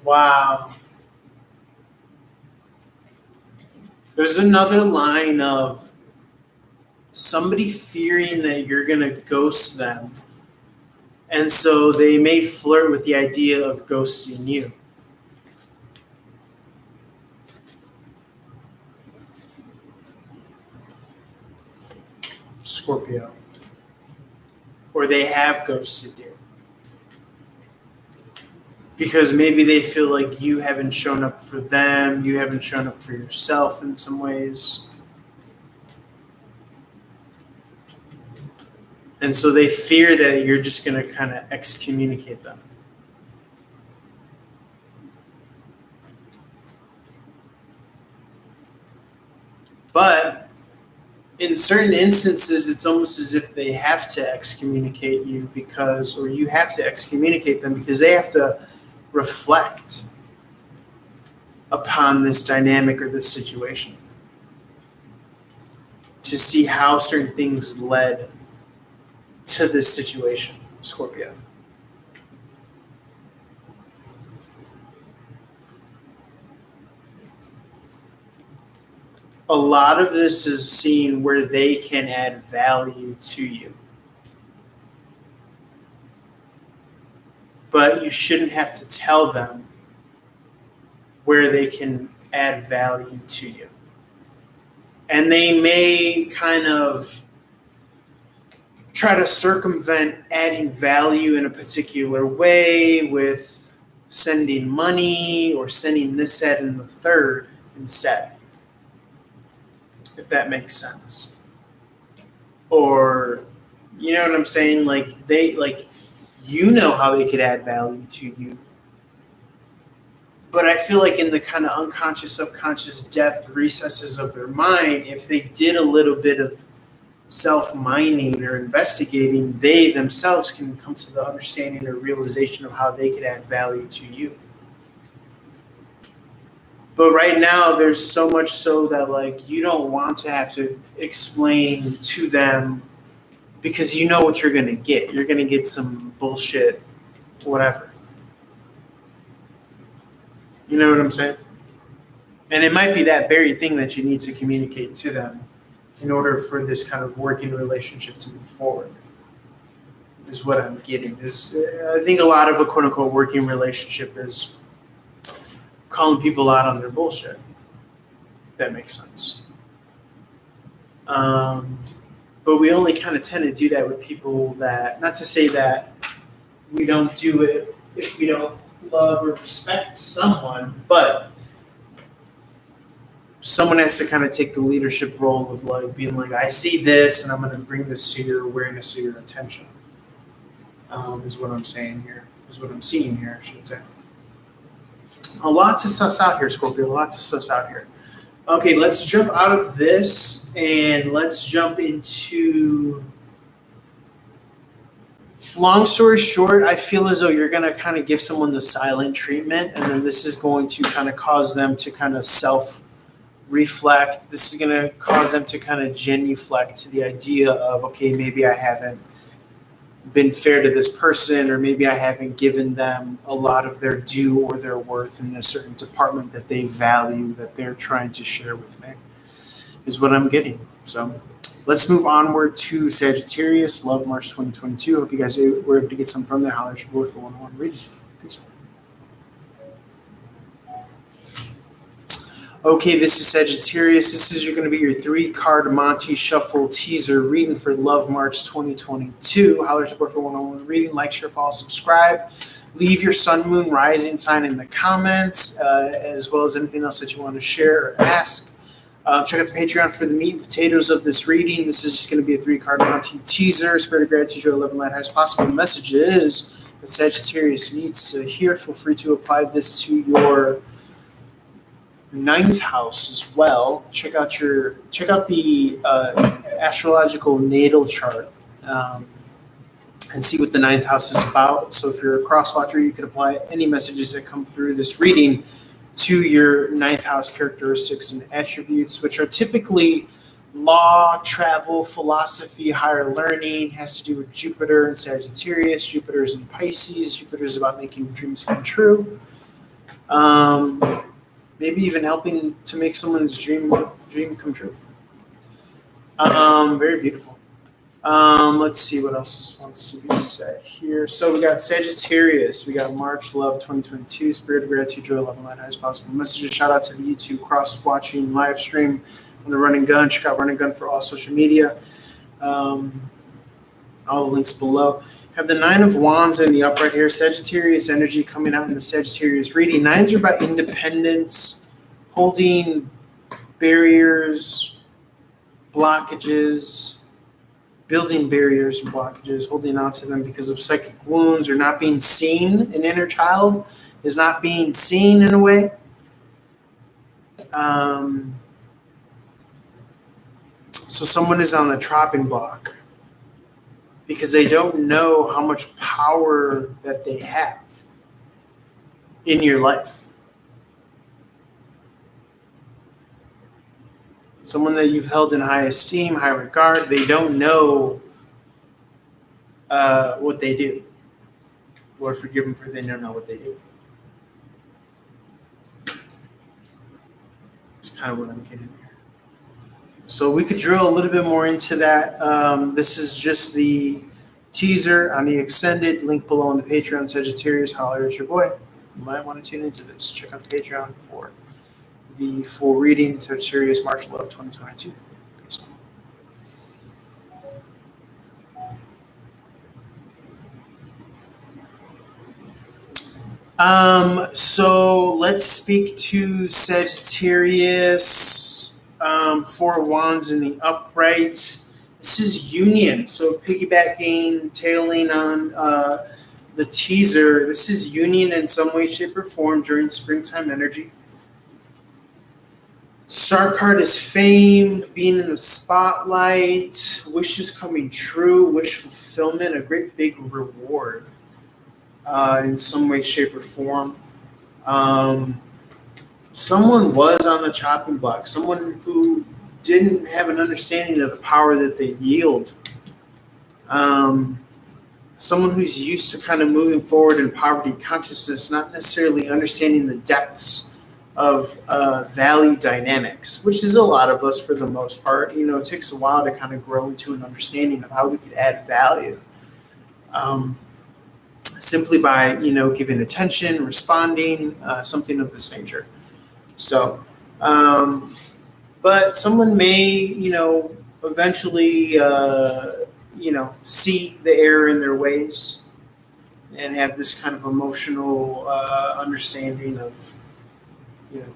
Wow. There's another line of somebody fearing that you're going to ghost them And so they may flirt with the idea of ghosting you. Scorpio. Or they have ghosted you. Because maybe they feel like you haven't shown up for them, you haven't shown up for yourself in some ways. And so they fear that you're just going to kind of excommunicate them. But in certain instances, it's almost as if they have to excommunicate you or you have to excommunicate them because they have to reflect upon this dynamic or this situation to see how certain things led to this situation, Scorpio. A lot of this is seen where they can add value to you. But you shouldn't have to tell them where they can add value to you. And they may kind of try to circumvent adding value in a particular way with sending money or sending this, that, and the third instead. If that makes sense. Or, you know what I'm saying? You know how they could add value to you. But I feel like in the kind of unconscious, subconscious depth recesses of their mind, if they did a little bit of self-mining or investigating, they themselves can come to the understanding or realization of how they could add value to you. But right now, there's so much so that you don't want to have to explain to them because you know what you're going to get. You're going to get some bullshit, whatever. You know what I'm saying? And it might be that very thing that you need to communicate to them in order for this kind of working relationship to move forward, is what I'm getting. I think a lot of a quote-unquote working relationship is calling people out on their bullshit, if that makes sense. But we only kind of tend to do that with people that, not to say that we don't do it if we don't love or respect someone, but someone has to kind of take the leadership role of being I see this and I'm going to bring this to your awareness or your attention, is what I'm saying here, is what I'm seeing here, I should say. A lot to suss out here, Scorpio, a lot to suss out here. Okay, let's jump out of this and let's jump into, long story short, I feel as though you're going to kind of give someone the silent treatment, and then this is going to kind of cause them to kind of self-reflect. This is going to cause them to kind of genuflect to the idea of, okay, maybe I haven't been fair to this person, or maybe I haven't given them a lot of their due or their worth in a certain department that they value, that they're trying to share with me, is what I'm getting. So let's move onward to Sagittarius, love March 2022. Hope you guys were able to get some from there. Holler at your boy for one-on-one reading. Peace. Okay, this is Sagittarius. This is going to be your 3-card Monty Shuffle teaser reading for Love March 2022. Holler at your boy for one-on-one reading. Like, share, follow, subscribe. Leave your sun, moon, rising sign in the comments, as well as anything else that you want to share or ask. Check out the Patreon for the meat and potatoes of this reading. This is just going to be a 3-card Monty teaser. Spirit of gratitude, joy, love, and light, highest possible. The message is that Sagittarius needs to hear. Feel free to apply this to your 9th house as well. Check out the astrological natal chart and see what the 9th house is about. So if you're a cross watcher, you could apply any messages that come through this reading to your 9th house characteristics and attributes, which are typically law, travel, philosophy, higher learning. Has to do with Jupiter and Sagittarius. Jupiter is in Pisces. Jupiter is about making dreams come true. Maybe even helping to make someone's dream come true. Very beautiful. Let's see what else wants to be said here. So we got Sagittarius. We got March Love 2022. Spirit of gratitude, joy, love, and light, highest possible messages. Shout out to the YouTube cross-watching live stream on the Run and Gun. Check out Run and Gun for all social media. All the links below. Have the Nine of Wands in the upright here. Sagittarius energy coming out in the Sagittarius reading. Nines are about independence, holding barriers, blockages, building barriers and blockages, holding on to them because of psychic wounds or not being seen. An inner child is not being seen in a way. So someone is on the chopping block because they don't know how much power that they have in your life. Someone that you've held in high esteem, high regard, they don't know what they do. Lord, forgive them for they don't know what they do. That's kind of what I'm getting here. So we could drill a little bit more into that. This is just the teaser on the extended link below on the Patreon. Sagittarius, holler at your boy. You might want to tune into this. Check out the Patreon for the full reading. Sagittarius, March Love 2022. Peace. So let's speak to Sagittarius. 4 Wands in the upright. This is union. So piggybacking, tailing on the teaser. This is union in some way, shape, or form during springtime energy. Star card is fame, being in the spotlight, wishes coming true, wish fulfillment, a great big reward in some way, shape, or form. Someone was on the chopping block, someone who didn't have an understanding of the power that they yield. Someone who's used to kind of moving forward in poverty consciousness, not necessarily understanding the depths of value dynamics, which is a lot of us for the most part. You know, it takes a while to kind of grow into an understanding of how we could add value. Simply by, giving attention, responding, something of this nature. So, but someone may, eventually, see the error in their ways and have this kind of emotional understanding of,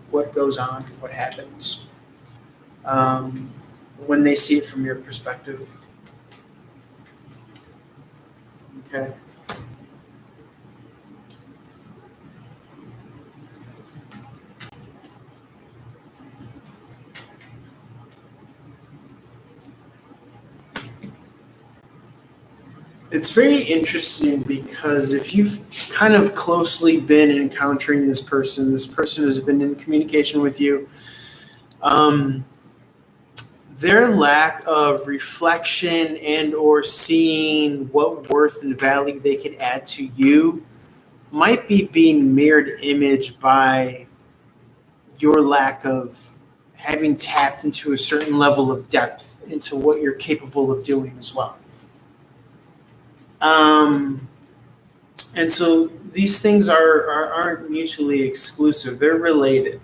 what goes on, what happens when they see it from your perspective. Okay. It's very interesting because if you've kind of closely been encountering this person has been in communication with you, their lack of reflection and or seeing what worth and value they could add to you might be being mirrored image by your lack of having tapped into a certain level of depth into what you're capable of doing as well. And so these things aren't mutually exclusive. They're related.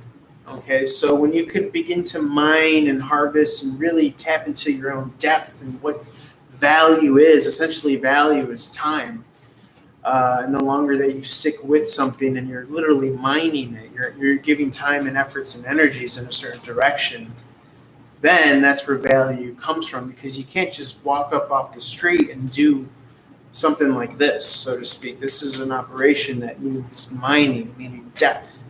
Okay, so when you could begin to mine and harvest and really tap into your own depth and what value is, essentially value is time. No longer that you stick with something and you're literally mining it. You're giving time and efforts and energies in a certain direction. Then that's where value comes from, because you can't just walk up off the street and do something like this, so to speak. This is an operation that needs mining, meaning depth,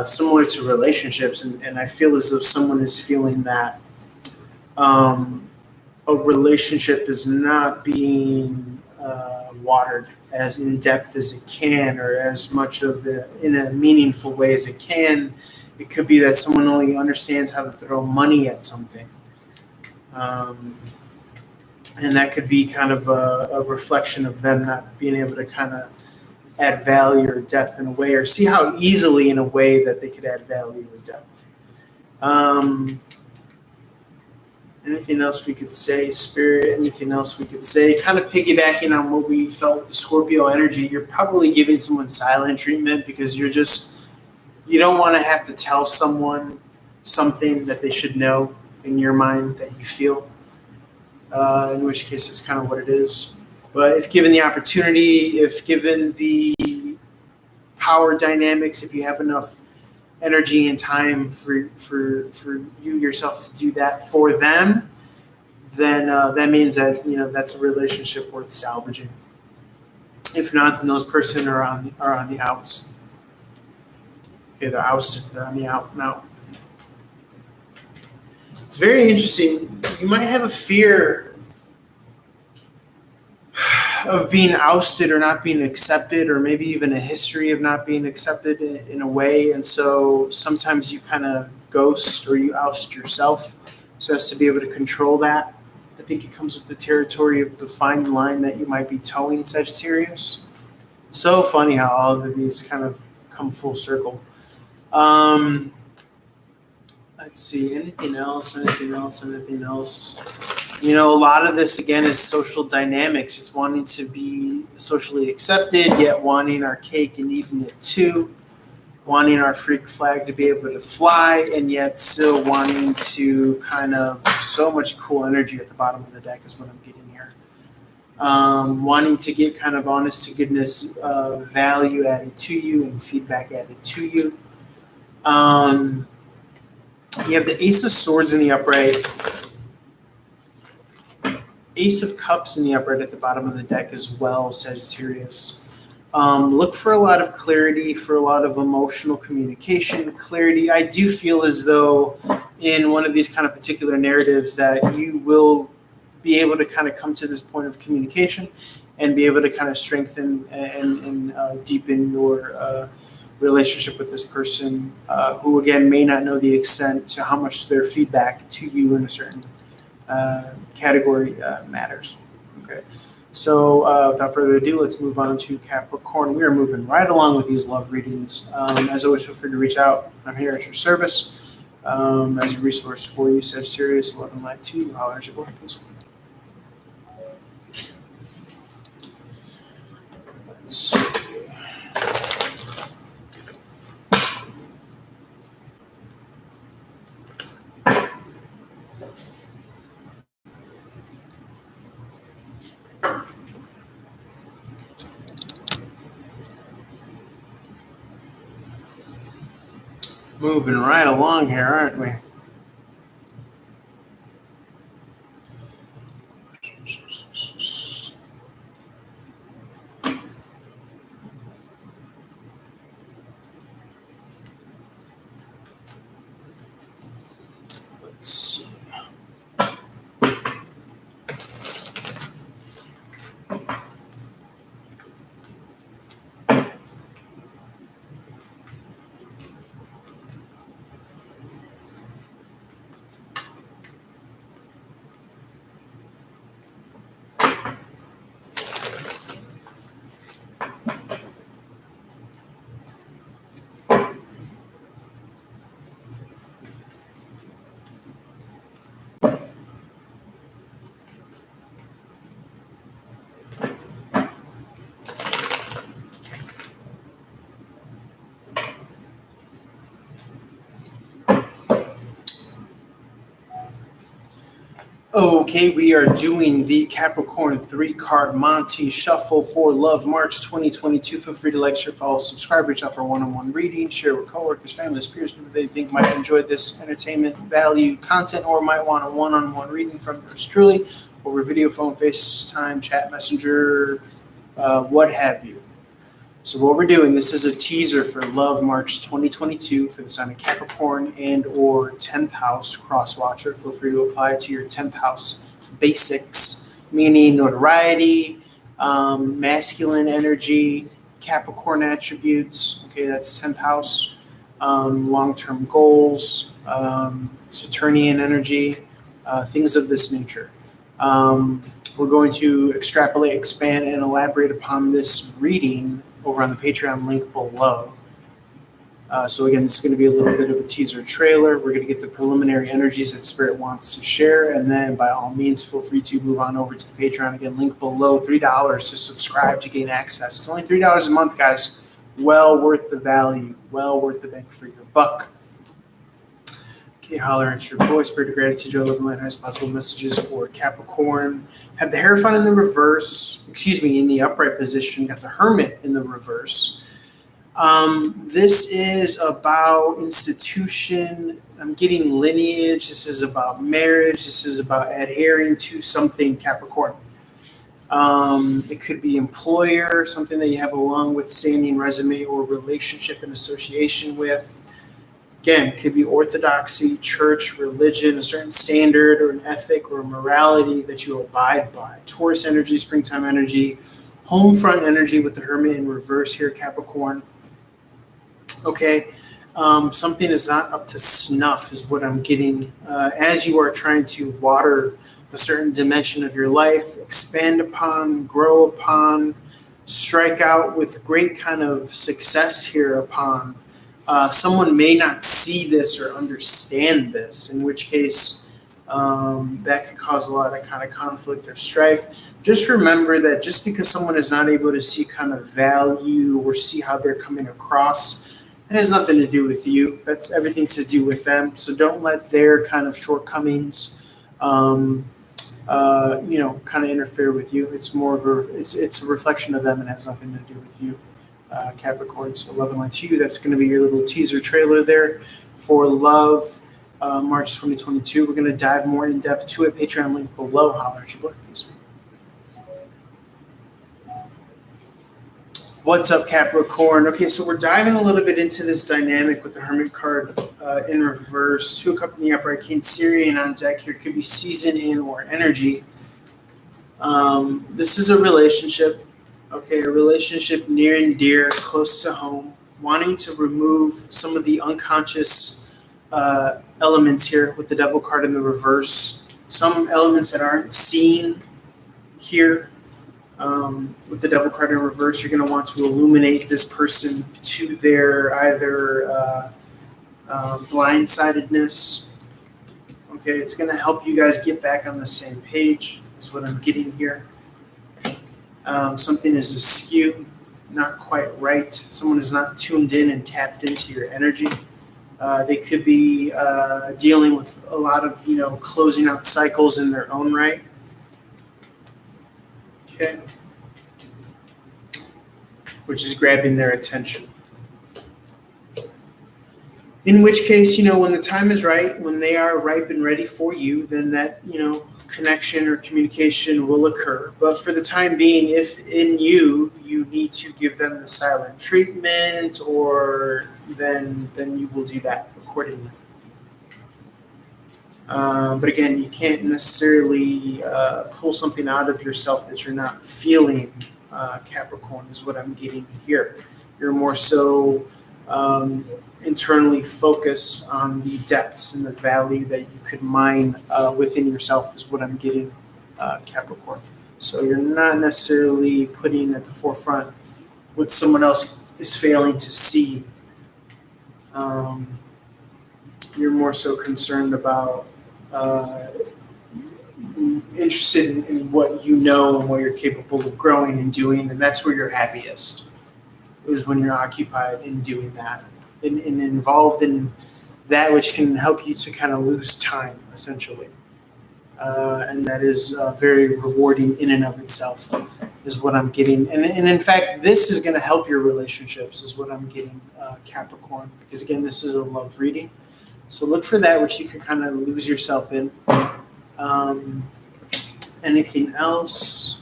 similar to relationships. And I feel as though someone is feeling that a relationship is not being watered as in depth as it can, or as much of it in a meaningful way as it can. It could be that someone only understands how to throw money at something. And that could be kind of a reflection of them not being able to kind of add value or depth in a way, or see how easily in a way that they could add value or depth. And Anything else we could say, Spirit? Anything else we could say? Kind of piggybacking on what we felt with the Scorpio energy, you're probably giving someone silent treatment because you don't want to have to tell someone something that they should know in your mind that you feel, in which case it's kind of what it is. But if given the opportunity, if given the power dynamics, if you have enough energy and time for you yourself to do that for them, then that means that that's a relationship worth salvaging. If not, then those person are on the outs. Okay, they're ousted. They're on the out now. It's very interesting. You might have a fear of being ousted or not being accepted, or maybe even a history of not being accepted in a way. And so sometimes you kind of ghost or you oust yourself so as to be able to control that. I think it comes with the territory of the fine line that you might be towing, Sagittarius. So funny how all of these kind of come full circle. Let's see, anything else? A lot of this, again, is social dynamics. It's wanting to be socially accepted, yet wanting our cake and eating it too. Wanting our freak flag to be able to fly, and yet still wanting to kind of so much cool energy at the bottom of the deck is what I'm getting here. Wanting to get kind of honest to goodness value added to you and feedback added to you. You have the Ace of Swords in the upright, Ace of Cups in the upright at the bottom of the deck as well, Sagittarius. Look for a lot of clarity, for a lot of emotional communication, clarity. I do feel as though in one of these kind of particular narratives that you will be able to kind of come to this point of communication and be able to kind of strengthen and deepen your relationship with this person who, again, may not know the extent to how much their feedback to you in a certain category matters. Okay. So without further ado, let's move on to Capricorn. We are moving right along with these love readings. As always, feel free to reach out. I'm here at your service as a resource for you, Sagittarius, love and light to you. Holler at your boy, please. Let's see. Moving right along here, aren't we? Let's see. Okay, we are doing the Capricorn 3-card Monty Shuffle for Love March 2022. Feel free to like, share, follow, subscribe, reach out for one-on-one reading, share with coworkers, families, peers, people they think might enjoy this entertainment value content or might want a one-on-one reading from yours truly over video, phone, FaceTime, chat, messenger, what have you. So what we're doing, this is a teaser for Love March 2022 for the sign of Capricorn and or 10th house cross watcher. Feel free to apply it to your 10th house basics, meaning notoriety, masculine energy, Capricorn attributes. Okay, that's 10th house. Long-term goals, Saturnian energy, things of this nature. We're going to extrapolate, expand, and elaborate upon this reading over on the Patreon link below. So again, this is going to be a little bit of a teaser trailer. We're going to get the preliminary energies that Spirit wants to share, and then by all means, feel free to move on over to the Patreon. Again, link below, $3 to subscribe to gain access. It's only $3 a month, guys. Well worth the value, well worth the bang for your buck. Okay, holler at your boy, Spirit of Gratitude, Joe, love and light, highest possible messages for Capricorn. Have the Hierophant in the reverse, in the upright position. Got the Hermit in the reverse. This is about institution. I'm getting lineage. This is about marriage. This is about adhering to something, Capricorn. It could be employer, something that you have a long-withstanding resume or relationship and association with. Again, it could be orthodoxy, church, religion, a certain standard or an ethic or a morality that you abide by. Taurus energy, springtime energy, home front energy with the Hermit in reverse here, Capricorn. Okay, something is not up to snuff is what I'm getting. As you are trying to water a certain dimension of your life, expand upon, grow upon, strike out with great kind of success here upon. Someone may not see this or understand this, in which case that could cause a lot of kind of conflict or strife. Just remember that just because someone is not able to see kind of value or see how they're coming across, it has nothing to do with you. That's everything to do with them. So don't let their kind of shortcomings, kind of interfere with you. It's more of it's a reflection of them and has nothing to do with you, Capricorn. So love and light to you. That's going to be your little teaser trailer there for love, March 2022. We're going to dive more in depth to it. Patreon link below. Holler at your boy, please. What's up, Capricorn? Okay, so we're diving a little bit into this dynamic with the Hermit card in reverse. 2 of Cups in the upright, Cancerian on deck here. Could be season in or energy. This is a relationship, okay, a relationship near and dear, close to home, wanting to remove some of the unconscious elements here with the Devil card in the reverse. Some elements that aren't seen here. With the Devil card in reverse, you're going to want to illuminate this person to their either blindsidedness. Okay, it's going to help you guys get back on the same page, is what I'm getting here. Something is askew, not quite right. Someone is not tuned in and tapped into your energy. They could be dealing with a lot of, closing out cycles in their own right. Okay. Which is grabbing their attention. In which case, when the time is right, when they are ripe and ready for you, then that, connection or communication will occur. But for the time being, if in you need to give them the silent treatment, or then you will do that accordingly. But again, you can't necessarily pull something out of yourself that you're not feeling, Capricorn, is what I'm getting here. You're more so internally focused on the depths and the value that you could mine within yourself, is what I'm getting, Capricorn. So you're not necessarily putting at the forefront what someone else is failing to see. You're more so concerned about interested in what you know and what you're capable of growing and doing, and that's where you're happiest, is when you're occupied in doing that and involved in that which can help you to kind of lose time, essentially. And that is very rewarding in and of itself, is what I'm getting. And in fact, this is going to help your relationships, is what I'm getting, Capricorn, because again, this is a love reading. So look for that which you can kind of lose yourself in. Anything else?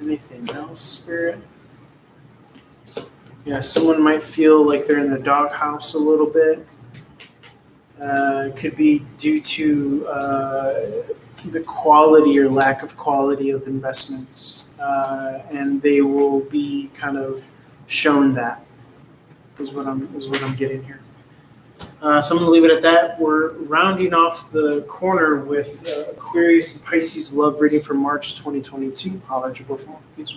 Anything else, Spirit? Yeah, someone might feel like they're in the doghouse a little bit. It could be due to the quality or lack of quality of investments, and they will be kind of shown that, is what I'm getting here. So I'm going to leave it at that. We're rounding off the corner with Aquarius and Pisces love reading for March 2022. Holler at your boy for more. Peace.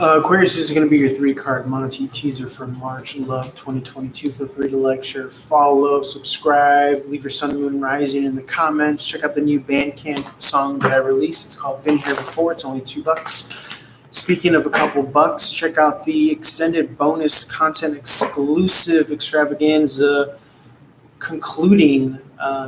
Aquarius, this is going to be your 3-card Monty teaser for March Love 2022. Feel free to like, share, follow, subscribe, leave your sun, moon, rising in the comments. Check out the new Bandcamp song that I released. It's called Been Here Before. It's only $2. Speaking of a couple bucks, check out the extended bonus content exclusive extravaganza concluding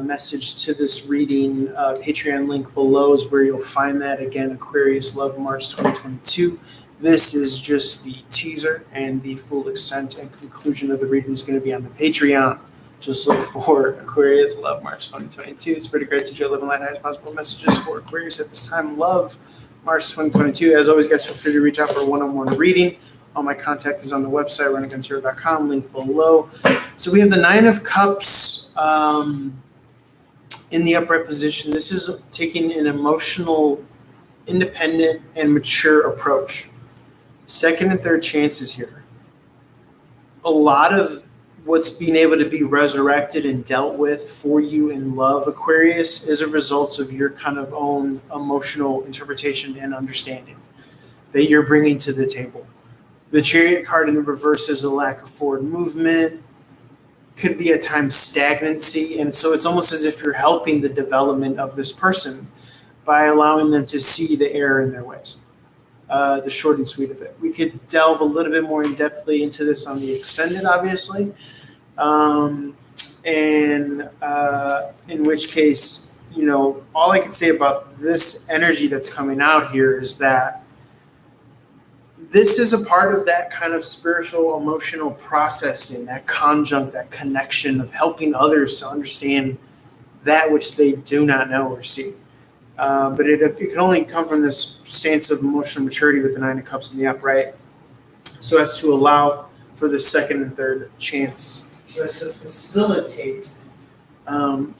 message to this reading. Patreon link below is where you'll find that. Again, Aquarius Love March 2022. This is just the teaser, and the full extent and conclusion of the reading is going to be on the Patreon. Just look for Aquarius Love March 2022. It's pretty great to live and light highest possible messages for Aquarius at this time. Love March 2022. As always, guys, feel free to reach out for a one-on-one reading. All my contact is on the website, runagunshero.com, link below. So we have the 9 of Cups in the upright position. This is taking an emotional, independent, and mature approach. Second and third chances here. A lot of what's being able to be resurrected and dealt with for you in love, Aquarius, is a result of your kind of own emotional interpretation and understanding that you're bringing to the table. The Chariot card in the reverse is a lack of forward movement, could be at times stagnancy, and so it's almost as if you're helping the development of this person by allowing them to see the error in their ways. The short and sweet of it. We could delve a little bit more in-depthly into this on the extended, obviously, and in which case, all I can say about this energy that's coming out here is that this is a part of that kind of spiritual, emotional processing, that conjunct, that connection of helping others to understand that which they do not know or see. But it can only come from this stance of emotional maturity with the 9 of Cups in the upright, so as to allow for the second and third chance, so as to facilitate. And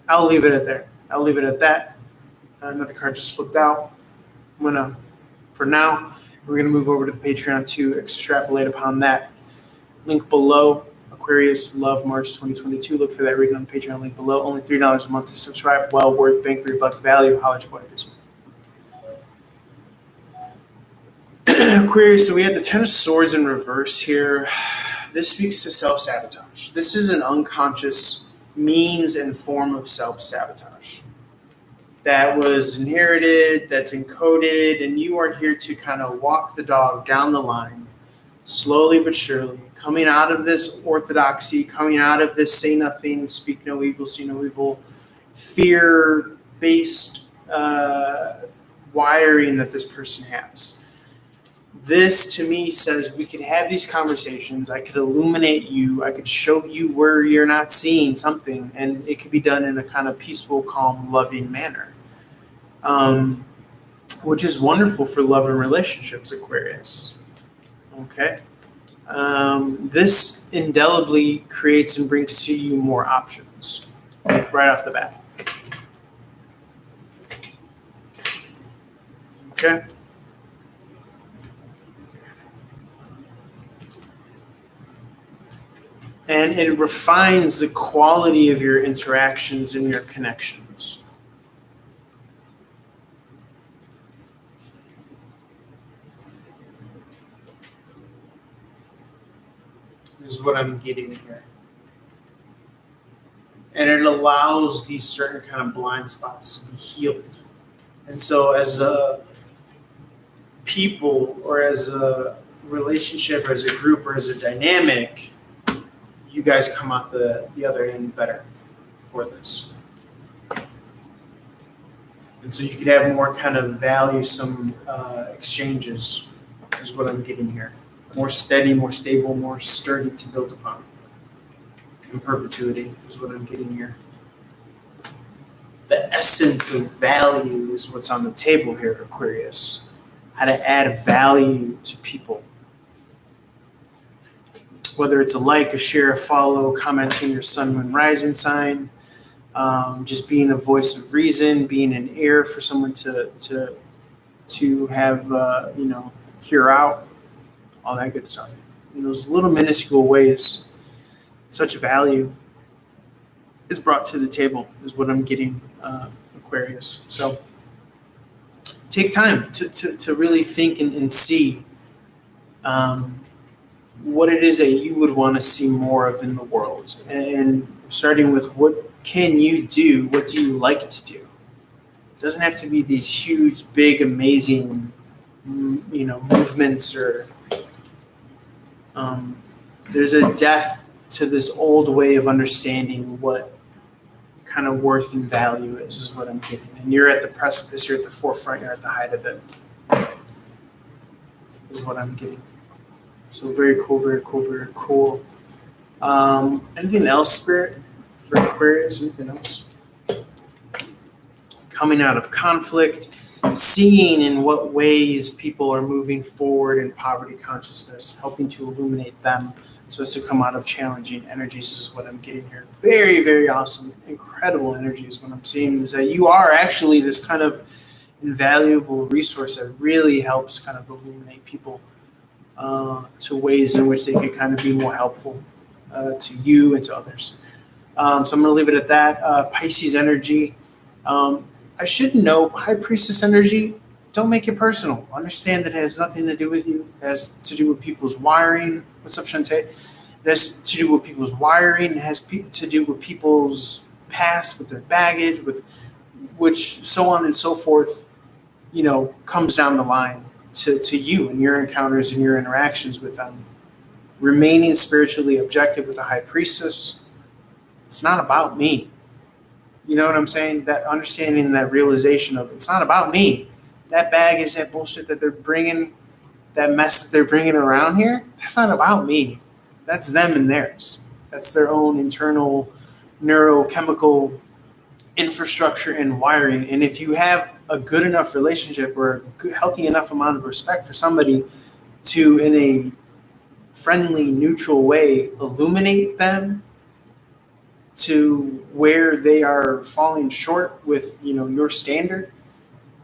I'll leave it at there. I'll leave it at that. Another card just flipped out. For now, we're going to move over to the Patreon to extrapolate upon that. Link below. Aquarius Love March 2022. Look for that reading on the Patreon link below. Only $3 a month to subscribe. Well worth bang for your buck value. Holla at your boy this one. Aquarius, so we had the 10 of Swords in reverse here. This speaks to self-sabotage. This is an unconscious means and form of self-sabotage that was inherited, that's encoded, and you are here to kind of walk the dog down the line, slowly but surely, coming out of this orthodoxy, coming out of this say nothing, speak no evil, see no evil, fear-based wiring that this person has. This, to me, says we could have these conversations. I could illuminate you. I could show you where you're not seeing something, and it could be done in a kind of peaceful, calm, loving manner, which is wonderful for love and relationships, Aquarius. Okay. This indelibly creates and brings to you more options right off the bat. Okay. And it refines the quality of your interactions and your connections. Is what I'm getting here. And it allows these certain kind of blind spots to be healed. And so as a people or as a relationship or as a group or as a dynamic, you guys come out the other end better for this. And so you could have more kind of valuesome exchanges is what I'm getting here. More steady, more stable, more sturdy to build upon. In perpetuity is what I'm getting here. The essence of value is what's on the table here, Aquarius. How to add value to people. Whether it's a like, a share, a follow, commenting your sun, moon, rising sign, just being a voice of reason, being an ear for someone to have, hear out, all that good stuff. In those little minuscule ways, such value is brought to the table, is what I'm getting, Aquarius. So take time to really think and see what it is that you would want to see more of in the world. And starting with what can you do? What do you like to do? It doesn't have to be these huge, big, amazing, movements or there's a depth to this old way of understanding what kind of worth and value is what I'm getting. And you're at the precipice, you're at the forefront, you're at the height of it, is what I'm getting. So very cool, very cool, very cool. Anything else, Spirit, for Aquarius? Anything else? Coming out of conflict, seeing in what ways people are moving forward in poverty consciousness, helping to illuminate them so as to come out of challenging energies is what I'm getting here. Very, very awesome, incredible energy is what I'm seeing, is that you are actually this kind of invaluable resource that really helps kind of illuminate people to ways in which they could kind of be more helpful to you and to others. So I'm going to leave it at that. Pisces energy. I should know, High Priestess energy, don't make it personal. Understand that it has nothing to do with you. It has to do with people's wiring. What's up, Shantae? It has to do with people's wiring. It has to do with people's past, with their baggage, with which so on and so forth, comes down the line to you and your encounters and your interactions with them. Remaining spiritually objective with the High Priestess. It's not about me. You know what I'm saying? That understanding, that realization of it's not about me. That baggage, that bullshit that they're bringing, that mess that they're bringing around here, that's not about me. That's them and theirs. That's their own internal neurochemical infrastructure and wiring. And if you have a good enough relationship or a healthy enough amount of respect for somebody to, in a friendly, neutral way, illuminate them to where they are falling short with, your standard,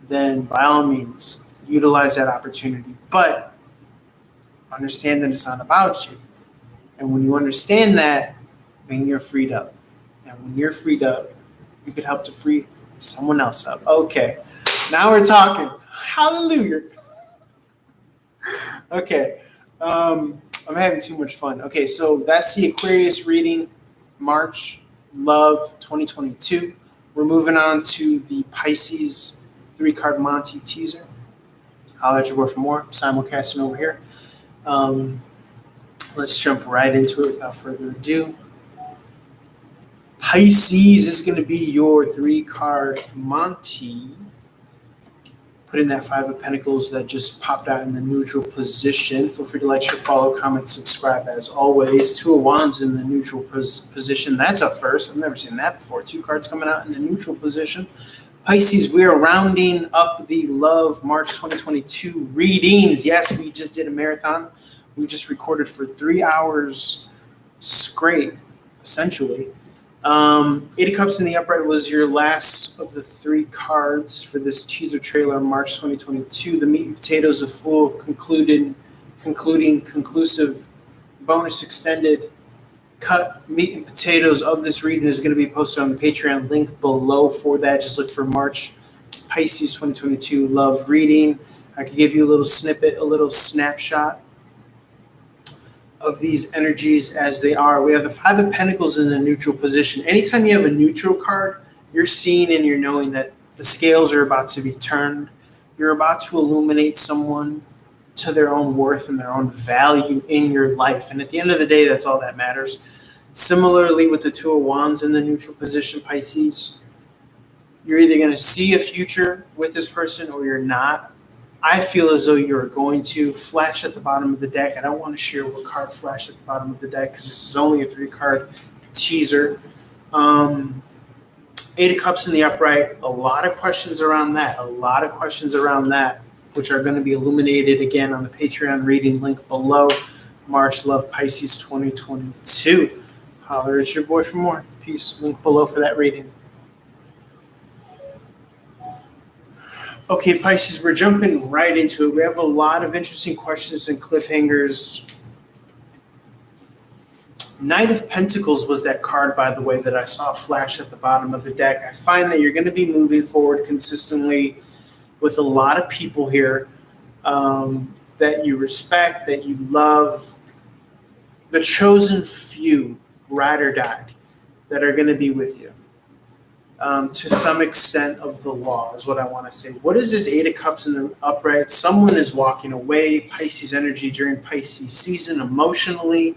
then by all means, utilize that opportunity. But understand that it's not about you. And when you understand that, then you're freed up. And when you're freed up, you could help to free someone else up. Okay, now we're talking. Hallelujah. Okay, I'm having too much fun. Okay, so that's the Aquarius reading, March, Love 2022. We're moving on to the Pisces 3-card Monty teaser. I'll let you work for more. Simulcasting over here. Let's jump right into it without further ado. Pisces is going to be your 3-card Monty. Put in that 5 of Pentacles that just popped out in the neutral position. Feel free to like, share, follow, comment, subscribe as always. 2 of Wands in the neutral position. That's up first. I've never seen that before. 2 cards coming out in the neutral position. Pisces, we are rounding up the Love March 2022 readings. Yes, we just did a marathon. We just recorded for 3 hours straight, essentially. 8 of Cups in the upright was your last of the 3 cards for this teaser trailer March 2022. The meat and potatoes of full concluding conclusive bonus extended cut meat and potatoes of this reading is going to be posted on the Patreon link below for that. Just look for March Pisces 2022 Love reading. I could give you a little snippet, a little snapshot of these energies as they are. We have the 5 of Pentacles in the neutral position. Anytime you have a neutral card, you're seeing and you're knowing that the scales are about to be turned. You're about to illuminate someone to their own worth and their own value in your life. And at the end of the day, that's all that matters. Similarly, with the 2 of Wands in the neutral position, Pisces, you're either going to see a future with this person or you're not. I feel as though you're going to flash at the bottom of the deck. I don't want to share what card flashed at the bottom of the deck because this is only a 3-card teaser. 8 of Cups in the upright. A lot of questions around that. Which are going to be illuminated again on the Patreon reading link below. March Love Pisces 2022. Holler at your boy for more. Peace. Link below for that reading. Okay, Pisces, we're jumping right into it. We have a lot of interesting questions and cliffhangers. Knight of Pentacles was that card, by the way, that I saw flash at the bottom of the deck. I find that you're going to be moving forward consistently with a lot of people here that you respect, that you love, the chosen few, ride or die, that are going to be with you. To some extent of the law is what I want to say. What is this Eight of Cups in the upright? Someone is walking away, Pisces energy during Pisces season, emotionally,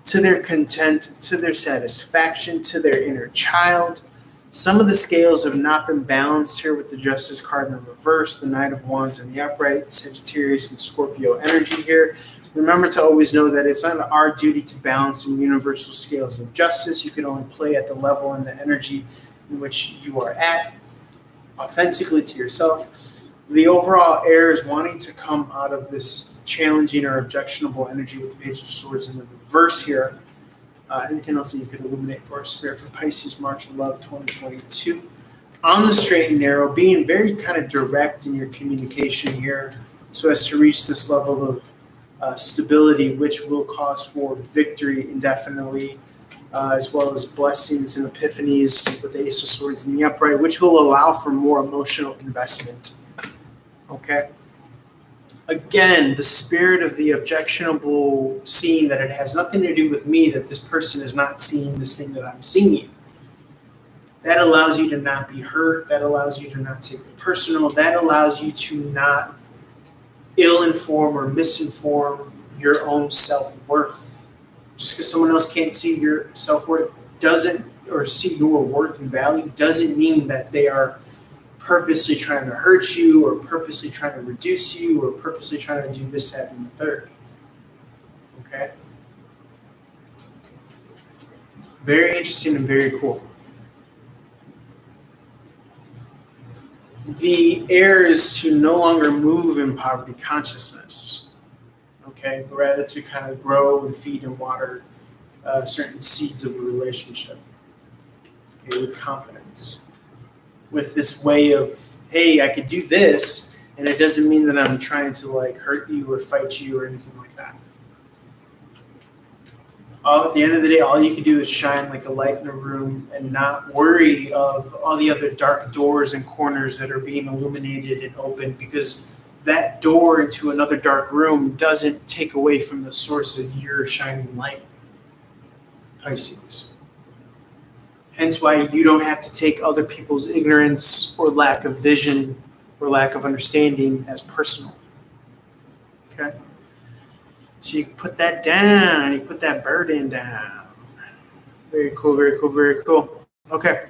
to their content, to their satisfaction, to their inner child. Some of the scales have not been balanced here with the Justice card in the reverse, the Knight of Wands in the upright, Sagittarius and Scorpio energy here. Remember to always know that it's not our duty to balance the universal scales of justice. You can only play at the level and the energy in which you are at, authentically to yourself. The overall air is wanting to come out of this challenging or objectionable energy with the Page of Swords in the reverse here. Anything else that you could illuminate for us, Spirit, for Pisces, March of Love 2022? On the straight and narrow, being very kind of direct in your communication here so as to reach this level of stability, which will cause for victory indefinitely, as well as blessings and epiphanies with the Ace of Swords in the upright, which will allow for more emotional investment. Okay? Again, the spirit of the objectionable, seeing that it has nothing to do with me, that this person is not seeing this thing that I'm seeing. That allows you to not be hurt. That allows you to not take it personal. That allows you to not ill-inform or misinform your own self-worth. Just because someone else can't see your self-worth or see your worth and value doesn't mean that they are purposely trying to hurt you or purposely trying to reduce you or purposely trying to do this, that, and the third. Okay? Very interesting and very cool. The air is to no longer move in poverty consciousness, okay, but rather to kind of grow and feed and water certain seeds of a relationship, okay, with confidence. With this way of, hey, I could do this, and it doesn't mean that I'm trying to like hurt you or fight you or anything like that. At the end of the day, all you can do is shine like a light in a room and not worry of all the other dark doors and corners that are being illuminated and opened, because that door into another dark room doesn't take away from the source of your shining light, Pisces. Hence why you don't have to take other people's ignorance or lack of vision or lack of understanding as personal. Okay? So you can put that down. You can put that burden down. Very cool, very cool, very cool. Okay.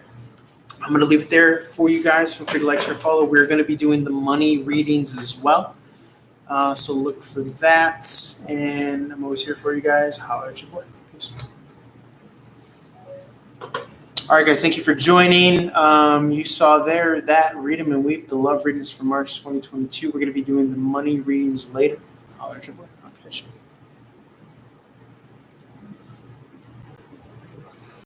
I'm going to leave it there for you guys. Feel free to like, share, follow. We're going to be doing the money readings as well. So look for that. And I'm always here for you guys. Holler at your boy. Peace. All right, guys, thank you for joining. You saw there that Read 'em and Weep, the love readings for March 2022. We're going to be doing the money readings later. Holler at your boy.